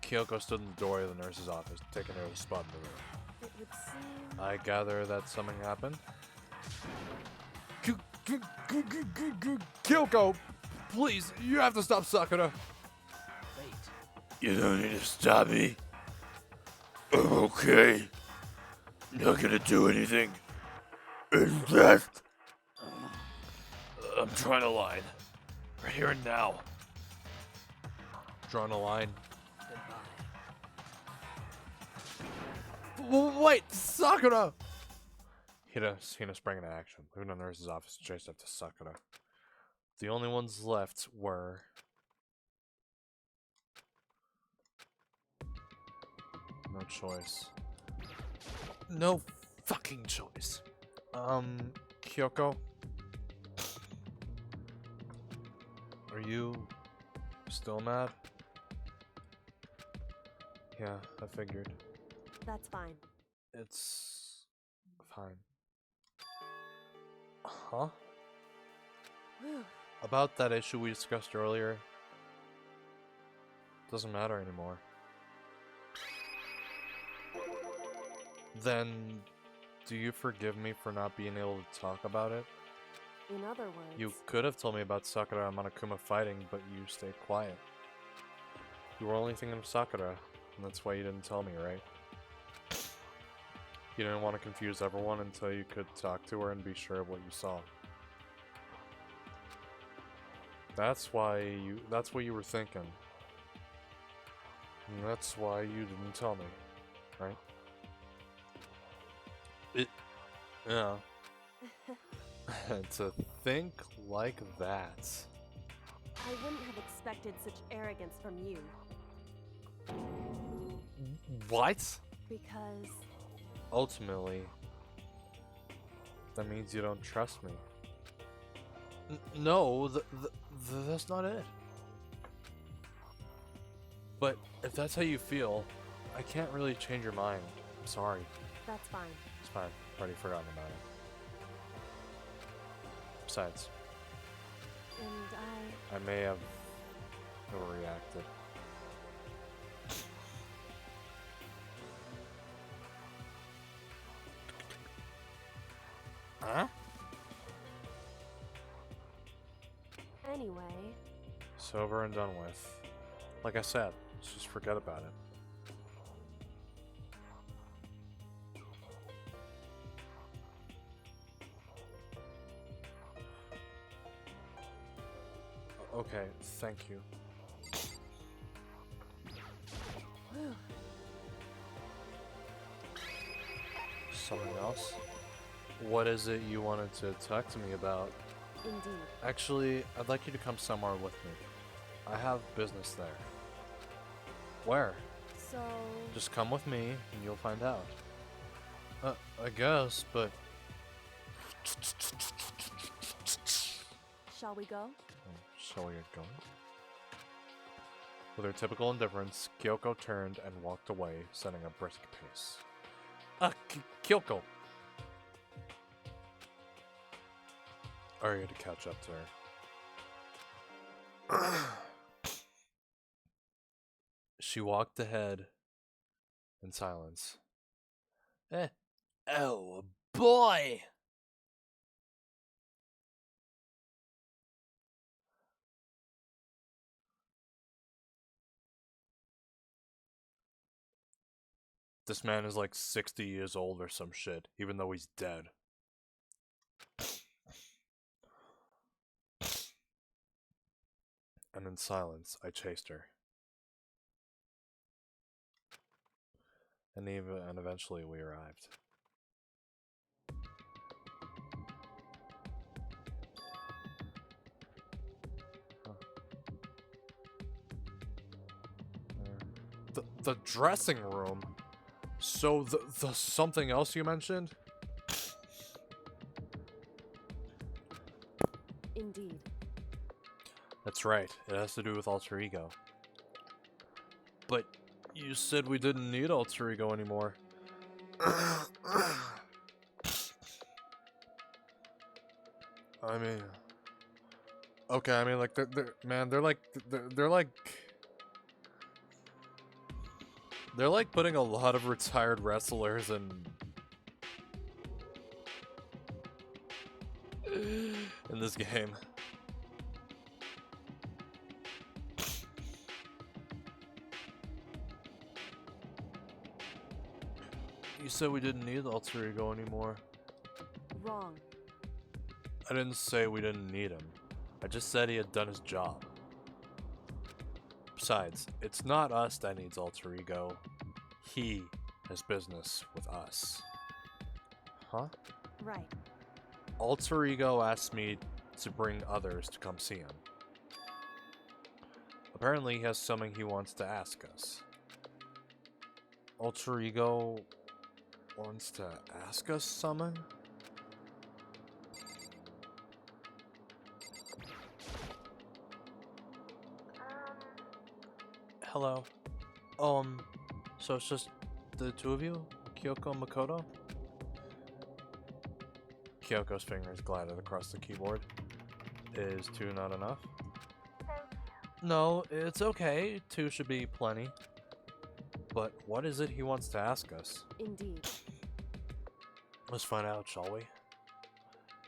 Kyoko stood in the doorway of the nurse's office, taking her spot in the room. it would seem... I gather that something happened? Kyoko, please, you have to stop Sakura. Wait. You don't need to stop me. I'm okay. Not gonna do anything. In fact, I'm trying a line. Right here and now. Drawing a line. Goodbye. Wait, Sakura! Hina sprang into action, leaving the nurse's office and chased after Sakura. The only ones left were... No choice. No fucking choice. Kyoko? Are you still mad? Yeah, I figured. That's fine. It's fine. Huh? Whew. About that issue we discussed earlier. Doesn't matter anymore. Then, do you forgive me for not being able to talk about it? In other words... You could have told me about Sakura and Monokuma fighting, but you stayed quiet. You were only thinking of Sakura, and that's why you didn't tell me, right? You didn't want to confuse everyone until you could talk to her and be sure of what you saw. That's what you were thinking. And that's why you didn't tell me, right? Yeah. To think like that. I wouldn't have expected such arrogance from you. What? Because... Ultimately, that means you don't trust me. No, that's not it. But if that's how you feel, I can't really change your mind. I'm sorry. That's fine. It's fine. I've already forgotten about it. Besides, And I may have overreacted. Huh? Anyway... It's over and done with. Like I said, let's just forget about it. Okay, thank you. Whew. Something else? What is it you wanted to talk to me about? Indeed. Actually, I'd like you to come somewhere with me. I have business there. Where? So... Just come with me and you'll find out. I guess, but... Shall we go? Shall we get going? With her typical indifference, Kyoko turned and walked away, setting a brisk pace. Kyoko! Arya to catch up to her. She walked ahead in silence. Oh boy! this man is like 60 years old or some shit, even though he's dead. And in silence, I chased her. And eventually we arrived. The dressing room? So the something else you mentioned? Indeed. That's right, it has to do with alter ego. But you said we didn't need alter ego anymore. I mean, okay, I mean, like, they're like putting a lot of retired wrestlers in this game. You said we didn't need alter ego anymore. Wrong. I didn't say we didn't need him. I just said he had done his job. Besides, it's not us that needs alter ego. He has business with us. Huh? Right. Alter ego asked me to bring others to come see him. Apparently he has something he wants to ask us. Alter ego wants to ask us something? Hello. So it's just the two of you? Kyoko and Makoto? Kyoko's fingers glided across the keyboard. Is two not enough? Thank you. No, it's okay. Two should be plenty. But what is it he wants to ask us? Indeed. Let's find out, shall we?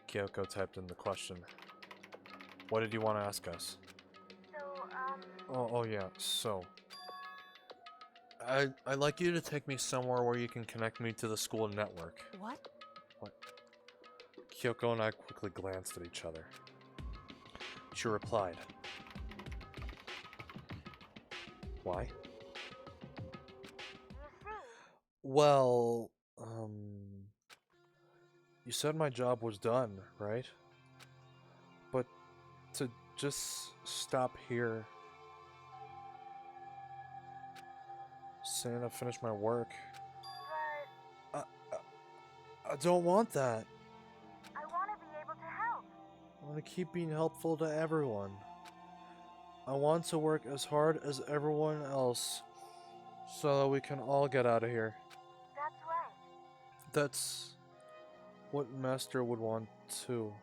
Kyoko typed in the question. What did you want to ask us? So, Oh yeah, so... I'd like you to take me somewhere where you can connect me to the school network. What? What? Kyoko and I quickly glanced at each other. She replied. Why? you see, Well, you said my job was done, right? But to just stop here, saying I finished my work, but I don't want that. I want to be able to help. I want to keep being helpful to everyone. I want to work as hard as everyone else so that we can all get out of here. That's right. That's what Master would want too.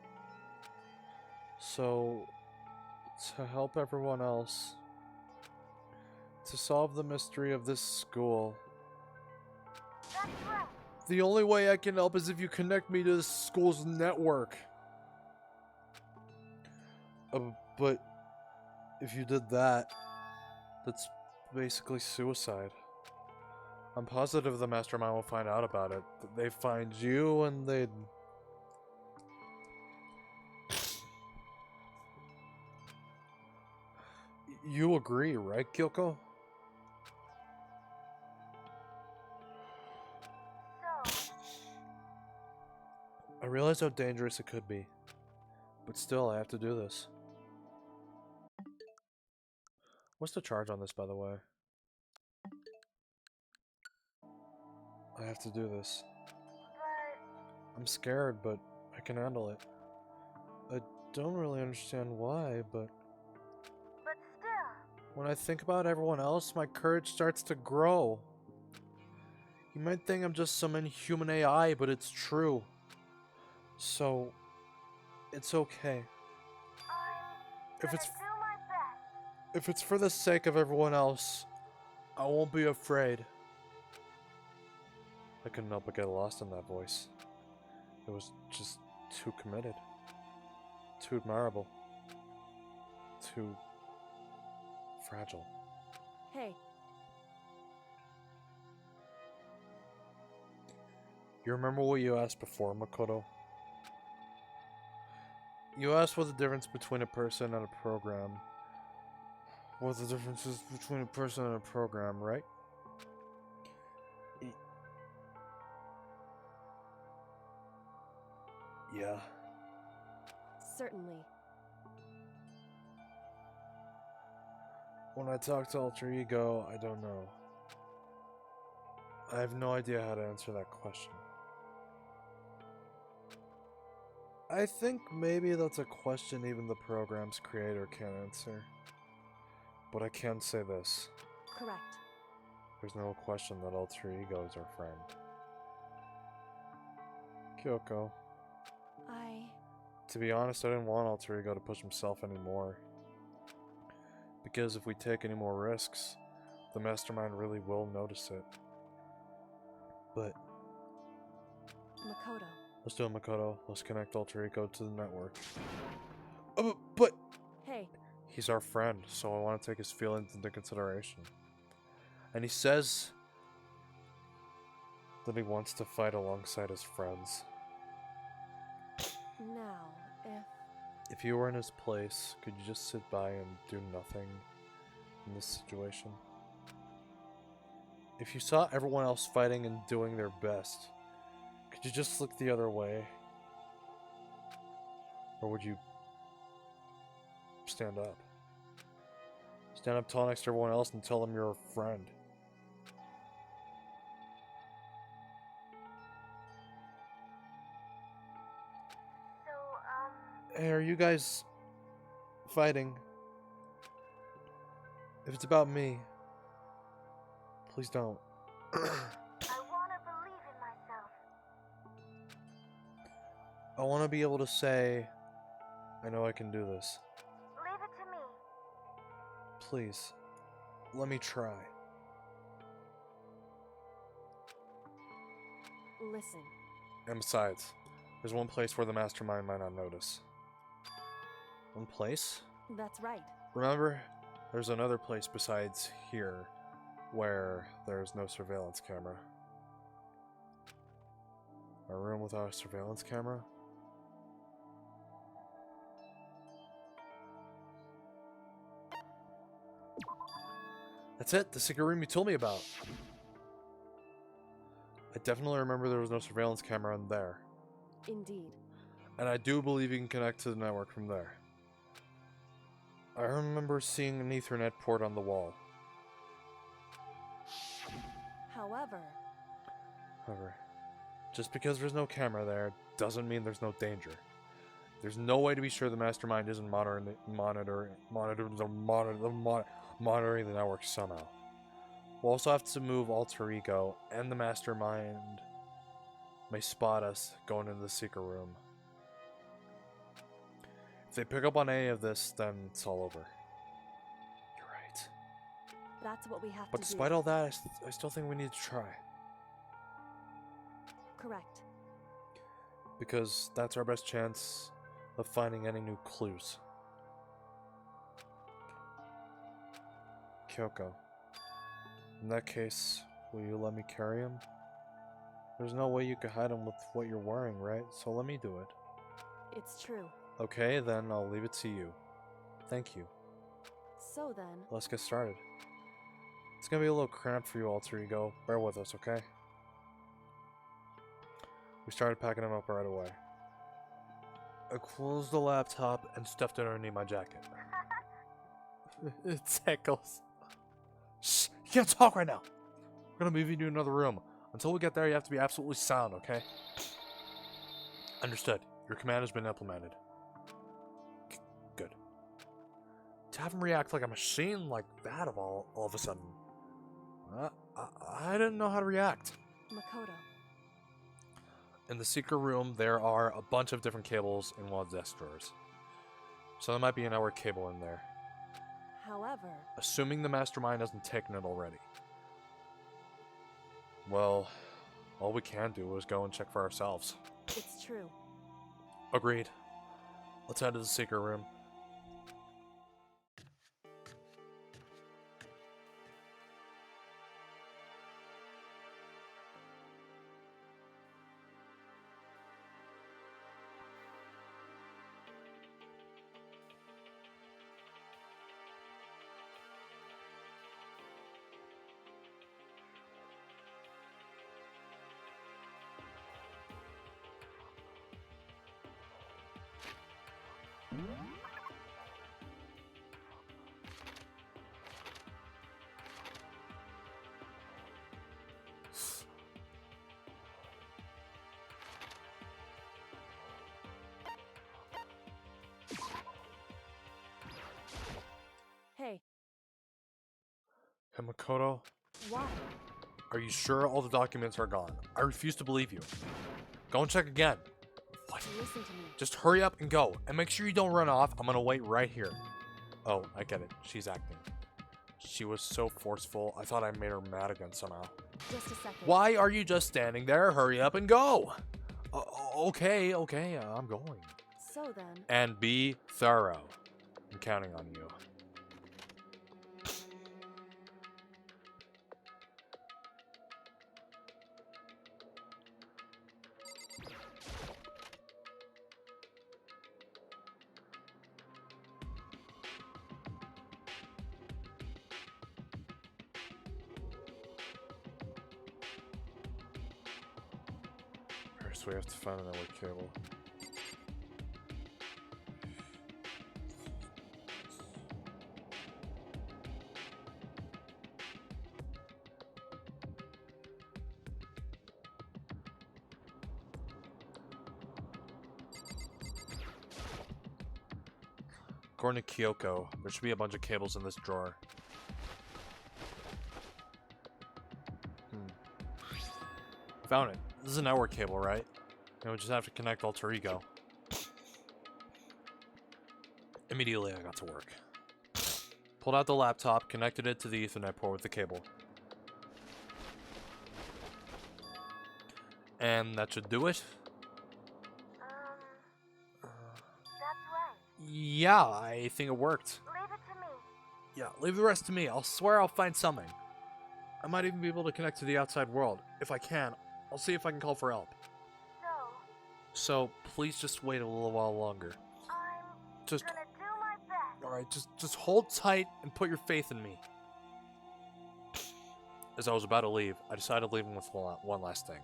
So, to help everyone else, to solve the mystery of this school, That's right. the only way I can help is if you connect me to the school's network. But if you did that, that's basically suicide. I'm positive the mastermind will find out about it. They find you and they'd... You agree, right, Kyoko? So, I realize how dangerous it could be, but still, I have to do this. What's the charge on this, by the way? I have to do this. but I'm scared, but I can handle it. I don't really understand why, but still, when I think about everyone else, my courage starts to grow. You might think I'm just some inhuman AI, but it's true. So, it's okay. I'm If gonna it's do my best. if it's for the sake of everyone else, I won't be afraid. I couldn't help but get lost in that voice. It was just too committed. Too admirable. Too fragile. Hey, You remember what you asked before, Makoto? You asked what the difference between a person and a program. What the difference is between a person and a program, right? Yeah. Certainly. When I talk to Alter Ego, I don't know. I have no idea how to answer that question. I think maybe that's a question even the program's creator can't answer. But I can say this. Correct. There's no question that Alter Ego is our friend. Kyoko. To be honest, I didn't want Alter Ego to push himself anymore. Because if we take any more risks, the mastermind really will notice it. But Makoto. let's do it, Makoto. Let's connect Alter Ego to the network. Oh, but Hey. he's our friend, so I want to take his feelings into consideration. And he says that he wants to fight alongside his friends. Now, If you were in his place, could you just sit by and do nothing in this situation? If you saw everyone else fighting and doing their best, could you just look the other way? Or would you stand up? Stand up tall next to everyone else and tell them you're a friend. So, Hey, are you guys fighting? If it's about me, please don't. I want to believe in myself. I want to be able to say, I know I can do this. Leave it to me. Please, let me try. listen. And besides, there's one place where the mastermind might not notice. One place? That's right. Remember, there's another place besides here where there's no surveillance camera. A room without a surveillance camera? That's it, the secret room you told me about. I definitely remember there was no surveillance camera in there. Indeed. And I do believe you can connect to the network from there. I remember seeing an Ethernet port on the wall. However, Just because there's no camera there doesn't mean there's no danger. There's no way to be sure the mastermind isn't monitoring the network somehow. We'll also have to move Alter Ego, and the mastermind may spot us going into the secret room. If they pick up on any of this, then it's all over. You're right. that's what we have But to do. despite all that, I still think we need to try. Correct. Because that's our best chance of finding any new clues. Kyoko. In that case, will you let me carry him? There's no way you could hide him with what you're wearing, right? So let me do it. It's true. Okay, then I'll leave it to you. Thank you. So then, Let's get started. It's gonna be a little cramped for you, Alter Ego. Bear with us, okay? We started packing him up right away. I closed the laptop and stuffed it underneath my jacket. It tickles. Shh! You can't talk right now! We're gonna move you to another room. Until we get there, you have to be absolutely silent, okay? Understood. Your command has been implemented. Good. To have him react like a machine like that all of a sudden. I didn't know how to react. Makoto. In the secret room, there are a bunch of different cables in one of the desk drawers. So there might be an network cable in there. However, Assuming the mastermind hasn't taken it already. Well, all we can do is go and check for ourselves. it's true. Agreed. Let's head to the secret room. Hey, Hey, Makoto, why? are you sure all the documents are gone? I refuse to believe you. Go and check again. What? Listen to me. Just hurry up and go. And make sure you don't run off. I'm gonna wait right here. Oh, I get it. She's acting. She was so forceful. I thought I made her mad again somehow. Just a second. Why are you just standing there? Hurry up and go. Okay, I'm going. So then, And be thorough. I'm counting on you. So we have to find another cable. According to Kyoko, there should be a bunch of cables in this drawer. Found it. This is a network cable, right? And we just have to connect Alter Ego. Immediately, I got to work. Pulled out the laptop, connected it to the Ethernet port with the cable. And that should do it. That's right. Yeah, I think it worked. Leave it to me. Yeah, leave the rest to me. I'll swear I'll find something. I might even be able to connect to the outside world. If I can, I'll see if I can call for help. So, please just wait a little while longer. I'm Just, gonna do my best. alright, just hold tight and put your faith in me. As I was about to leave, I decided to leave him with one last thing.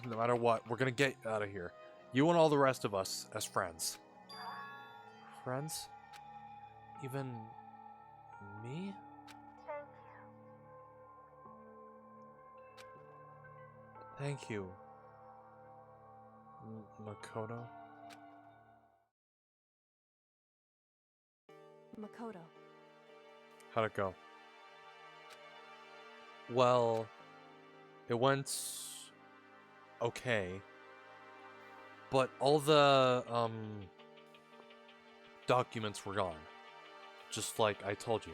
No matter what, we're gonna get out of here. You and all the rest of us as friends. Friends? Even me? Thank you. Thank you. Makoto? Makoto. How'd it go? Well, it went okay. But all the documents were gone. Just like I told you.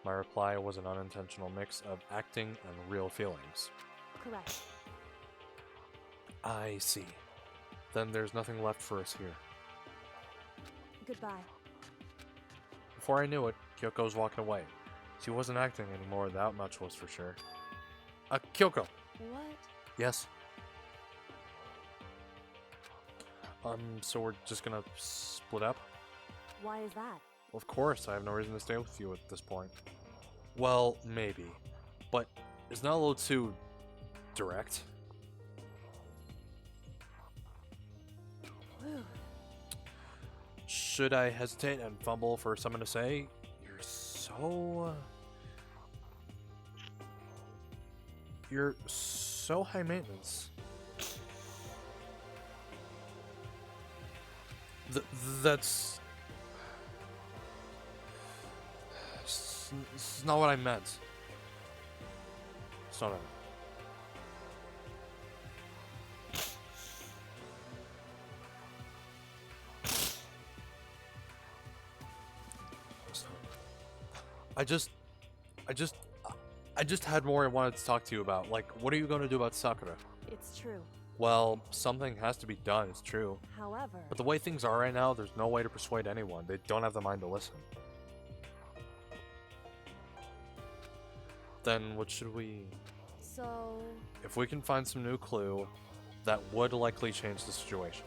My reply was an unintentional mix of acting and real feelings. Correct. I see. Then there's nothing left for us here. Goodbye. Before I knew it, Kyoko was walking away. She wasn't acting anymore, that much was for sure. Kyoko! What? Yes? So we're just gonna split up? Why is that? Of course, I have no reason to stay with you at this point. Well, maybe. But isn't that a little too direct? Whew. Should I hesitate and fumble for someone to say, you're so... You're so high maintenance. That's... It's not what I meant. It's not what I meant. I just had more I wanted to talk to you about. Like, what are you going to do about Sakura? It's true. Well, something has to be done, it's true. However... But the way things are right now, there's no way to persuade anyone. They don't have the mind to listen. Then what should we... So... If we can find some new clue, that would likely change the situation.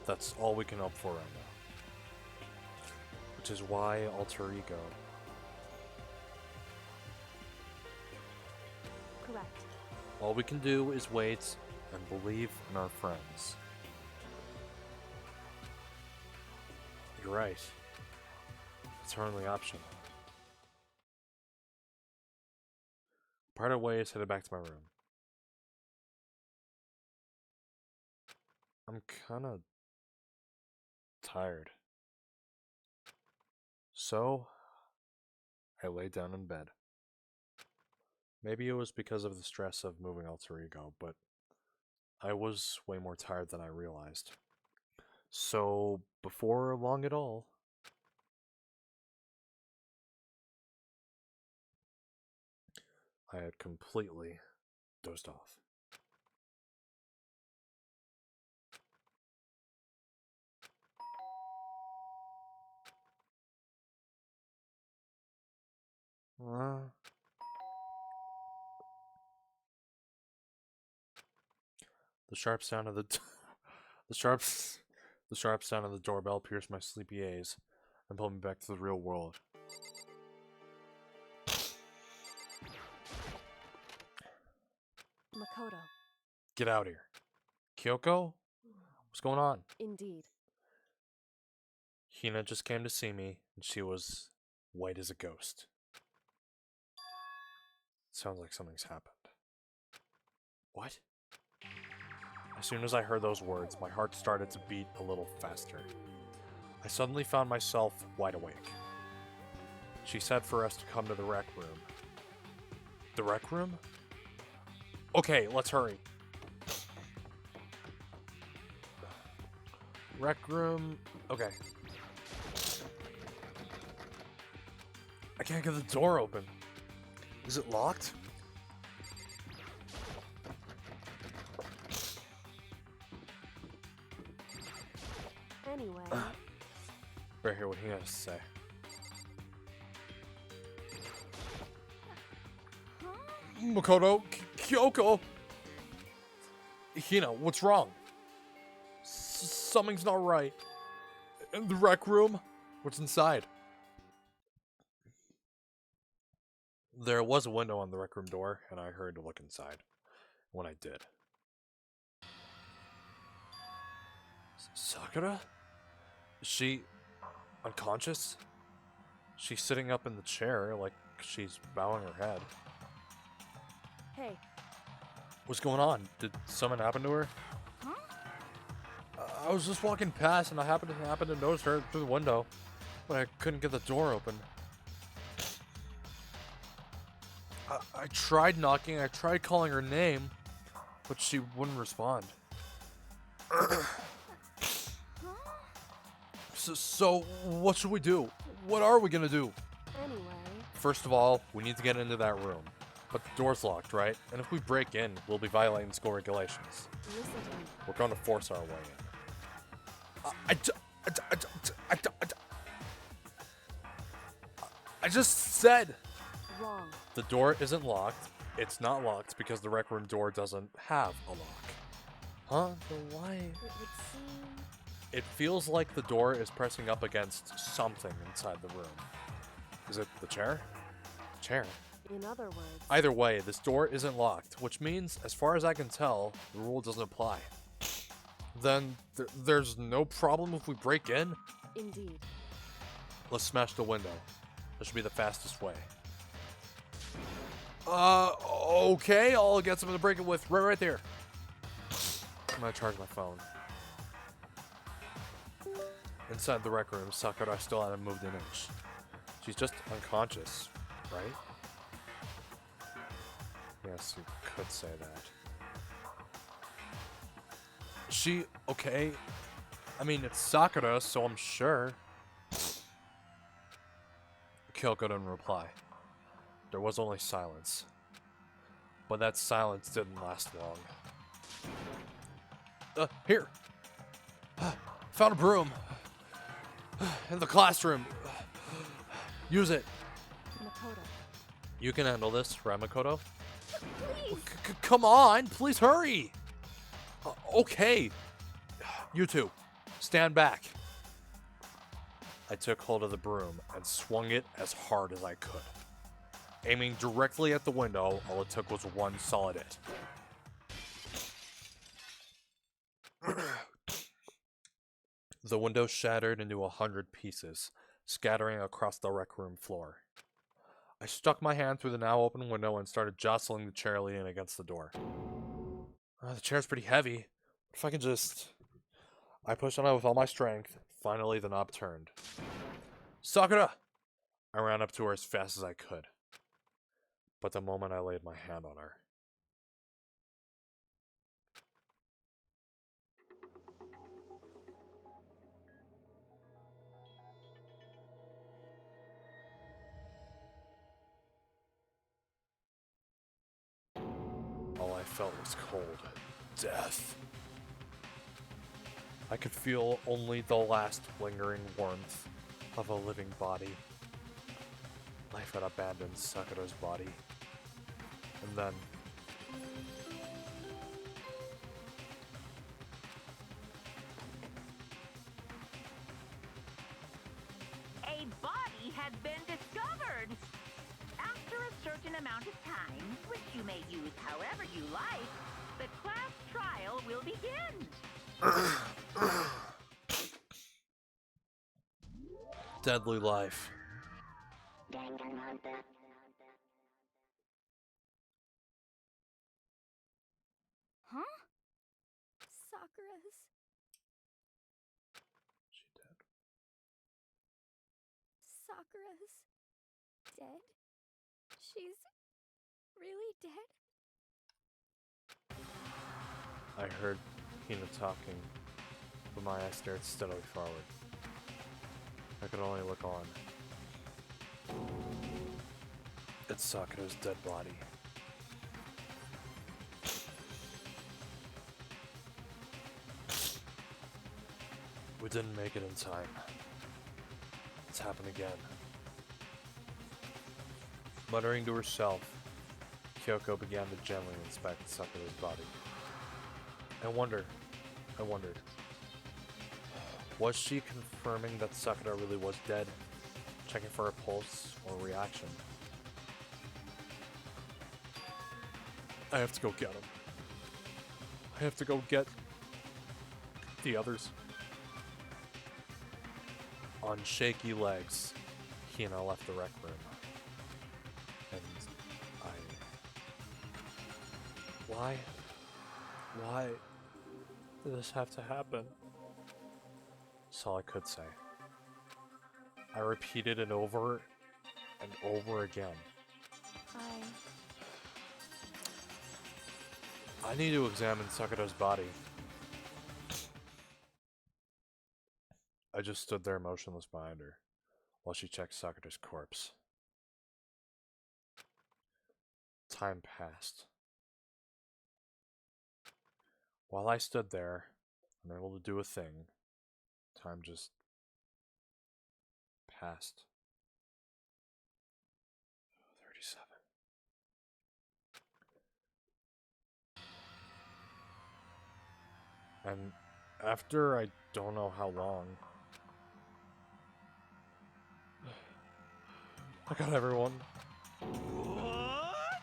That's all we can hope for right now. Which is why Alter Ego. Correct. All we can do is wait and believe in our friends. You're right. It's our only option. Parted ways, headed back to my room. I'm kinda tired. So, I lay down in bed. Maybe it was because of the stress of moving alter ego, but I was way more tired than I realized. So, before long at all, I had completely dozed off. The sharp sound of the the sharp sound of the doorbell pierced my sleepy A's and pulled me back to the real world. Makoto. Get out here. Kyoko? What's going on? Indeed. Hina just came to see me, and she was white as a ghost. Sounds like something's happened. What? As soon as I heard those words, my heart started to beat a little faster. I suddenly found myself wide awake. She said for us to come to the rec room. The rec room? Okay, let's hurry. Rec room... Okay. I can't get the door open. Is it locked? Anyway. Right here, what he has to say. Makoto, Kyoko! Hina, what's wrong? Something's not right. In the rec room? What's inside? There was a window on the rec room door, and I hurried to look inside. When I did. Sakura? Is she unconscious? She's sitting up in the chair like she's bowing her head. Hey. What's going on? Did something happen to her? Huh? I was just walking past and I happened to notice her through the window, but I couldn't get the door open. I tried knocking, I tried calling her name, but she wouldn't respond. So what should we do? What are we gonna do? Anyway. First of all, we need to get into that room. But the door's locked, right? And if we break in, we'll be violating school regulations. Listen to me. We're going to force our way in. I just said Wrong. the door isn't locked. It's not locked because the rec room door doesn't have a lock. Huh? Then why? It would seem... It feels like the door is pressing up against something inside the room. Is it the chair? Chair. In other words... Either way, this door isn't locked, which means, as far as I can tell, the rule doesn't apply. Then, there's no problem if we break in? Indeed. Let's smash the window. That should be the fastest way. Okay, I'll get something to break it with right there. I'm gonna charge my phone. Inside the rec room, Sakura still hadn't moved an inch. She's just unconscious, right? Yes, you could say that. Is she okay? I mean, it's Sakura, so I'm sure. Kyoko didn't reply. There was only silence. But that silence didn't last long. Here! Found a broom. In the classroom. Use it. Makoto. You can handle this, right, Makoto? Please. Come on, please hurry! Okay. You two, stand back. I took hold of the broom and swung it as hard as I could. Aiming directly at the window, all it took was one solid hit. The window shattered into 100 pieces, scattering across the rec room floor. I stuck my hand through the now open window and started jostling the chair leaning against the door. The chair's pretty heavy. If I can just... I pushed on it with all my strength. Finally, the knob turned. Sakura! I ran up to her as fast as I could. But the moment I laid my hand on her... all I felt was cold. Death. I could feel only the last lingering warmth of a living body. Life had abandoned Sakura's body. And then... A body has been discovered! After a certain amount of time, which you may use however you like, the class trial will begin. Deadly life. Huh? Sakura's She dead. Sakura's dead? She's really dead? I heard Hina talking, but my eyes stared steadily forward. I could only look on. It's Sakura's dead body. We didn't make it in time. It's happened again. Muttering to herself, Kyoko began to gently inspect Sakura's body. I wondered, was she confirming that Sakura really was dead? Checking for a pulse or reaction? I have to go get him. I have to go get the others. On shaky legs, Hina left the rec room. And why did this have to happen? That's all I could say. I repeated it over and over again. I need to examine Sakura's body. I just stood there motionless behind her, while she checked Sakura's corpse. Time passed. While I stood there, unable to do a thing, time just passed. 37. And after I don't know how long, I got everyone.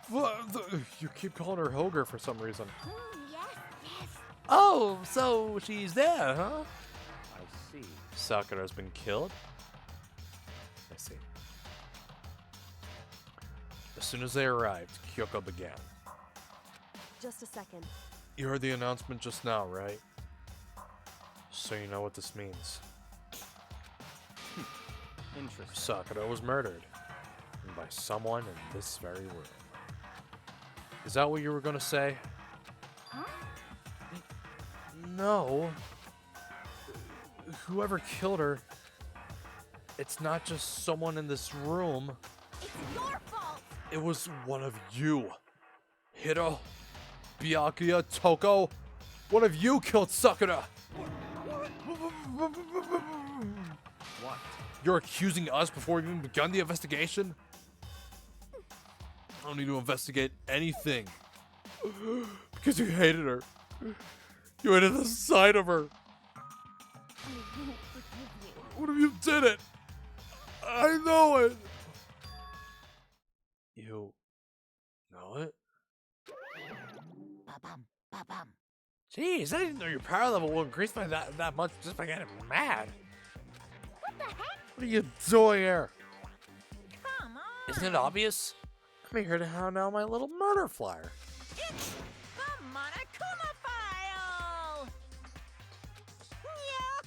What? You keep calling her Hoger for some reason. Yes, yes. Oh, so she's there, huh? I see. Sakura's been killed? I see. As soon as they arrived, Kyoko began. Just a second. You heard the announcement just now, right? So you know what this means. Interesting. Sakura was murdered. And by someone in this very room. Is that what you were gonna say? Huh? No. Whoever killed her, it's not just someone in this room. It's your fault! It was one of you. Hiro, Byakuya, Toko. One of you killed Sakura. What? You're accusing us before we've even begun the investigation? I don't need to investigate anything. Because you hated her. You hated the sight of her. I won't forgive you. What if you did it? I know it. You know it? Ba-bum, ba-bum. Jeez, I didn't know your power level will increase by that much just by getting mad. What the heck? What are you doing here? Come on. Isn't it obvious? I'm here to hand out my little murder flyer. It's the Monokuma file. Yeah.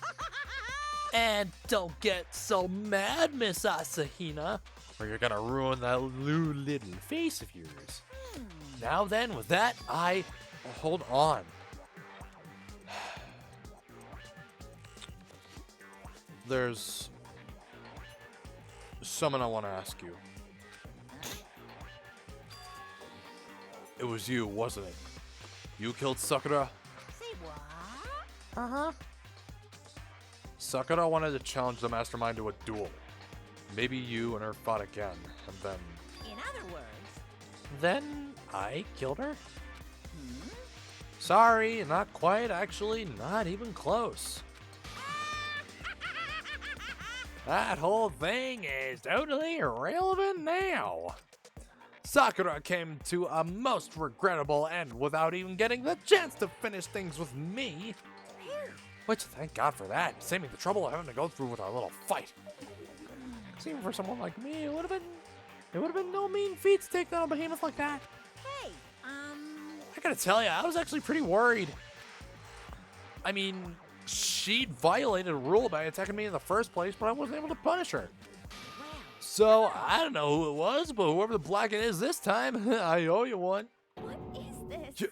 And don't get so mad, Miss Asahina, or you're gonna ruin that new little face of yours. Now then, with that, hold on. There's someone I want to ask you. It was you, wasn't it? You killed Sakura? Say what? Uh-huh. Sakura wanted to challenge the mastermind to a duel. Maybe you and her fought again, and then... In other words, Then I killed her? Sorry, not quite, actually, not even close. That whole thing is totally irrelevant now. Sakura came to a most regrettable end without even getting the chance to finish things with me. Which, thank God for that, saving the trouble of having to go through with our little fight. 'Cause even for someone like me, it would have been no mean feat to take down a behemoth like that. hey, I gotta tell you, I was actually pretty worried. I mean, she violated a rule by attacking me in the first place, but I wasn't able to punish her. So, I don't know who it was, but whoever the black it is this time, I owe you one. What is this?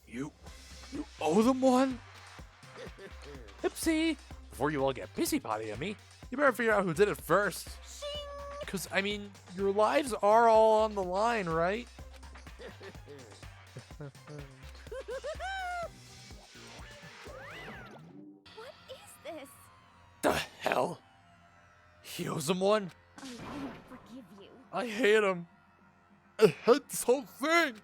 You owe them one? Oopsie. Before you all get busy-potty at me, you better figure out who did it first. Because, I mean, your lives are all on the line, right? What is this? The hell? He owes him one? I won't forgive you. I hate him. I hate this whole thing.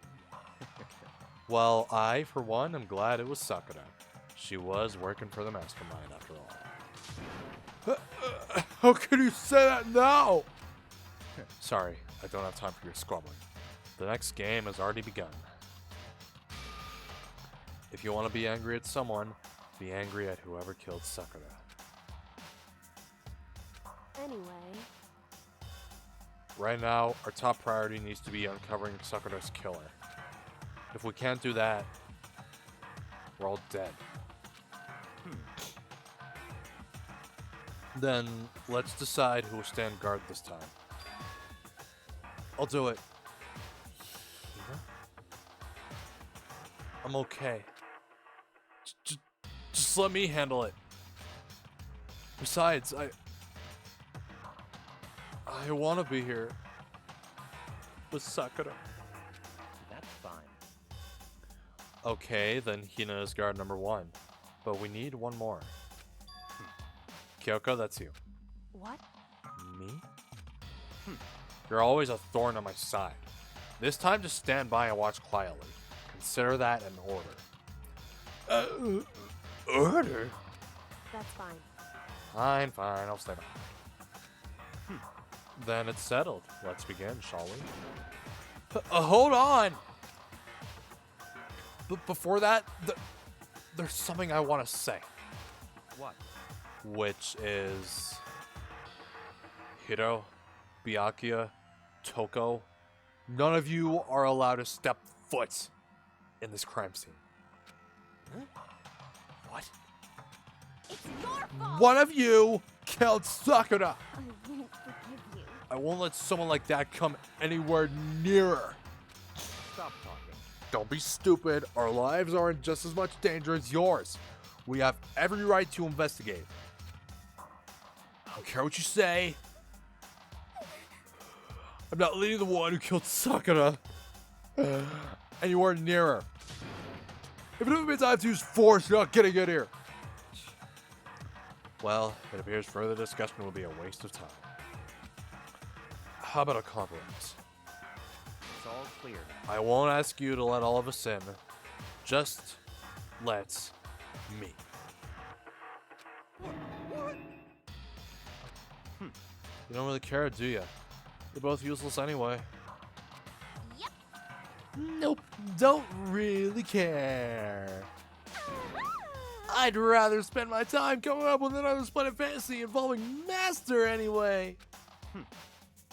Well, I, for one, am glad it was Sakura. She was working for the mastermind, after all. How can you say that now? Sorry, I don't have time for your squabbling. The next game has already begun. If you want to be angry at someone, be angry at whoever killed Sakura. Anyway, Right now, our top priority needs to be uncovering Sakura's killer. If we can't do that, we're all dead. Then, let's decide who will stand guard this time. I'll do it. Hina? I'm okay. Just let me handle it. Besides, I want to be here with Sakura. That's fine. Okay, then Hina is guard number 1. But we need one more. Kyoko, that's you. what? Me? You're always a thorn on my side. This time, just stand by and watch quietly. Consider that an order. Order? That's fine. Fine, I'll stay back. Then it's settled. Let's begin, shall we? Hold on! But before that, there's something I want to say. What? Which is... Hiro, Byakuya, Toko, none of you are allowed to step foot in this crime scene. What? It's your fault. One of you killed Sakura! I won't forgive you. I won't let someone like that come anywhere near her. Stop talking. Don't be stupid. Our lives are in just as much danger as yours. We have every right to investigate. I don't care what you say. I'm not leading the one who killed Sakura anywhere near her. Even if it means I have to use force, you're not getting it here. Well, it appears further discussion will be a waste of time. How about a compromise? It's all clear now. I won't ask you to let all of us in. Just let me. You don't really care, do you? You're both useless anyway. Yep. Nope, don't really care. I'd rather spend my time coming up with another splendid fantasy involving Master anyway.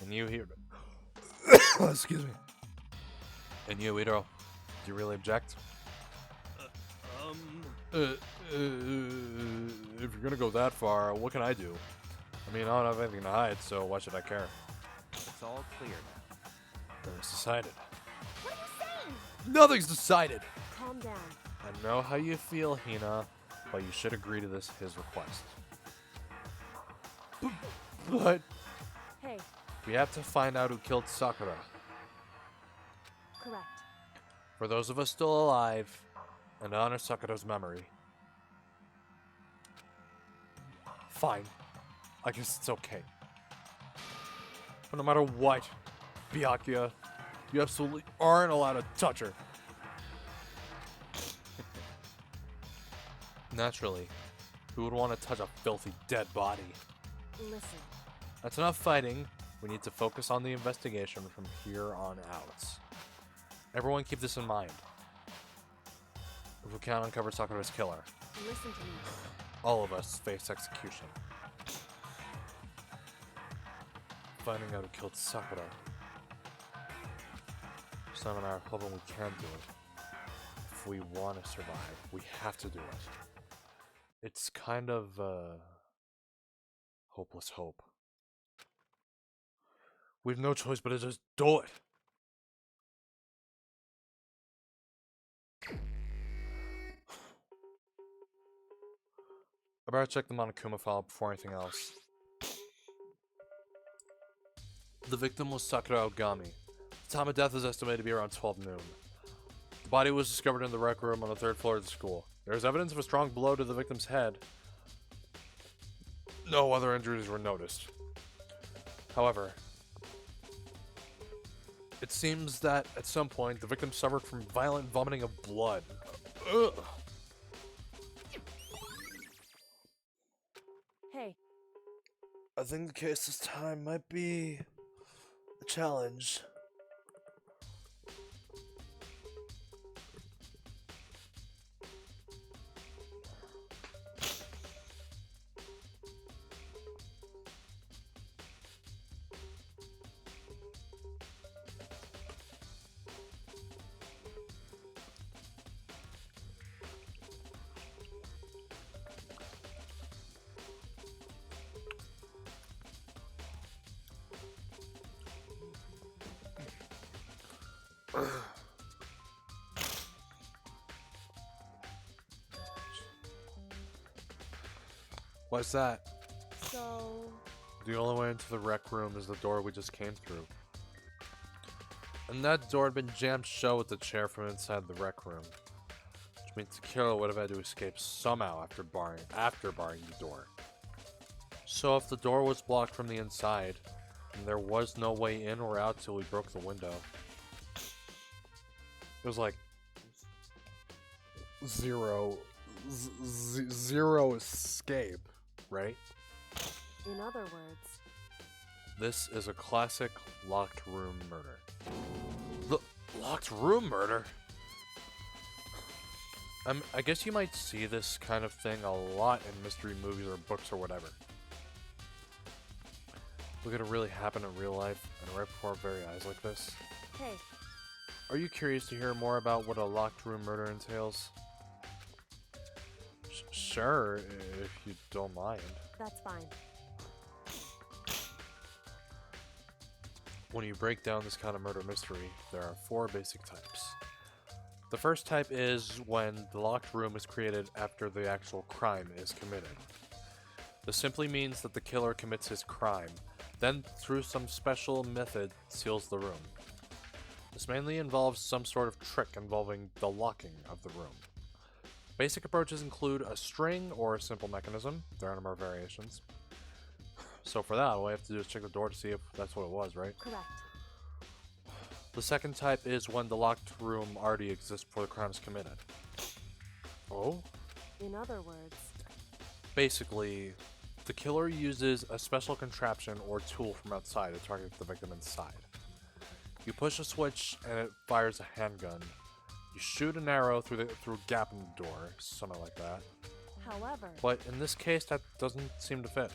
And you, Hiro. Excuse me. And you, Hiro, do you really object? If you're gonna go that far, what can I do? I mean, I don't have anything to hide, so why should I care? It's all clear now. Then it's decided. What are you saying? Nothing's decided! Calm down. I know how you feel, Hina, but you should agree to his request. But Hey, we have to find out who killed Sakura. correct. For those of us still alive, and to honor Sakura's memory. Fine. I guess it's okay. But no matter what, Byakuya, you absolutely aren't allowed to touch her. Naturally, who would want to touch a filthy dead body? Listen, That's enough fighting. We need to focus on the investigation from here on out. Everyone keep this in mind. If we can't uncover Sakura's killer, listen to me. all of us face execution. Finding out who killed Sakura. It's not a matter of hoping we can do it. If we want to survive, we have to do it. It's kind of, hopeless hope. We've no choice but to just do it. I better check the Monokuma file before anything else. The victim was Sakura Ogami. The time of death is estimated to be around 12 noon. The body was discovered in the rec room on the 3rd floor of the school. There is evidence of a strong blow to the victim's head. No other injuries were noticed. However, it seems that at some point the victim suffered from violent vomiting of blood. Ugh. Hey, I think the case this time might be a challenge. What's that? so... The only way into the rec room is the door we just came through. And that door had been jammed shut with the chair from inside the rec room. Which means the killer would have had to escape somehow after barring the door. So if the door was blocked from the inside, and there was no way in or out till we broke the window, it was like zero escape, right? In other words, This is a classic locked room murder. Locked room murder? I guess you might see this kind of thing a lot in mystery movies or books or whatever. Look at it really happen in real life and right before our very eyes like this. hey, Are you curious to hear more about what a locked room murder entails? Sure, if you don't mind. that's fine. When you break down this kind of murder mystery, there are 4 basic types. The first type is when the locked room is created after the actual crime is committed. This simply means that the killer commits his crime, then through some special method seals the room. This mainly involves some sort of trick involving the locking of the room. Basic approaches include a string or a simple mechanism. There are a number of variations. So for that, all we have to do is check the door to see if that's what it was, right? Correct. The second type is when the locked room already exists before the crime is committed. Oh? In other words, Basically, the killer uses a special contraption or tool from outside to target the victim inside. You push a switch and it fires a handgun. You shoot an arrow through a gap in the door, something like that. However, But in this case, that doesn't seem to fit.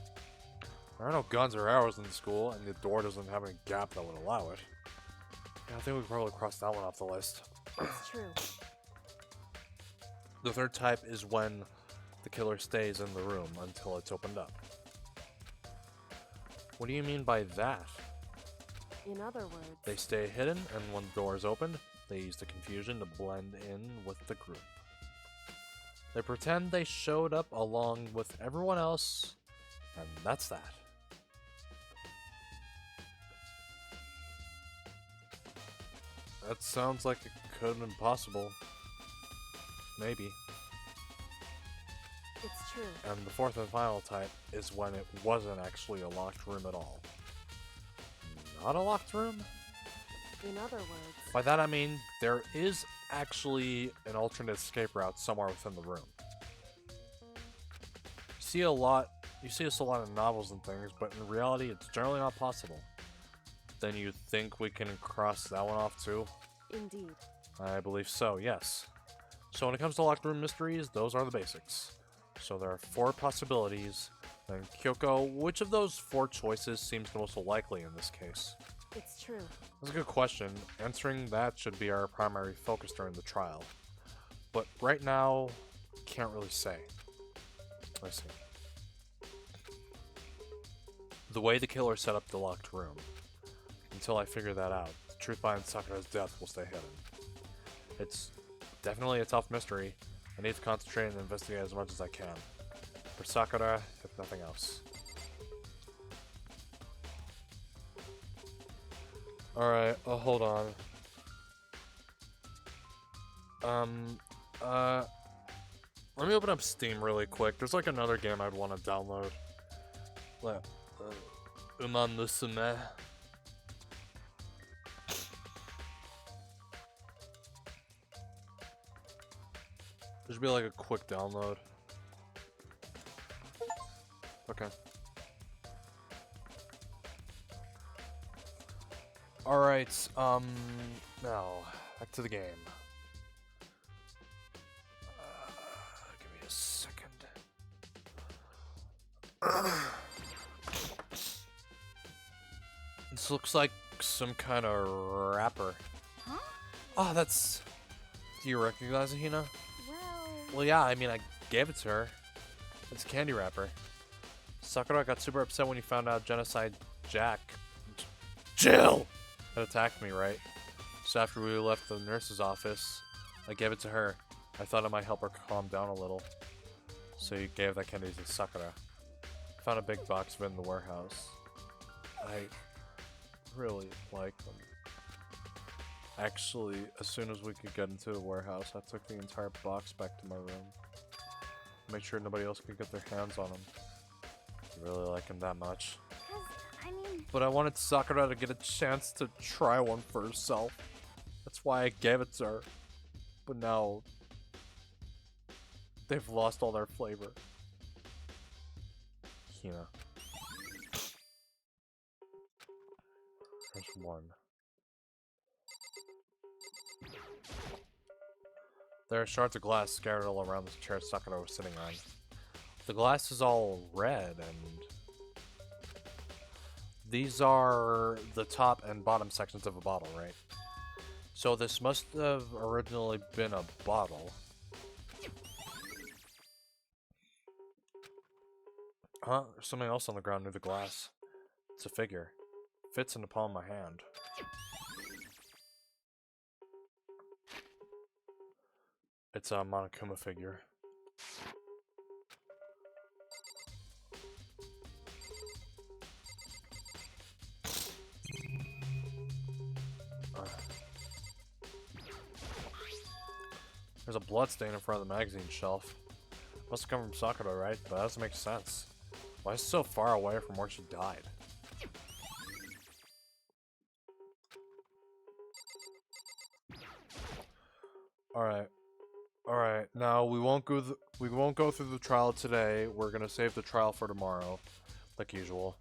There are no guns or arrows in the school, and the door doesn't have any gap that would allow it. Yeah, I think we could probably cross that one off the list. it's true. The third type is when the killer stays in the room until it's opened up. What do you mean by that? In other words, They stay hidden, and when the door is opened, they use the confusion to blend in with the group. They pretend they showed up along with everyone else, and that's that. That sounds like it could have been possible. Maybe. it's true. And the fourth and final type is when it wasn't actually a locked room at all. Not a locked room? In other words, By that I mean there is actually an alternate escape route somewhere within the room. You see this a lot in novels and things, but in reality it's generally not possible. Then you think we can cross that one off too? indeed. I believe so, yes. So when it comes to locked room mysteries, those are the basics. So there are 4 possibilities. Then Kyoko, which of those 4 choices seems the most likely in this case? It's true. That's a good question. Answering that should be our primary focus during the trial. But right now, can't really say. Let's see. The way the killer set up the locked room. Until I figure that out, the truth behind Sakura's death will stay hidden. It's definitely a tough mystery. I need to concentrate and investigate as much as I can. For Sakura, if nothing else. Alright, hold on. Let me open up Steam really quick. There's like another game I'd want to download. Uma Musume. There should be like a quick download. Okay. Alright, now, back to the game. Give me a second. This looks like some kind of wrapper. Huh? Oh, that's... Do you recognize it, Hina? Well, Well, yeah, I mean, I gave it to her. It's a candy wrapper. Sakura got super upset when he found out Genocide Jack... Jill! Had attacked me, right? So after we left the nurse's office, I gave it to her. I thought it might help her calm down a little. So you gave that candy to Sakura. Found a big box of it in the warehouse. I really like them. Actually, as soon as we could get into the warehouse, I took the entire box back to my room. Make sure nobody else could get their hands on them. I really like them that much. 'cause, I mean, But I wanted Sakura to get a chance to try one for herself. That's why I gave it to her. But now... they've lost all their flavor. Hina. There's one. There are shards of glass scattered all around the chair Sakura was sitting on. The glass is all red and... These are the top and bottom sections of a bottle, right? So this must have originally been a bottle. Huh? There's something else on the ground near the glass. It's a figure. Fits in the palm of my hand. It's a Monokuma figure. There's a blood stain in front of the magazine shelf. Must have come from Sakura, right? But that doesn't make sense. Why is it so far away from where she died? Alright. Alright, now we won't go through the trial today. We're gonna save the trial for tomorrow, like usual.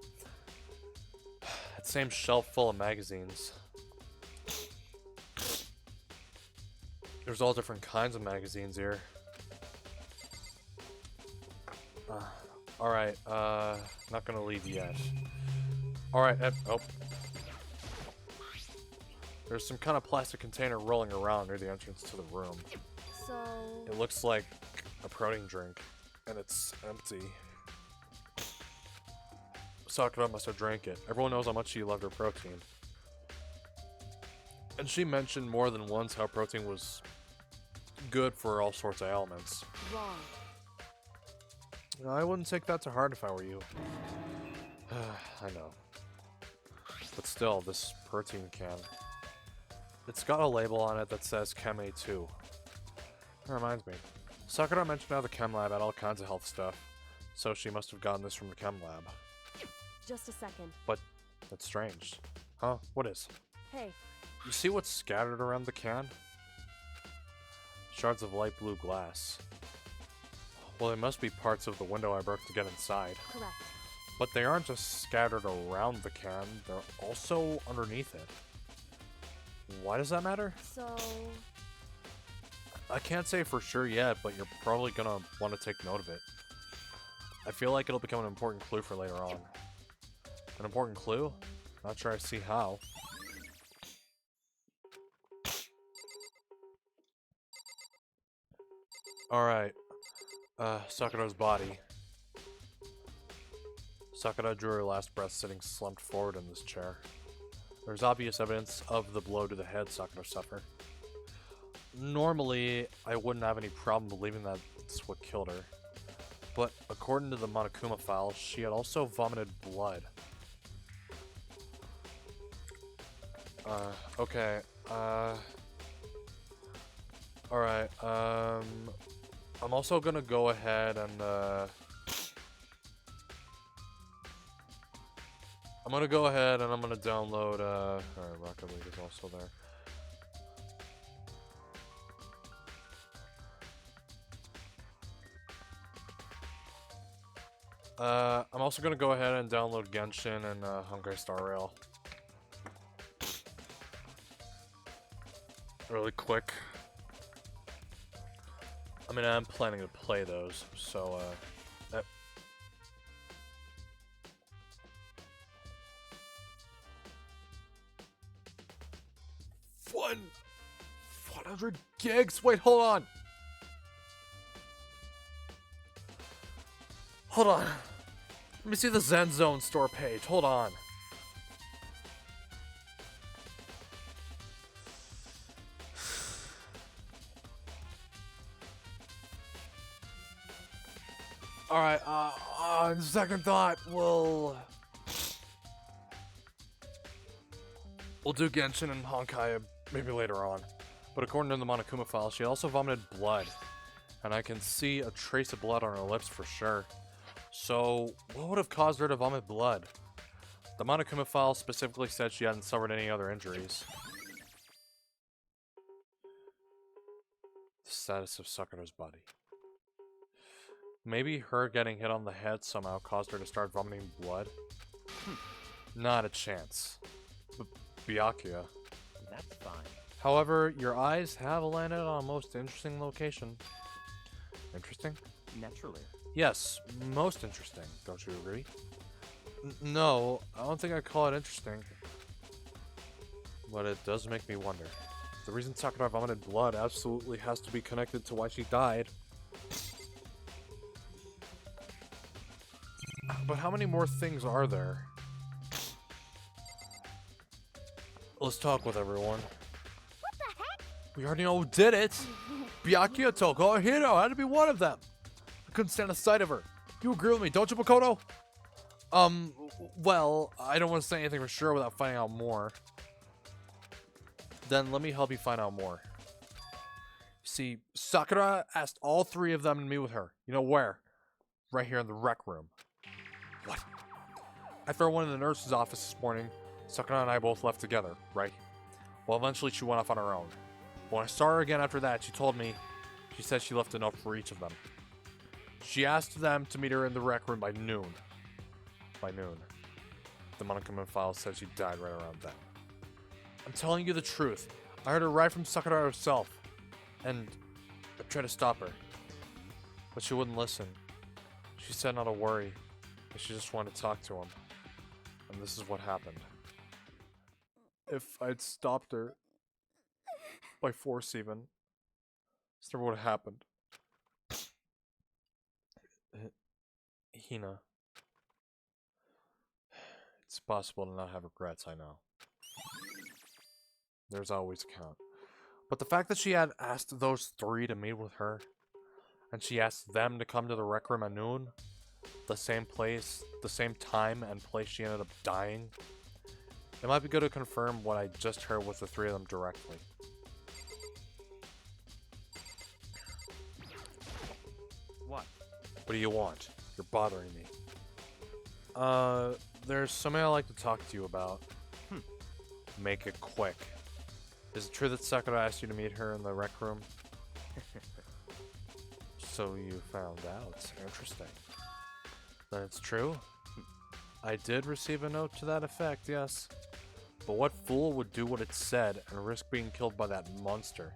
That same shelf full of magazines. There's all different kinds of magazines here. Alright, not gonna leave yet. Alright, oh. There's some kind of plastic container rolling around near the entrance to the room. So... It looks like a protein drink, and it's empty. Sakura must have drank it. Everyone knows how much she loved her protein. And she mentioned more than once how protein was good for all sorts of ailments. Wrong. I wouldn't take that to heart if I were you. I know. But still, this protein can. It's got a label on it that says Chem A2. That reminds me. Sakura mentioned how the Chem Lab had all kinds of health stuff, so she must have gotten this from the Chem Lab. Just a second. But that's strange. Huh? What is? Hey, You see what's scattered around the can? Shards of light blue glass. Well, they must be parts of the window I broke to get inside. correct. But they aren't just scattered around the can, they're also underneath it. Why does that matter? So... I can't say for sure yet, but you're probably gonna want to take note of it. I feel like it'll become an important clue for later on. An important clue? Not sure I see how. Alright. Sakura's body. Sakura drew her last breath sitting slumped forward in this chair. There's obvious evidence of the blow to the head Sakura suffered. Normally, I wouldn't have any problem believing that it's what killed her. But according to the Monokuma file, she had also vomited blood. Okay, alright, I'm also gonna go ahead and, I'm gonna go ahead and I'm gonna download, alright, Rocket League is also there. I'm also gonna go ahead and download Genshin and, Hungry Star Rail. Really quick. I mean, I'm planning to play those, so, One 100 gigs? Wait, hold on! Hold on. Let me see the Zen Zone store page. Hold on. Alright, on second thought, we'll do Genshin and Honkai maybe later on. But according to the Monokuma file, she also vomited blood. And I can see a trace of blood on her lips for sure. So, what would have caused her to vomit blood? The Monokuma file specifically said she hadn't suffered any other injuries. The status of Sakura's body. Maybe her getting hit on the head somehow caused her to start vomiting blood? Not a chance. Byakuya. That's fine. However, your eyes have landed on a most interesting location. Interesting? Naturally. Yes, most interesting. Don't you agree? No, I don't think I'd call it interesting. But it does make me wonder. The reason Sakura vomited blood absolutely has to be connected to why she died. But how many more things are there? Let's talk with everyone. What the heck? We already know who did it! Byakuya, Toko, or Hiro had to be one of them! I couldn't stand the sight of her. You agree with me, don't you, Makoto? Well, I don't want to say anything for sure without finding out more. Then let me help you find out more. See, Sakura asked all three of them to meet with her. You know where? Right here in the rec room. What? After I went in the nurse's office this morning, Sakura and I both left together, right? Well, eventually she went off on her own. When I saw her again after that, she told me she said she left a note for each of them. She asked them to meet her in the rec room by noon. By noon. The Monokuma file said she died right around then. I'm telling you the truth. I heard her right from Sakura herself. And I tried to stop her. But she wouldn't listen. She said not to worry, that she just wanted to talk to him. And this is what happened. If I'd stopped her, by force even, this never would have happened. Hina. It's possible to not have regrets, I know. There's always a count. But the fact that she had asked those three to meet with her, and she asked them to come to the rec room at noon, the same place, the same time and place she ended up dying, it might be good to confirm what I just heard with the three of them directly. What? What do you want? You're bothering me. There's something I'd like to talk to you about. Make it quick. Is it true that Sakura asked you to meet her in the rec room? So you found out. Interesting. Then it's true? I did receive a note to that effect, yes. But what fool would do what it said and risk being killed by that monster?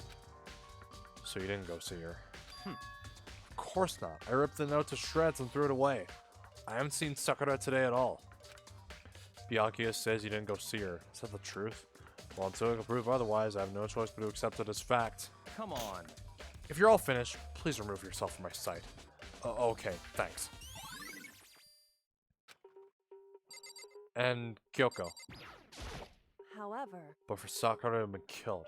So you didn't go see her? Of course not. I ripped the note to shreds and threw it away. I haven't seen Sakura today at all. Byakuya says you didn't go see her. Is that the truth? Well, until I can prove otherwise, I have no choice but to accept it as fact. Come on. If you're all finished, please remove yourself from my sight. Okay, thanks. And Kyoko. However, But for Sakura to have been killed.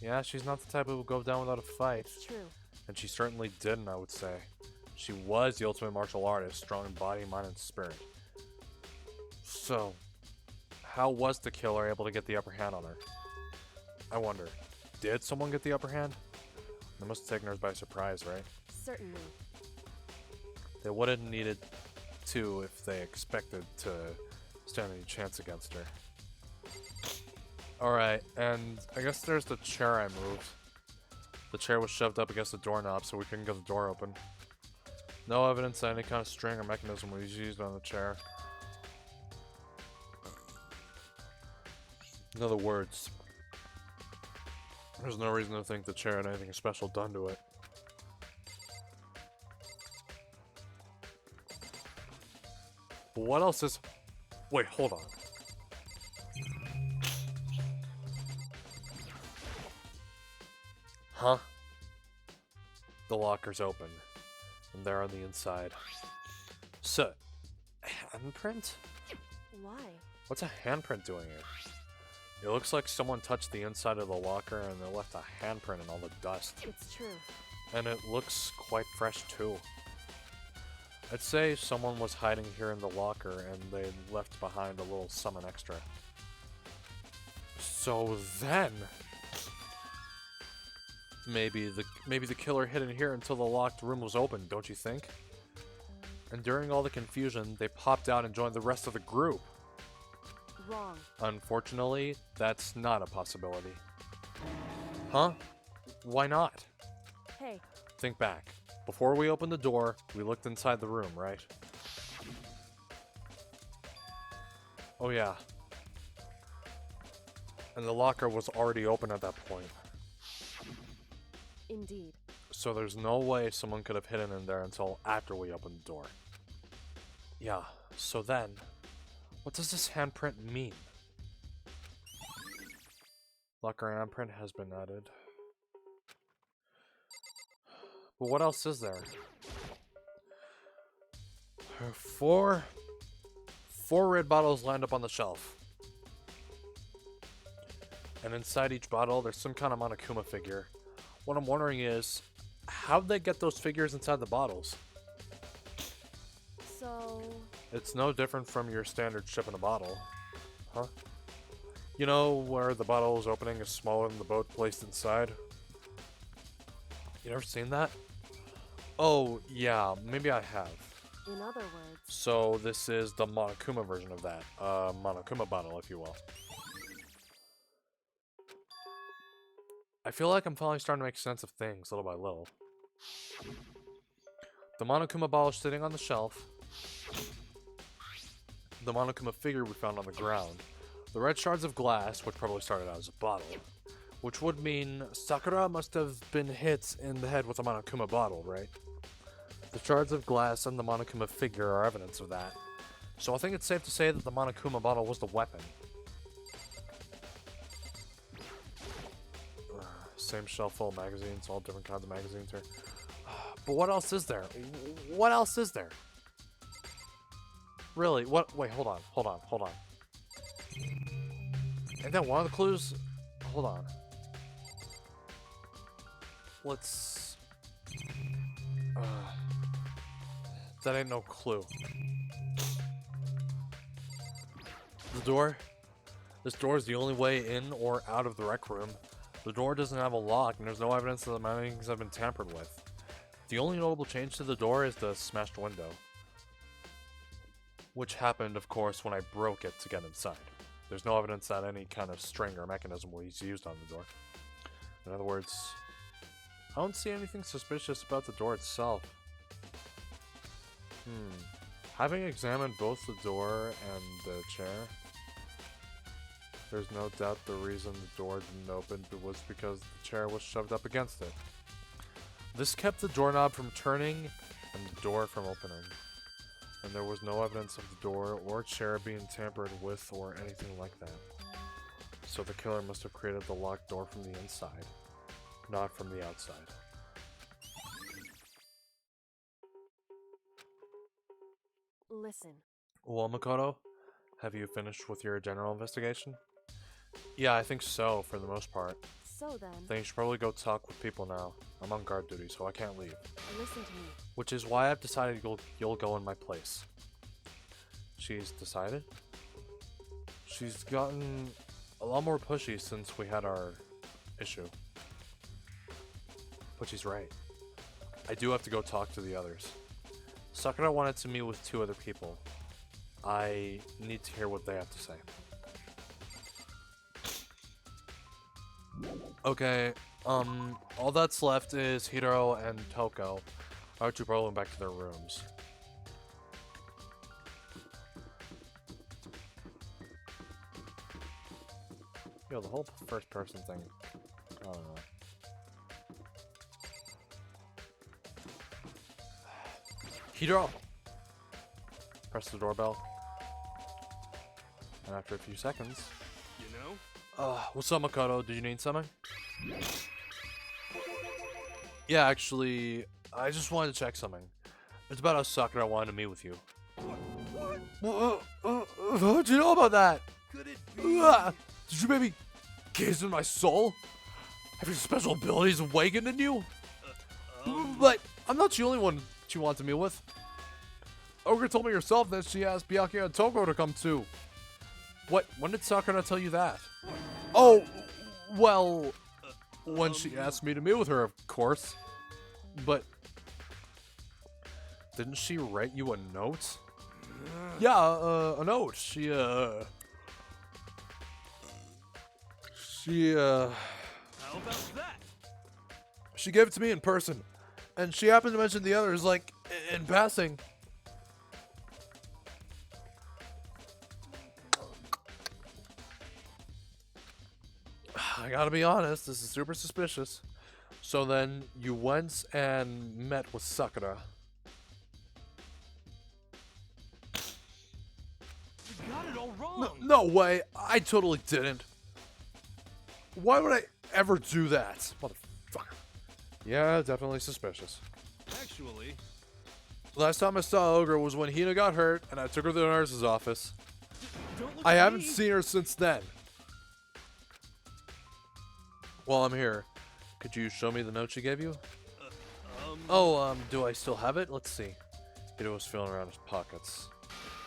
Yeah, she's not the type who will go down without a fight. it's true. And she certainly didn't, I would say. She was the ultimate martial artist, strong in body, mind, and spirit. So, how was the killer able to get the upper hand on her? I wonder, did someone get the upper hand? They must have taken her by surprise, right? Certainly. They would have needed to if they expected to stand any chance against her. Alright, and I guess there's the chair I moved. The chair was shoved up against the doorknob so we couldn't get the door open. No evidence that any kind of string or mechanism was used on the chair. In other words, there's no reason to think the chair had anything special done to it. But what else is... Wait, hold on. Huh? The locker's open, and they're on the inside. So, handprint? Why? What's a handprint doing here? It looks like someone touched the inside of the locker and they left a handprint in all the dust. It's true. And it looks quite fresh too. I'd say someone was hiding here in the locker and they left behind a little something extra. So then... Maybe the killer hid in here until the locked room was open, don't you think? And during all the confusion, they popped out and joined the rest of the group. Wrong. Unfortunately, that's not a possibility. Huh? Why not? Hey, Think back. Before we opened the door, we looked inside the room, right? Oh yeah. And the locker was already open at that point. indeed. So there's no way someone could have hidden in there until after we opened the door. Yeah, so then, what does this handprint mean? Locker handprint has been added. But what else is there? Four red bottles lined up on the shelf. And inside each bottle, there's some kind of Monokuma figure. What I'm wondering is, how'd they get those figures inside the bottles? So, It's no different from your standard ship in a bottle. Huh? You know where the bottle's opening is smaller than the boat placed inside? You never seen that? Oh, yeah, maybe I have. in other words, So this is the Monokuma version of that. Monokuma bottle, if you will. I feel like I'm finally starting to make sense of things, little by little. The Monokuma bottle is sitting on the shelf. The Monokuma figure we found on the ground. The red shards of glass, which probably started out as a bottle. Which would mean Sakura must have been hit in the head with a Monokuma bottle, right? The shards of glass and the Monokuma figure are evidence of that. So I think it's safe to say that the Monokuma bottle was the weapon. Same shelf full of magazines, all different kinds of magazines here. But what else is there? What else is there? Really? What? Wait, hold on. And then one of the clues? Hold on. Let's... that ain't no clue. The door? This door is the only way in or out of the rec room. The door doesn't have a lock, and there's no evidence that the mounting's have been tampered with. The only notable change to the door is the smashed window. Which happened, of course, when I broke it to get inside. There's no evidence that any kind of string or mechanism was used on the door. In other words, I don't see anything suspicious about the door itself. Having examined both the door and the chair, there's no doubt the reason the door didn't open was because the chair was shoved up against it. This kept the doorknob from turning and the door from opening. And there was no evidence of the door or chair being tampered with or anything like that. So the killer must have created the locked door from the inside, not from the outside. Listen. Well, Makoto, have you finished with your general investigation? Yeah, I think so, for the most part. So then, Then you should probably go talk with people now. I'm on guard duty, so I can't leave. listen to me. Which is why I've decided you'll go in my place. She's decided? She's gotten a lot more pushy since we had our issue. But she's right. I do have to go talk to the others. Sakura wanted to meet with 2 other people. I need to hear what they have to say. Okay, all that's left is Hiro and Toko. Our 2 probably went back to their rooms. Yo, the whole first person thing, I don't know. Hiro! Press the doorbell. And after a few seconds... You know? What's up, Makoto? Did you need something? Yeah, actually, I just wanted to check something. It's about how Sakura wanted to meet with you. What? How'd you know about that? Could it be? Did you maybe gaze in my soul? Have your special abilities awakened in you? But I'm not the only one she wants to meet with. Ogre told me herself that she asked Byakuya and Toko to come too. What? When did Sakura tell you that? Oh, well, when she asked me to meet with her, of course. But didn't she write you a note? Yeah, a note. She How about that? She gave it to me in person. And she happened to mention the others, like, in passing. I gotta be honest, this is super suspicious. So then, you went and met with Sakura. You got it all wrong. No way, I totally didn't. Why would I ever do that? Motherfucker. Yeah, definitely suspicious. Actually, Last time I saw Ogre was when Hina got hurt and I took her to the nurse's office. don't look I at haven't me. seen her since then. While I'm here, could you show me the note she gave you? Do I still have it? Let's see. Hina was feeling around his pockets.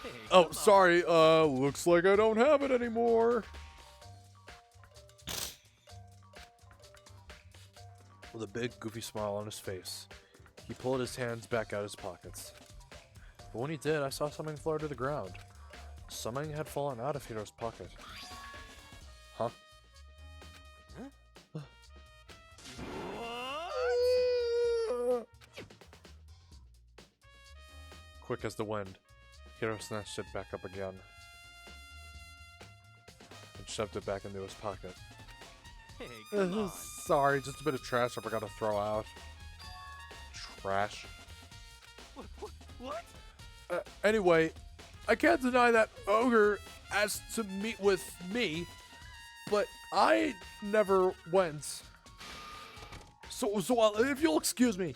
Hey, Oh, come on. sorry, looks like I don't have it anymore. With a big, goofy smile on his face, he pulled his hands back out of his pockets. But when he did, I saw something fall to the ground. Something had fallen out of Hiro's pocket. Huh? What? Quick as the wind, Hiro snatched it back up again and shoved it back into his pocket. Hey, come on. Sorry, just a bit of trash I forgot to throw out. Trash. What? Anyway, I can't deny that Ogre asked to meet with me, but I never went. So if you'll excuse me.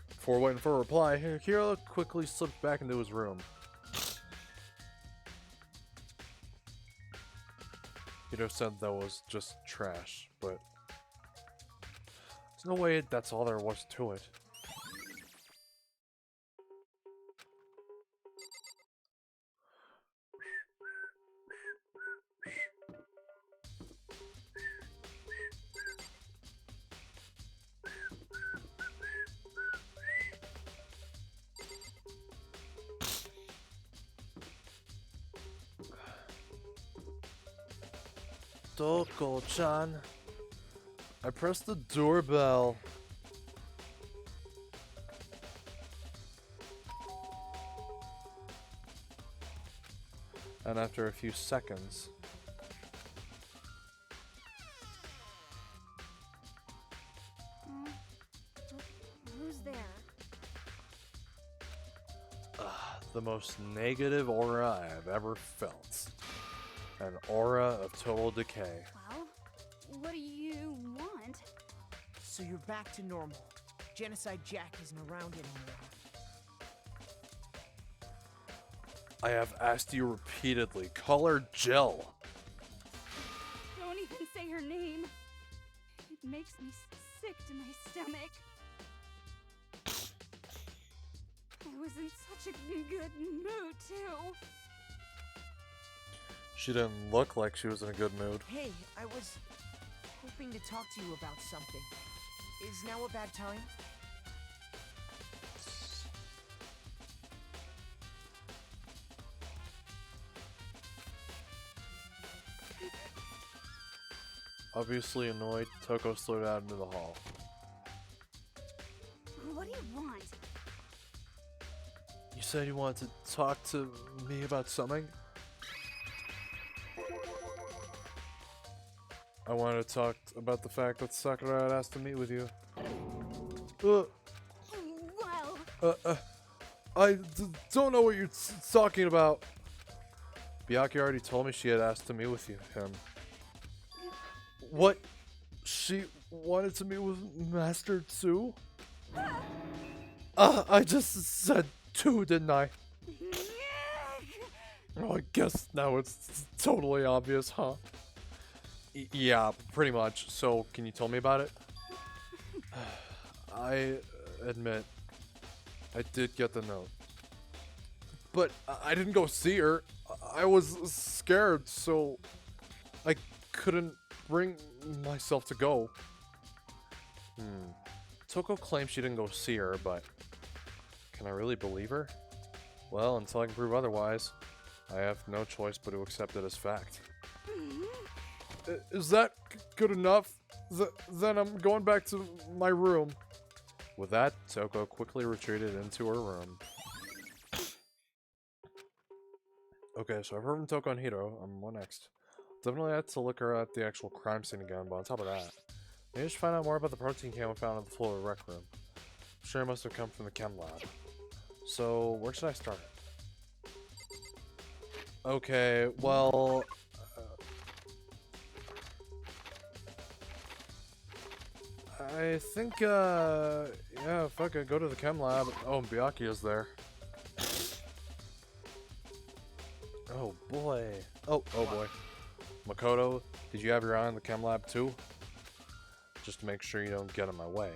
Before waiting for a reply, Hiro quickly slipped back into his room. Hiro said that was just trash, but there's no way that's all there was to it. Doko-chan. I pressed the doorbell. And after a few seconds, Who's there? the most negative aura I have ever felt. An aura of total decay. Well, what do you want? So you're back to normal. Genocide Jack isn't around anymore. I have asked you repeatedly. Call her Jill. Don't even say her name. It makes me sick to my stomach. I was in such a good mood, too. She didn't look like she was in a good mood. Hey, I was hoping to talk to you about something. Is now a bad time? Obviously annoyed, Toko slowed out into the hall. What do you want? You said you wanted to talk to me about something? I wanted to talk about the fact that Sakura had asked to meet with you. Well, Don't know what you're talking about. Byakuya already told me she had asked to meet with him. What? She wanted to meet with Master 2? I just said 2, didn't I? Oh, I guess now it's totally obvious, huh? Yeah, pretty much. So, can you tell me about it? I admit, I did get the note. But I didn't go see her. I was scared, so I couldn't bring myself to go. Toko claims she didn't go see her, but can I really believe her? Well, until I can prove otherwise, I have no choice but to accept it as fact. Is that good enough? Then I'm going back to my room. With that, Toko quickly retreated into her room. Okay, so I've heard from Toko and Hiro. What next? Definitely had to look at the actual crime scene again, but on top of that, maybe I should find out more about the protein can we found on the floor of the rec room. I'm sure it must have come from the chem lab. So, where should I start? Okay, well... I think, yeah, fuck it, go to the chem lab. Oh, Byakuya's there. Oh boy. Oh boy. Makoto, did you have your eye on the chem lab too? Just to make sure you don't get in my way.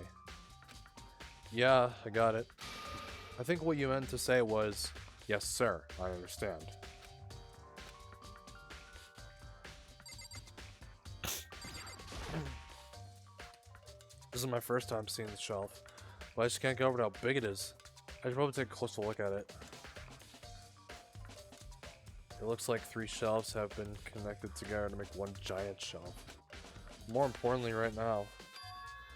Yeah, I got it. I think what you meant to say was, yes sir, I understand. This is my first time seeing the shelf, but I just can't get over how big it is. I should probably take a closer look at it. It looks like 3 shelves have been connected together to make one giant shelf. More importantly right now,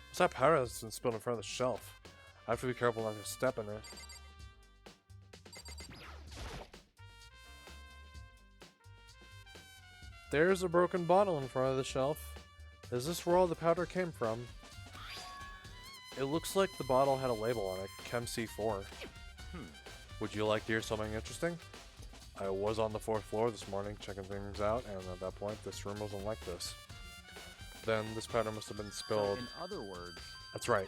what's that powder that's been spilled in front of the shelf? I have to be careful not to step in it. There's a broken bottle in front of the shelf. Is this where all the powder came from? It looks like the bottle had a label on it, Chem C4. Would you like to hear something interesting? I was on the 4th floor this morning checking things out, and at that point, this room wasn't like this. Then this powder must have been spilled. So in other words... That's right.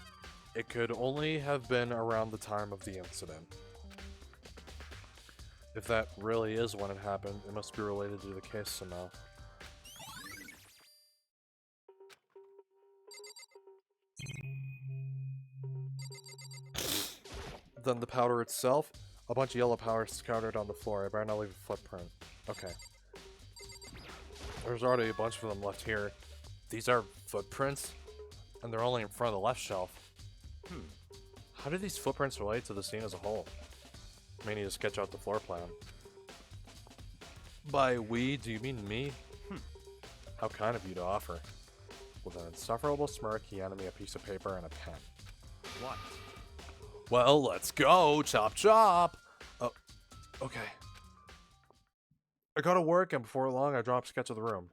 It could only have been around the time of the incident. If that really is when it happened, it must be related to the case somehow. Then the powder itself, a bunch of yellow powder scattered on the floor. I better not leave a footprint. Okay. There's already a bunch of them left here. These are footprints, and they're only in front of the left shelf. How do these footprints relate to the scene as a whole? May need to sketch out the floor plan. By we, do you mean me? How kind of you to offer. With an insufferable smirk, he handed me a piece of paper and a pen. What? Well, let's go! Chop chop! Oh, okay. I gotta work, and before long, I draw up a sketch of the room.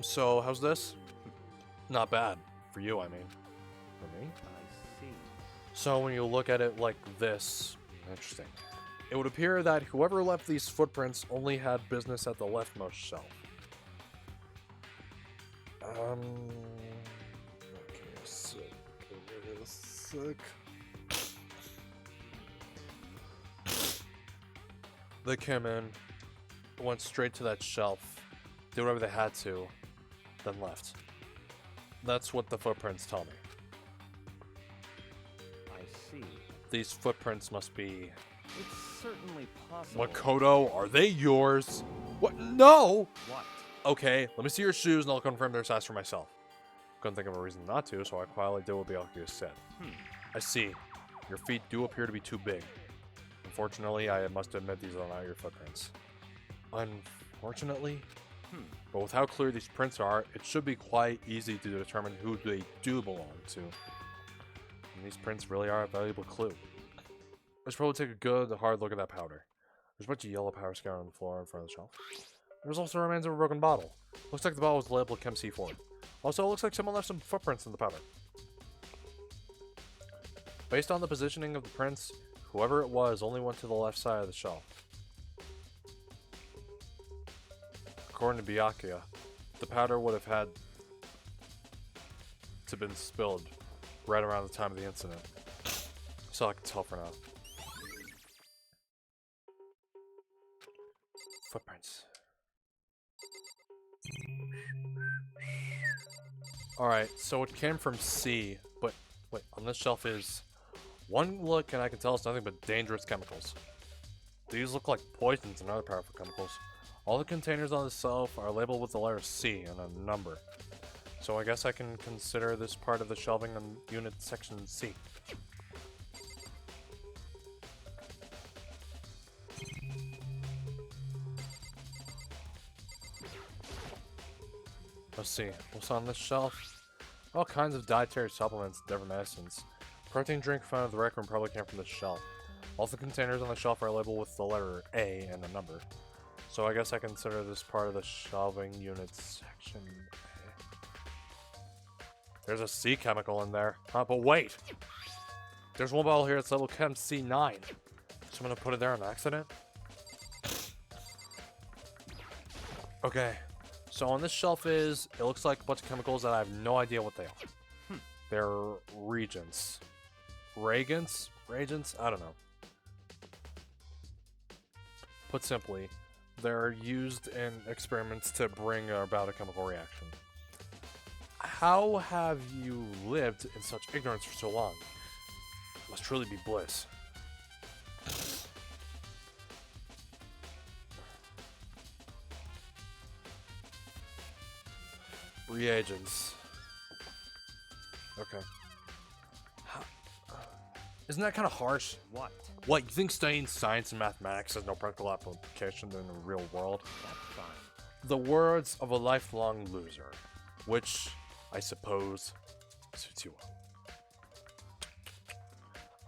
So, how's this? Not bad. For you, I mean. For me? I see. So, when you look at it like this... Interesting. It would appear that whoever left these footprints only had business at the leftmost shelf. Sick. They came in, went straight to that shelf, did whatever they had to, then left. That's what the footprints tell me. I see. These footprints must be... It's certainly possible. Makoto, are they yours? What? No! What? Okay, let me see your shoes and I'll confirm their size for myself. Couldn't think of a reason not to, so I quietly did what Byakuya said. I see. Your feet do appear to be too big. Unfortunately, I must admit these are not your footprints. Unfortunately? But with how clear these prints are, it should be quite easy to determine who they do belong to. And these prints really are a valuable clue. I should probably take a good, hard look at that powder. There's a bunch of yellow powder scattered on the floor in front of the shelf. There's also remains of a broken bottle. Looks like the bottle was labeled Chem C4. Also, it looks like someone left some footprints in the powder. Based on the positioning of the prints, whoever it was only went to the left side of the shelf. According to Byakuya, the powder would have had to been spilled right around the time of the incident. So I can tell for now. Footprints. Alright, so it came from C, but wait, on this shelf is one look and I can tell it's nothing but dangerous chemicals. These look like poisons and other powerful chemicals. All the containers on the shelf are labeled with the letter C and a number. So I guess I can consider this part of the shelving in unit section C. Let's see, what's on this shelf? All kinds of dietary supplements, different medicines. Protein drink found in the rec room probably came from this shelf. All the containers on the shelf are labeled with the letter A and a number. So I guess I consider this part of the shelving unit section A. There's a C chemical in there. But wait! There's one bottle here that's labeled Chem C9. So I'm gonna put it there on accident? Okay. So on this shelf it looks like a bunch of chemicals that I have no idea what they are. They're reagents. Reagents? Reagents? I don't know. Put simply, they're used in experiments to bring about a chemical reaction. How have you lived in such ignorance for so long? It must truly be bliss. Reagents. Okay. Isn't that kind of harsh? What? What, you think studying science and mathematics has no practical application in the real world? That's fine. The words of a lifelong loser, which, I suppose, suits you well.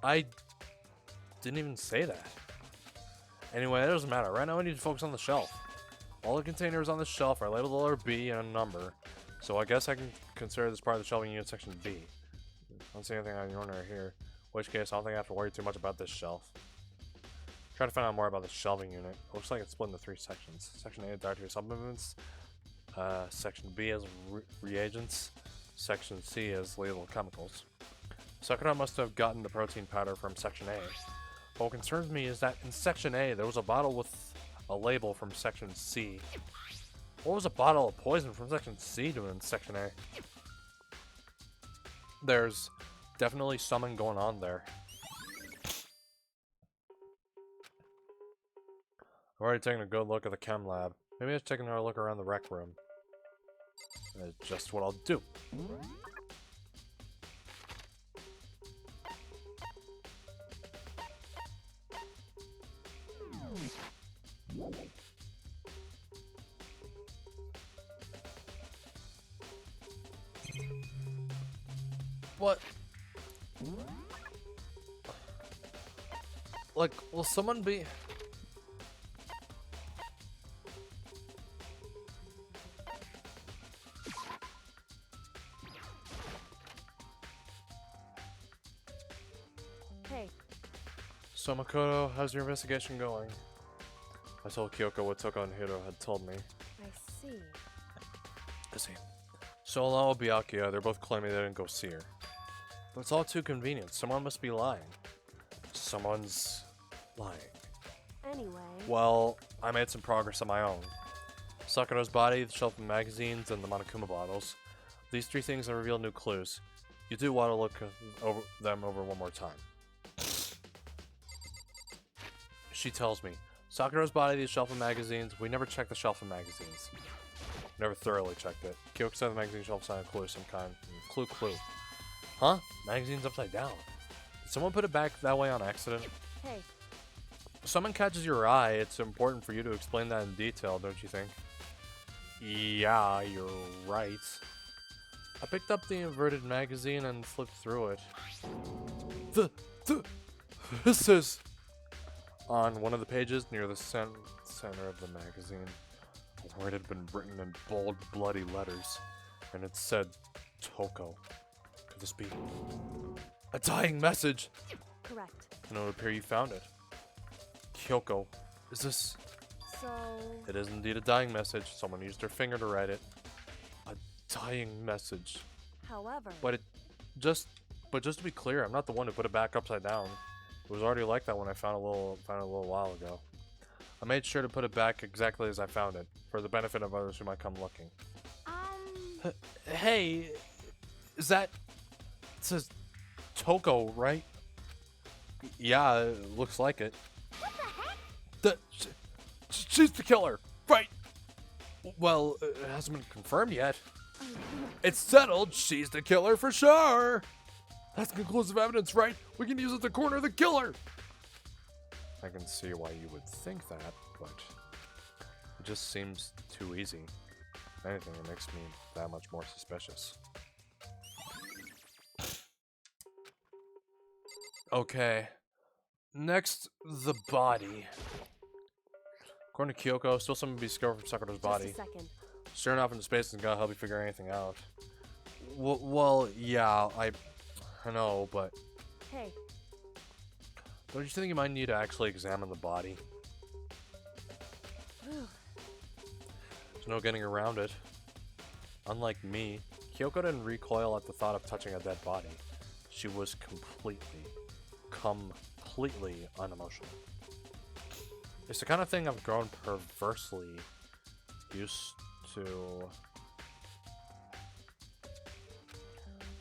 I didn't even say that. Anyway, that doesn't matter. Right now I need to focus on the shelf. All the containers on the shelf are labeled the letter B and a number, so I guess I can consider this part of the shelving unit section B. don't see anything out of the ordinary here. In which case, I don't think I have to worry too much about this shelf. Try to find out more about the shelving unit. It looks like it's split into 3 sections. Section A is dietary supplements. Section B is reagents. Section C is lethal chemicals. Sakura must have gotten the protein powder from Section A. But what concerns me is that in Section A, there was a bottle with a label from Section C. What was a bottle of poison from Section C doing in Section A? There's definitely something going on there. I've already taken a good look at the chem lab. Maybe I should take another look around the rec room. That's just what I'll do. What? Like, will someone be... Hey. So Makoto, how's your investigation going? I told Kyoko what Toko and Hiro had told me. I see. I see. So along with Byakuya, they're both claiming they didn't go see her. But it's all too convenient. Someone must be lying. Someone's lying. Anyway. Well, I made some progress on my own. Sakura's body, the shelf of magazines, and the Monokuma bottles. These 3 things have revealed new clues. You do want to look over them one more time. She tells me, Sakura's body, the shelf of magazines. We never checked the shelf of magazines. Never thoroughly checked it. Kyoko said the magazine shelf signed a clue of some kind. Clue. Huh? Magazine's upside down. Did someone put it back that way on accident? Hey. If someone catches your eye, it's important for you to explain that in detail, don't you think? Yeah, you're right. I picked up the inverted magazine and flipped through it. This is... On one of the pages near the center of the magazine, a word had been written in bold, bloody letters, and it said, Toko. Could this be a dying message? Correct. And it would appear you found it. Kyoko, is this... So... It is indeed a dying message. Someone used their finger to write it. A dying message. However... But just to be clear, I'm not the one who put it back upside down. It was already like that when I found it a little while ago. I made sure to put it back exactly as I found it, for the benefit of others who might come looking. Hey, is that... It says Toko, right? Yeah, it looks like it. What the heck? She's the killer, right? Well, it hasn't been confirmed yet. It's settled, she's the killer for sure! That's conclusive evidence, right? We can use it to corner the killer! I can see why you would think that, but it just seems too easy. If anything, it makes me that much more suspicious. Okay. Next, the body. According to Kyoko, still something to be discovered from Sakura's body. Just a second. Staring off into space isn't gonna help you figure anything out. Well, yeah, I know, but... Hey. Don't you think you might need to actually examine the body? There's no getting around it. Unlike me, Kyoko didn't recoil at the thought of touching a dead body. She was completely unemotional. It's the kind of thing I've grown perversely used to.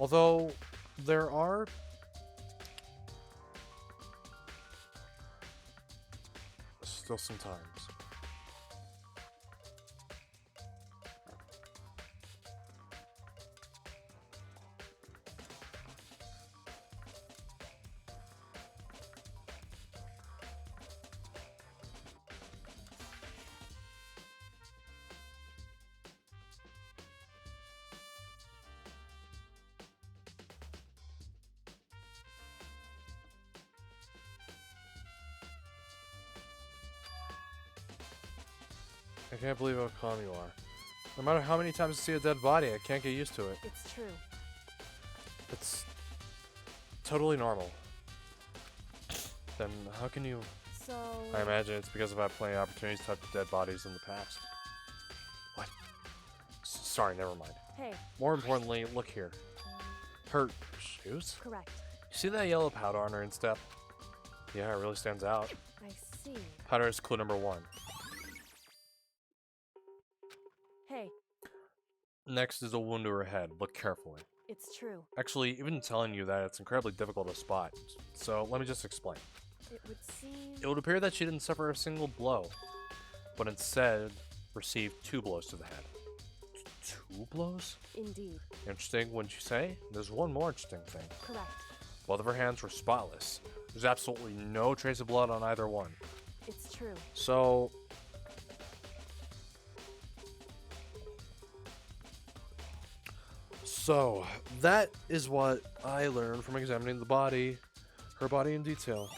Although, there are still some times. I can't believe how calm you are. No matter how many times I see a dead body, I can't get used to it. It's true. totally normal. Then how can you... So... I imagine it's because I've had plenty of opportunities to touch dead bodies in the past. What? Sorry, never mind. Hey, More importantly, look here. Her shoes? correct. You see that yellow powder on her instep? Yeah, it really stands out. I see. Powder is clue number 1. Hey, Next is a wound to her head. Look carefully. it's true. Actually, even telling you that, it's incredibly difficult to spot. So, let me just explain. It would seem... It would appear that she didn't suffer a single blow, but instead received 2 blows to the head. 2 blows? Indeed. Interesting, wouldn't you say? There's one more interesting thing. Correct. Both of her hands were spotless. There's absolutely no trace of blood on either one. It's true. So... So, that is what I learned from examining the body, her body in detail.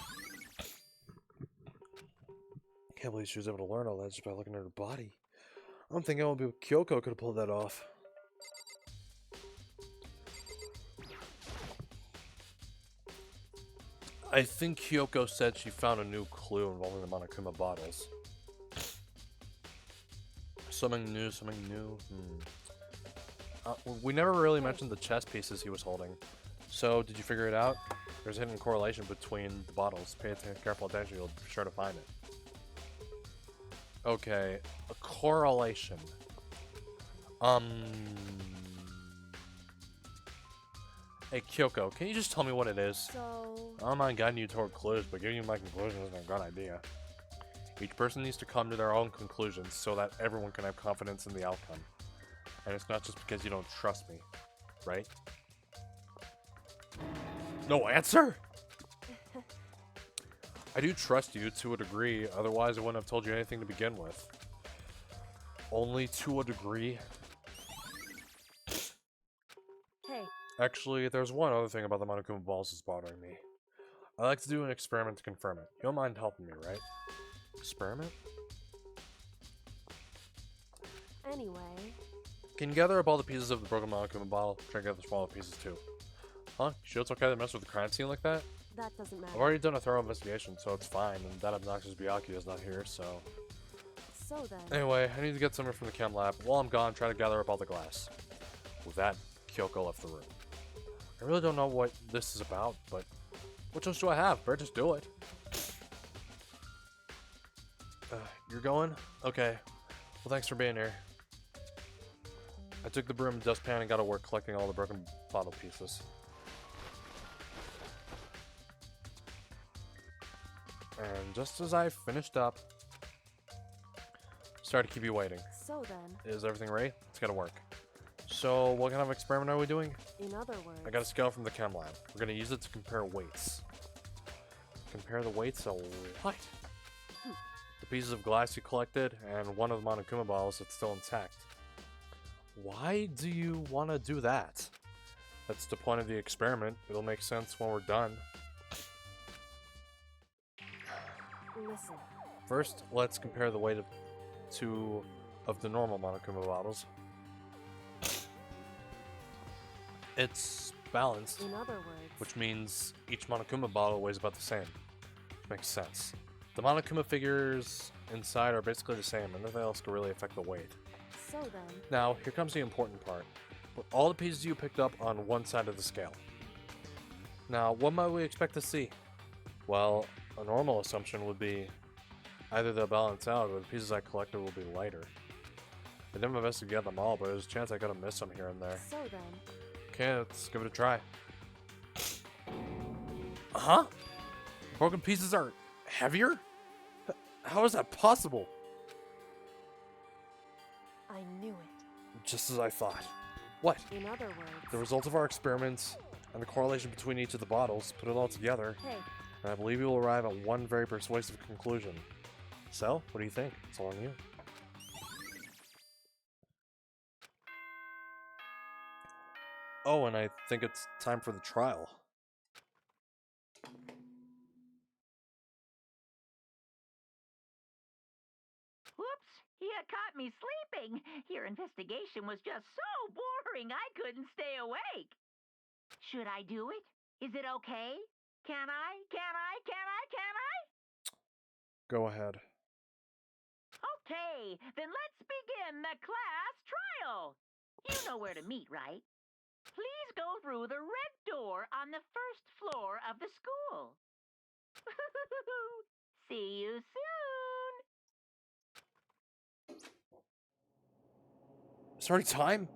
Can't believe she was able to learn all that just by looking at her body. I don't think anyone but Kyoko could have pulled that off. I think Kyoko said she found a new clue involving the Monokuma bottles. Something new, something new. We never really mentioned the chess pieces he was holding. So, did you figure it out? There's a hidden correlation between the bottles. Pay careful attention, you'll be sure to find it. Okay, a correlation. Hey, Kyoko, can you just tell me what it is? So... I don't mind guiding you toward clues, but giving you my conclusion isn't a good idea. Each person needs to come to their own conclusions so that everyone can have confidence in the outcome. And it's not just because you don't trust me, right? No answer? I do trust you to a degree, otherwise I wouldn't have told you anything to begin with. Only to a degree? Hey, Actually, there's one other thing about the Monokuma balls that's bothering me. I'd like to do an experiment to confirm it. You don't mind helping me, right? Experiment? anyway... Can you gather up all the pieces of the broken Monokuma bottle? Try to get the smaller pieces too. Huh? You sure it's okay to mess with the crime scene like that? That doesn't matter. I've already done a thorough investigation, so it's fine, and that obnoxious Byakuya is not here, so... So then... Anyway, I need to get somewhere from the chem lab. While I'm gone, try to gather up all the glass. With that, Kyoko left the room. I really don't know what this is about, but... What choice do I have? Better just do it. You're going? Okay. Well, thanks for being here. I took the broom and dustpan and got to work collecting all the broken bottle pieces. And just as I finished up... Sorry to keep you waiting. So then... Is everything ready? Let's get to work. So, what kind of experiment are we doing? In other words... I got a scale from the chem lab. We're going to use it to compare weights. Compare the weights of what? The pieces of glass you collected, and one of the Monokuma bottles that's still intact. Why do you want to do that? That's the point of the experiment. It'll make sense when we're done. Listen. First, let's compare the weight of two of the normal Monokuma bottles. It's balanced, In other words... which means each Monokuma bottle weighs about the same. Makes sense. The Monokuma figures inside are basically the same, and nothing else could really affect the weight. So then... Now, here comes the important part. Put all the pieces you picked up on one side of the scale. Now, what might we expect to see? Well, a normal assumption would be either they'll balance out or the pieces I collected will be lighter. I did my best to get them all, but there's a chance I could have missed some here and there. So then... Okay, let's give it a try. Huh? Broken pieces are heavier? How is that possible? I knew it. Just as I thought. What? In other words... The results of our experiments and the correlation between each of the bottles, put it all together, Hey, and I believe you will arrive at one very persuasive conclusion. So, what do you think? It's all on you. Oh, and I think it's time for the trial. Whoops! You caught me sleeping. Your investigation was just so boring I couldn't stay awake. Should I do it? Is it okay? Can I? Can I? Go ahead. Okay, then let's begin the class trial. You know where to meet, right? Please go through the red door on the first floor of the school. See you soon. It's already time?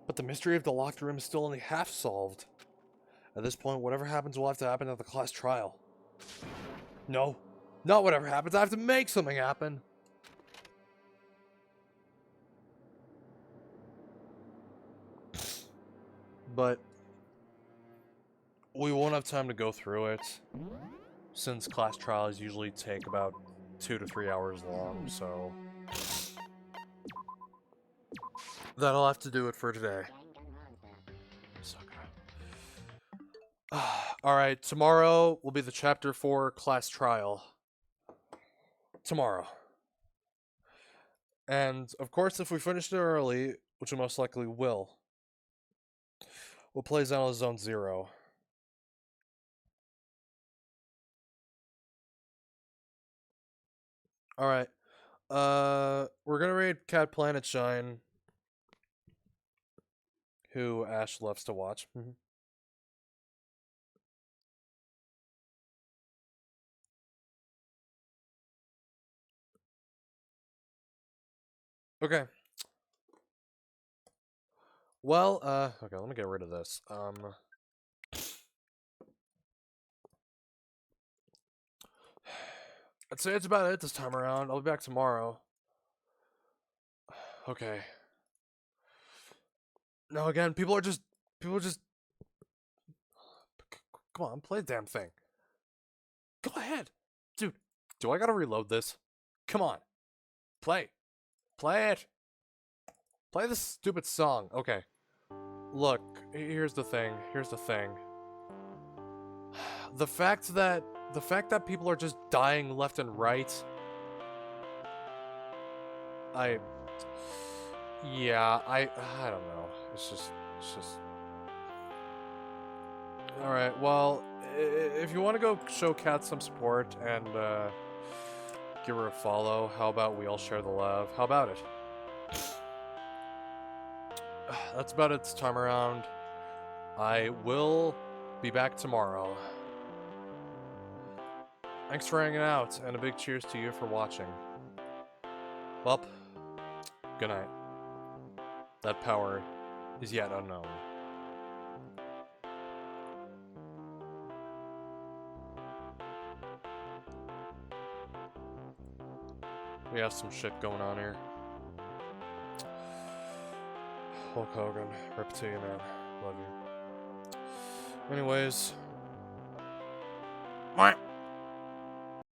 But the mystery of the locked room is still only half solved. At this point, whatever happens will have to happen at the class trial. No, not whatever happens. I have to make something happen. But we won't have time to go through it, since class trials usually take about 2 to 3 hours long, so that'll have to do it for today. Alright, tomorrow will be the chapter 4 class trial. Tomorrow. And, of course, if we finish it early, which we most likely will, we'll play Xeno's Zone 0. Alright. We're gonna raid Cat Planet Shine, who Ash loves to watch. Okay. Well, okay, let me get rid of this. I'd say it's about it this time around. I'll be back tomorrow. Okay. Now again, people just come on, play the damn thing. Go ahead. Dude, do I gotta reload this? Come on. Play it. Play this stupid song. Okay. Look, here's the thing. The fact that people are just dying left and right. I don't know. It's just Alright, well, if you want to go show Kat some support and give her a follow, how about we all share the love? How about it? That's about it this time around. I will be back tomorrow. Thanks for hanging out, and a big cheers to you for watching. Well, good night. That power is yet unknown. We have some shit going on here. Hulk Hogan, rip to you, man. Love you. Anyways.